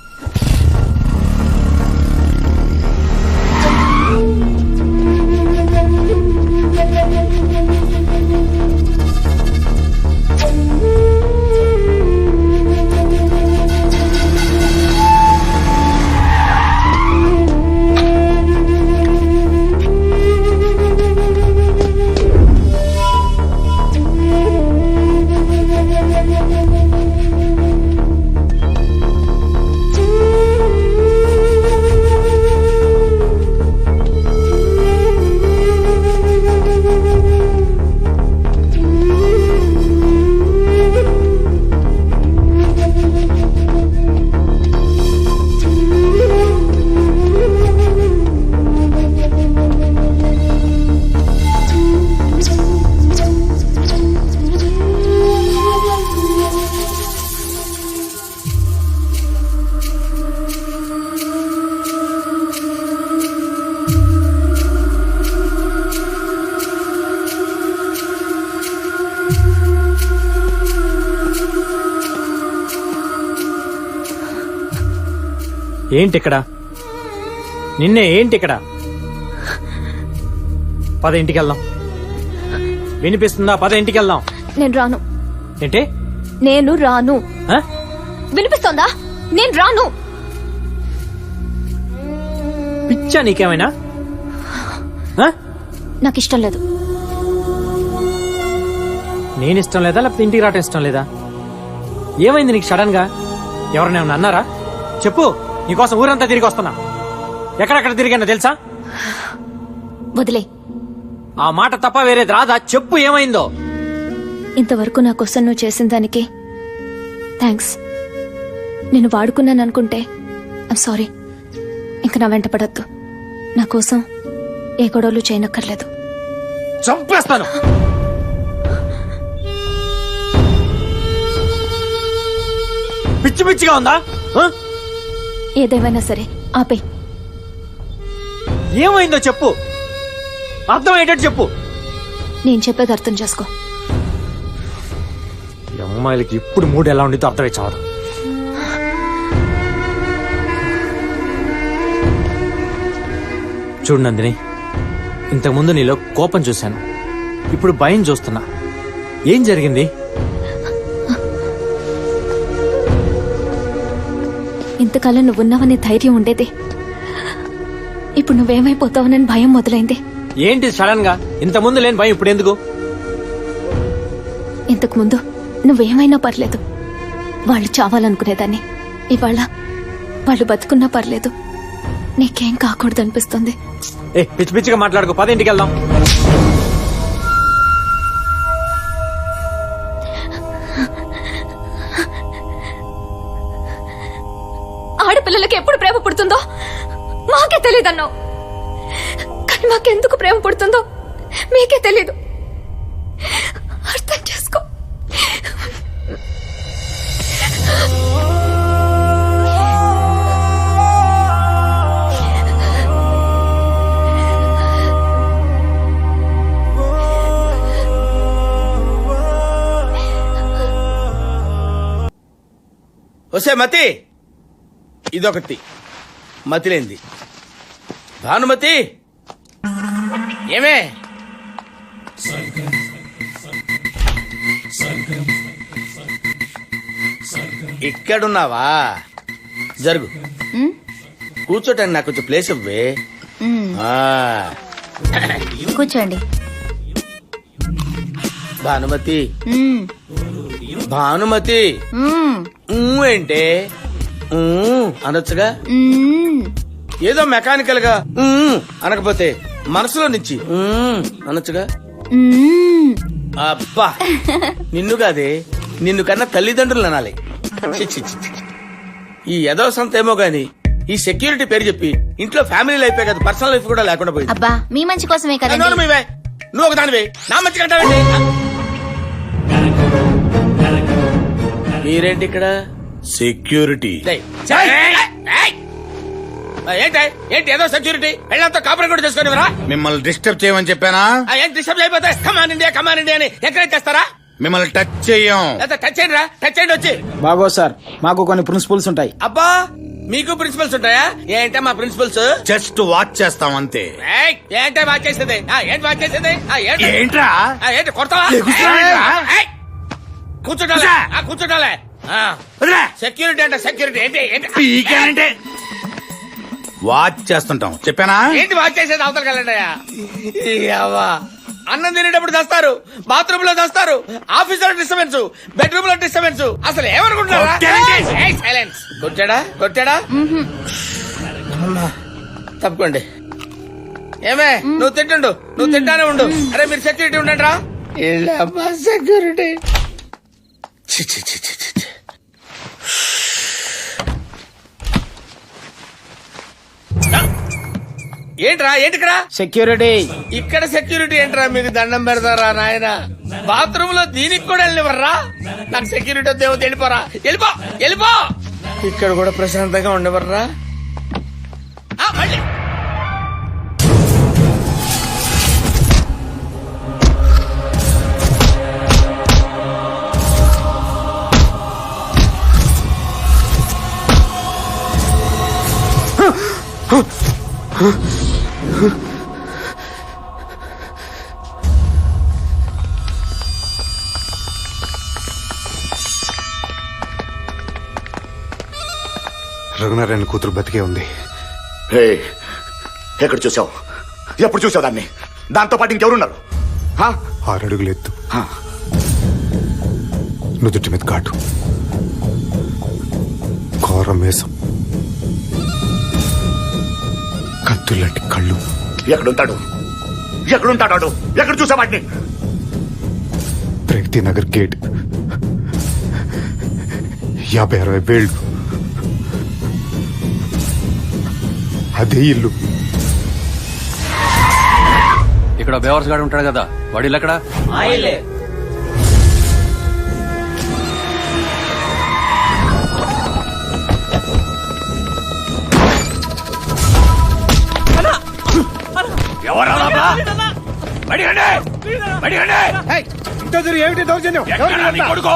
[SPEAKER 7] ఏంటి ఇక్కడ? నిన్నే ఏంటి ఇక్కడ? పద ఇంటికి వెళ్దాం. వినిపిస్తుందా? పద ఇంటికి వెళ్దాం.
[SPEAKER 8] నేను రాను.
[SPEAKER 7] ఏంటి?
[SPEAKER 8] నేను రాను.
[SPEAKER 7] ఆ?
[SPEAKER 8] వినిపిస్తోందా? నేను రాను.
[SPEAKER 7] పిచ్చా నీకేమైనా? ఆ?
[SPEAKER 8] నాకు ఇష్టం లేదు.
[SPEAKER 7] నేను ఇష్టం లేదా, లేకపోతే ఇంటికి రావటం ఇష్టం లేదా? ఏమైంది నీకు సడన్ గా? ఎవరైనా ఏమన్నా అన్నారా? చెప్పు. నీకోసం ఊరంతా తిరిగి వస్తున్నా. ఎక్కడెక్కడ తిరిగానో తెలుసా?
[SPEAKER 8] వదిలే.
[SPEAKER 7] ఆ మాట తప్ప వేరేది రాదా? చెప్పు ఏమైందో.
[SPEAKER 8] ఇంతవరకు నా కోసం నువ్వు చేసిన దానికి థ్యాంక్స్. నేను వాడుకున్నాను అనుకుంటే ఐమ్ సారీ. ఇంక నా వెంట పడొద్దు. నా కోసం ఏ గొడవలు చేయనక్కర్లేదు.
[SPEAKER 7] చంపేస్తాను. పిచ్చి పిచ్చిగా ఉందా?
[SPEAKER 8] ఏదేమైనా సరే ఆపే.
[SPEAKER 7] ఏమైందో చెప్పు. అర్థమయ్యేటట్టు చెప్పు.
[SPEAKER 8] నేను చెప్పేది అర్థం చేసుకో.
[SPEAKER 7] ఈ అమ్మాయిలకి ఇప్పుడు మూడు ఎలా ఉండితో అర్థమై చావదు. చూడు నందిని, ఇంతకుముందు నీలో కోపం చూశాను, ఇప్పుడు భయం చూస్తున్నా. ఏం జరిగింది?
[SPEAKER 8] ఇంతకాలం నువ్వున్నావనే ధైర్యం ఉండేది. ఇప్పుడు నువ్వేమైపోతావనని భయం మొదలైంది.
[SPEAKER 7] ఏంటి సడన్ గా? ఇంతకుముందు లేని భయం ఇప్పుడు ఎందుకు?
[SPEAKER 8] ఇంతకు ముందు నువ్వేమైనా పర్లేదు, వాళ్ళు చావాలనుకునేదాన్ని. ఇవాళ వాళ్ళు బతుకున్నా పర్లేదు, నీకేం కాకూడదు అనిపిస్తుంది.
[SPEAKER 7] పిచ్చి పిచ్చిగా మాట్లాడుకో. పద ఇంటికి వెళ్దాం.
[SPEAKER 8] ఆడపిల్లలకి ఎప్పుడు ప్రేమ పుడుతుందో మాకే తెలియదన్నావు, కానీ మాకెందుకు ప్రేమ పుడుతుందో మీకే తెలీదు. అర్థం చేసుకో.
[SPEAKER 2] వస్తే మతి ఇదొకటి మతిలేంది. భానుమతి ఏమే ఇక్కడున్నావా? జరుగు, కూర్చోటానికి నాకు కొంచెం ప్లేస్ ఇవ్వే.
[SPEAKER 9] కూర్చోండి.
[SPEAKER 2] భానుమతి భానుమతి ఏంటే అనొచ్చుగా. ఏదో మెకానికల్ గా అనకపోతే మనసులో నుంచి అనొచ్చుగా. అబ్బా నిన్ను కాదే, నిన్ను కన్నా తల్లిదండ్రులు అనాలి. చి, చి, చి, చి. ఈ ఎదో సంత ఏమో గాని ఈ సెక్యూరిటీ పేరు చెప్పి ఇంట్లో ఫ్యామిలీ లైఫ్ కదా పర్సనల్ లైఫ్ కూడా లేకుండా పోయింది.
[SPEAKER 9] అబ్బా మీ మంచి కోసమే కదా.
[SPEAKER 2] నువ్వు ఒక దానివే, నా మంచి కంటావండి. మీరేంటి ఇక్కడ? సెక్యూరిటీ. ఏంటి ఏదో సెక్యూరిటీ? వెళ్ళంతా కాపురం కూడా చేసుకునేవరా?
[SPEAKER 11] మిమ్మల్ని డిస్టర్బ్ చేయమని చెప్పానా?
[SPEAKER 2] ఏంటి డిస్టర్బ్ అయిపోతే కమాన్ ఇండియా అని ఎంకరేజ్ చేస్తారా?
[SPEAKER 11] మిమ్మల్ని టచ్ చేయం.
[SPEAKER 2] టచ్ చేయండి రా, టచ్ చేయండి వచ్చి.
[SPEAKER 5] బాగో సార్, మాకు కొన్ని ప్రిన్సిపల్స్ ఉంటాయి.
[SPEAKER 2] అబ్బా మీకు ప్రిన్సిపల్స్ ఉంటాయా? ఏంటా మా ప్రిన్సిపల్స్?
[SPEAKER 11] జస్ట్ వాచ్ చేస్తాం అంతే.
[SPEAKER 2] ఏంటో వాచ్ చేసేది? ఏంటి వాచ్ చేసేది?
[SPEAKER 11] ఏంట్రా?
[SPEAKER 2] ఏంటి కొడతావా? కూర్చోటాలే, కూర్చోటాలే. సెక్యూరిటీ అంటే సెక్యూరిటీ ఏంటి?
[SPEAKER 11] వాచ్ చేస్తుంటాం చెప్పానా?
[SPEAKER 2] ఏంటి వాచ్ చేసేది? అవతల కలండియా. అన్నం తినేటప్పుడు చేస్తారు, బాత్రూమ్ లో చేస్తారు, ఆఫీస్ లో డిస్టర్బెన్స్, బెడ్రూమ్ లో డిస్టర్బెన్స్. అసలు ఏమనుకుంటున్నారా? సైలెన్స్. కొట్టాడా? తప్పుకోండి. ఏమే నువ్వు తింటానే ఉండు. అరే మీరు సెక్యూరిటీ ఉండండి రా. సెక్యూరిటీ ఏంట్రా? ఏంటిక్కడ
[SPEAKER 5] సెక్యూరిటీ?
[SPEAKER 2] ఇక్కడ సెక్యూరిటీ ఏంట్రా? మీకు దండం పెడతారా నాయన? బాత్రూమ్ లో దీనికి కూడా వెళ్ళివర్రా? నాకు సెక్యూరిటీ వద్ద వెళ్ళిపోరా. వెళ్ళిపో. ఇక్కడ కూడా ప్రశాంతంగా ఉండవర్రా. మళ్ళీ
[SPEAKER 13] రఘునారాయణ కూతురు బతికే ఉంది.
[SPEAKER 12] ఎక్కడ చూసావు? ఎప్పుడు చూసావు దాన్ని? దాంతో పాటు ఇంకెవరున్నారు?
[SPEAKER 13] 6 అడుగులు ఎత్తు, నుదుటి మీద ఘాటు, ఘోర మేసం, కత్తులాంటి కళ్ళు.
[SPEAKER 12] ఎక్కడుంటాడు? ఎక్కడ చూసావు వాటిని?
[SPEAKER 13] ప్రగతి నగర్ గేట్, 50-60 వేళ్ళు. అదే ఇల్లు.
[SPEAKER 16] ఇక్కడ బేవర్స్ గాడు ఉంటాడు కదా, వాడి ఇల్లు ఎక్కడ?
[SPEAKER 4] ఏమిటి దౌర్జన్యం?
[SPEAKER 12] కొడుకో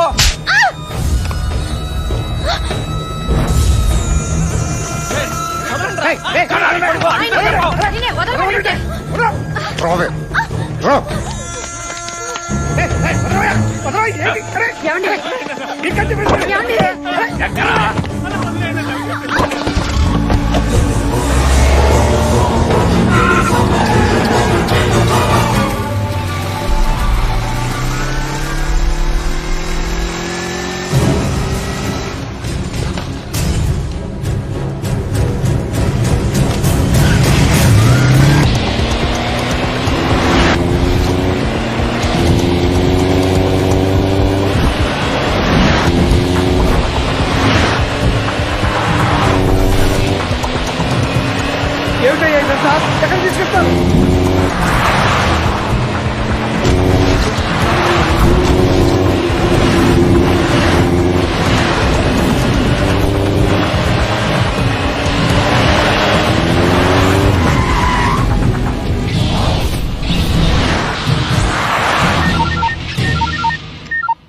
[SPEAKER 4] ఏమిటయ్యా సార్, ఎక్కడ తీసుకెళ్తారు?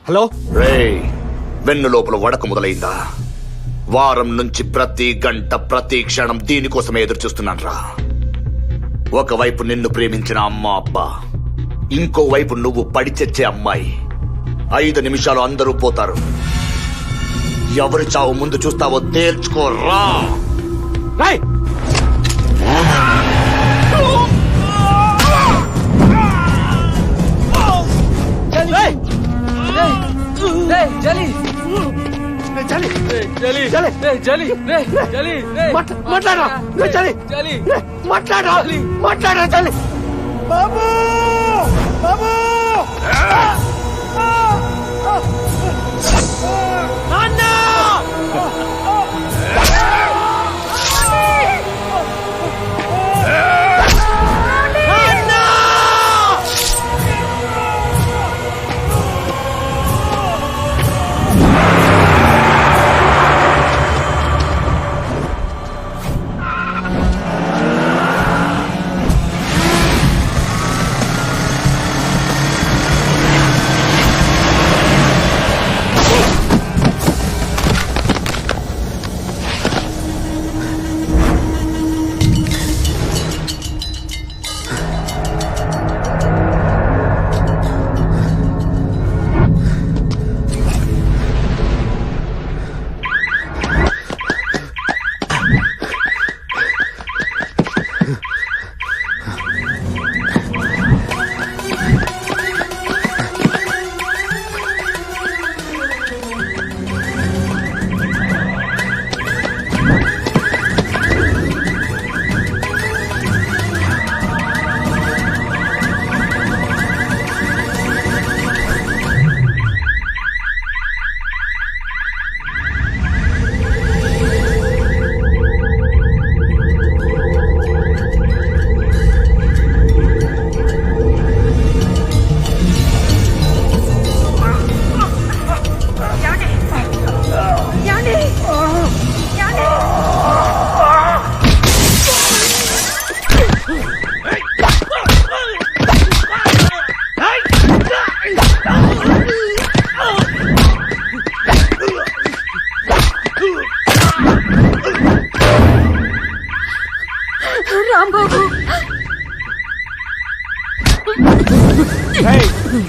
[SPEAKER 7] హలో.
[SPEAKER 12] వెన్ను లోపల వడక మొదలైందా? వారం నుంచి ప్రతి గంట ప్రతి క్షణం దీనికోసమే ఎదురు చూస్తున్నాను రా. ఒకవైపు నిన్ను ప్రేమించిన అమ్మ అబ్బా, ఇంకోవైపు నువ్వు పడి చచ్చే అమ్మాయి. 5 నిమిషాలు అందరూ పోతారు. ఎవరి చావు ముందు చూస్తావో తేల్చుకోరా.
[SPEAKER 4] బాబు బాబు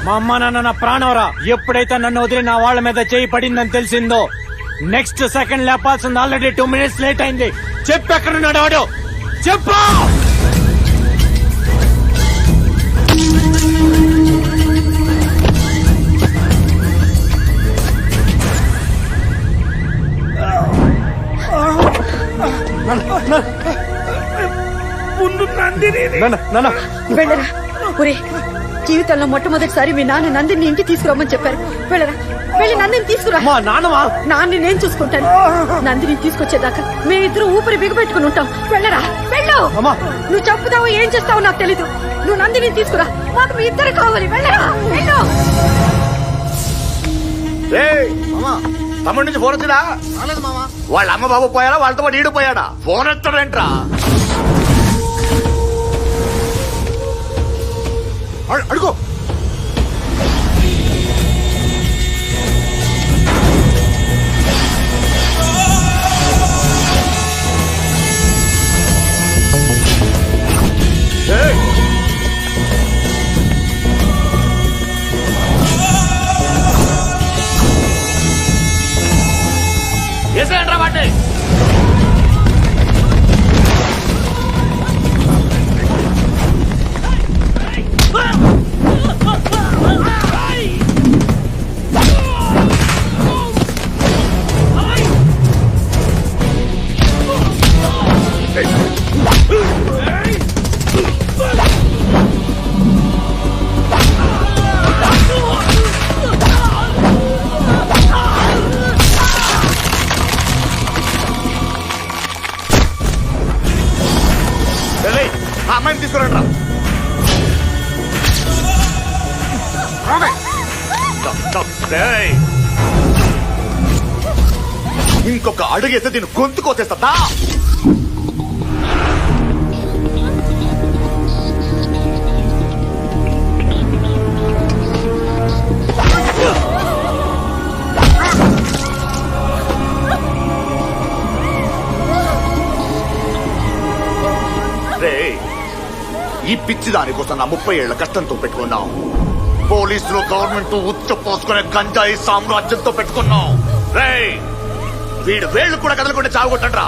[SPEAKER 7] మా అమ్మ నాన్న నా ప్రాణవరా. ఎప్పుడైతే నన్ను వదిలి నా వాళ్ళ మీద చేయి పడిందని తెలిసిందో నెక్స్ట్ సెకండ్ లేపాల్సింది ఆల్రెడీ 2 minutes లేట్ అయింది. చెప్పు ఎక్కడున్నాడు వాడు, చెప్పు.
[SPEAKER 3] వెళ్ళరా ఒరే, జీవితంలో మొట్టమొదటిసారి మీ నాన్న నందిని ఇంటికి తీసుకురమ్మని చెప్పారు. వెళ్ళరా, వెళ్ళి నందిని తీసుకురా. నాన్ని నేను చూసుకుంటాను. నందిని తీసుకొచ్చేదాకా మేమిద్దరం ఊపిరి బిగబెట్టుకుని ఉంటాం. వెళ్ళరా, వెళ్ళు. నువ్వు చంపుతావో ఏం చేస్తావో నాకు తెలీదు. నువ్వు నందిని తీసుకురా, మాకు మీ ఇద్దరు కావాలి. వెళ్ళరా, వెళ్ళు.
[SPEAKER 12] తమ్ముడి నుంచి ఫోన్ వచ్చినా? వాళ్ళ అమ్మ బాబు పోయాడా, వాళ్ళతో పాటు ఈడు పోయాడా? ఫోన్ ఎత్తాడంట్రా. అడుగు. ఏసేయండ్రా వాటిని. అమ్మాయిని తీసుకురండి రా. ఇంకొక అడుగేస్తే దీన్ని గొంతు కోసేస్తా. ఈ పిచ్చి దానికోసం నా 30 ఏళ్ల కష్టంతో పెట్టుకున్నాం. పోలీసులు, గవర్నమెంట్ ఉచ్చ పోసుకునే గంజాయి సామ్రాజ్యంతో పెట్టుకున్నాం. రేయ్, వీడు వేళ్లు కూడా కదలకుండా చావుకొట్టండ్రా.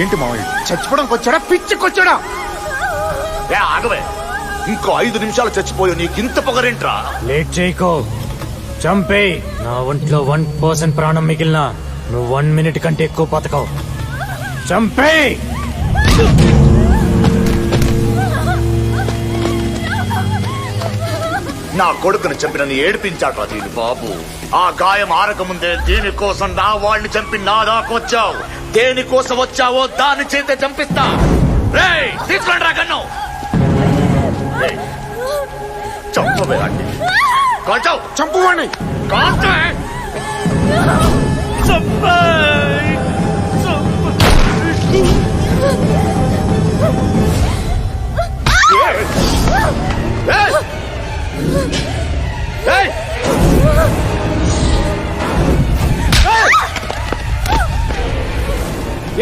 [SPEAKER 11] ఏంటి మావయ్య చచ్చిపోవడానికి వచ్చాడా పిచ్చికొచ్చాడా?
[SPEAKER 12] ఆగవే, ఇంకో 5 నిమిషాలు చచ్చిపోయి నీకింత పొగరేంట్రా?
[SPEAKER 7] లేట్ చేయకో, చంపే. నా ఒంట్లో 1% ప్రాణం మిగిలిన నువ్వు 1 మినిట్ కంటే ఎక్కువ బతకవు. చంపే.
[SPEAKER 12] నా కొడుకుని చంపిన నీ ఏడిపించాడ్రా దీని బాబు. ఆ గాయం ఆరకముందే దీనికోసం నా వాళ్ళని చంపి నా దాకొచ్చావు. దేనికోసం వచ్చావో దాని చేతే చంపిస్తా. రేయ్, తీసుకోండి రా గన్ను. చంపవే అండి, కాల్చావు.
[SPEAKER 11] చంపువాణ్ణి
[SPEAKER 12] కాల్చే.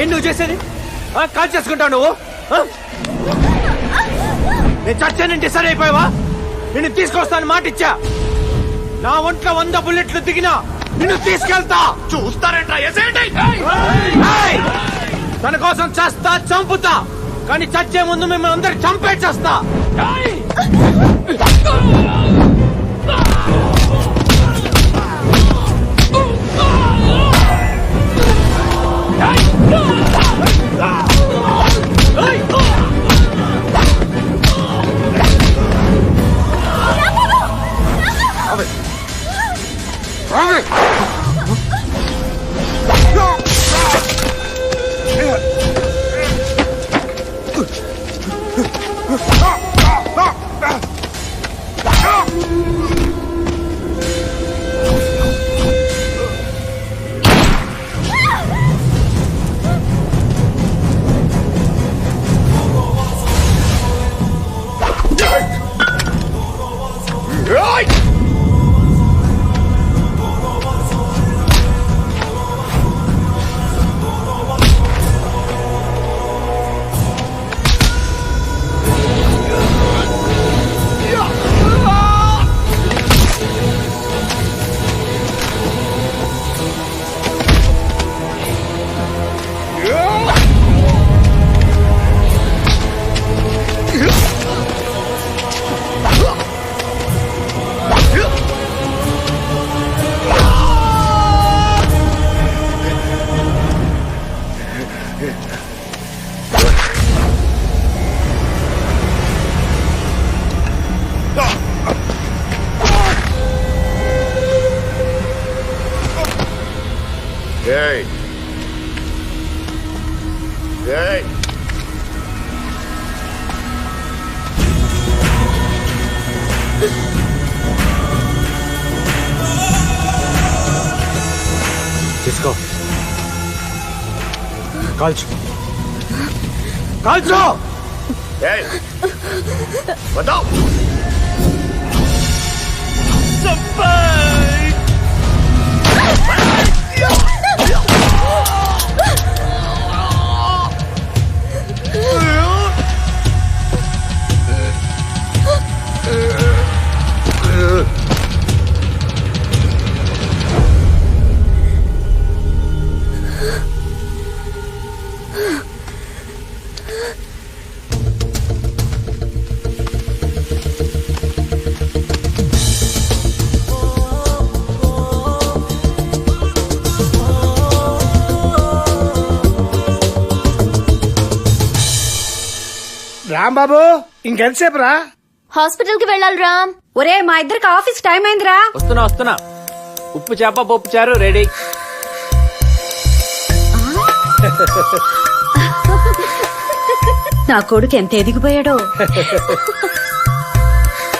[SPEAKER 7] ఏం నువ్వు చేసేది? కాల్ చేసుకుంటావు నువ్వు? నేను చచ్చానంటే సరే అయిపోయావా? నిన్ను తీసుకొస్తాను మాట ఇచ్చా. నా ఒంట్లో 100 బుల్లెట్లు దిగినా నిన్ను తీసుకెళ్తా.
[SPEAKER 12] చూస్తారేంట్రా? ఎసేయండి.
[SPEAKER 7] తన కోసం చేస్తా, చంపుతా. కానీ చచ్చే ముందు మిమ్మల్ని అందరు చంపే చేస్తా.
[SPEAKER 12] Hey! Hey!
[SPEAKER 7] తీసుకో, కాల్చు. కాల్చు.
[SPEAKER 12] Hey! बताओ.
[SPEAKER 4] రాంబాబు ఇంకెంతసేపు రా?
[SPEAKER 8] హాస్పిటల్ కి వెళ్ళాలి రామ్.
[SPEAKER 3] ఒరే, మా ఇద్దరికి ఆఫీస్ టైం అయిందిరా.
[SPEAKER 7] వస్తున్నా. ఉప్పు చేప పప్పు చారు రెడీ.
[SPEAKER 3] నా కొడుకు ఎంత ఎదిగిపోయాడో.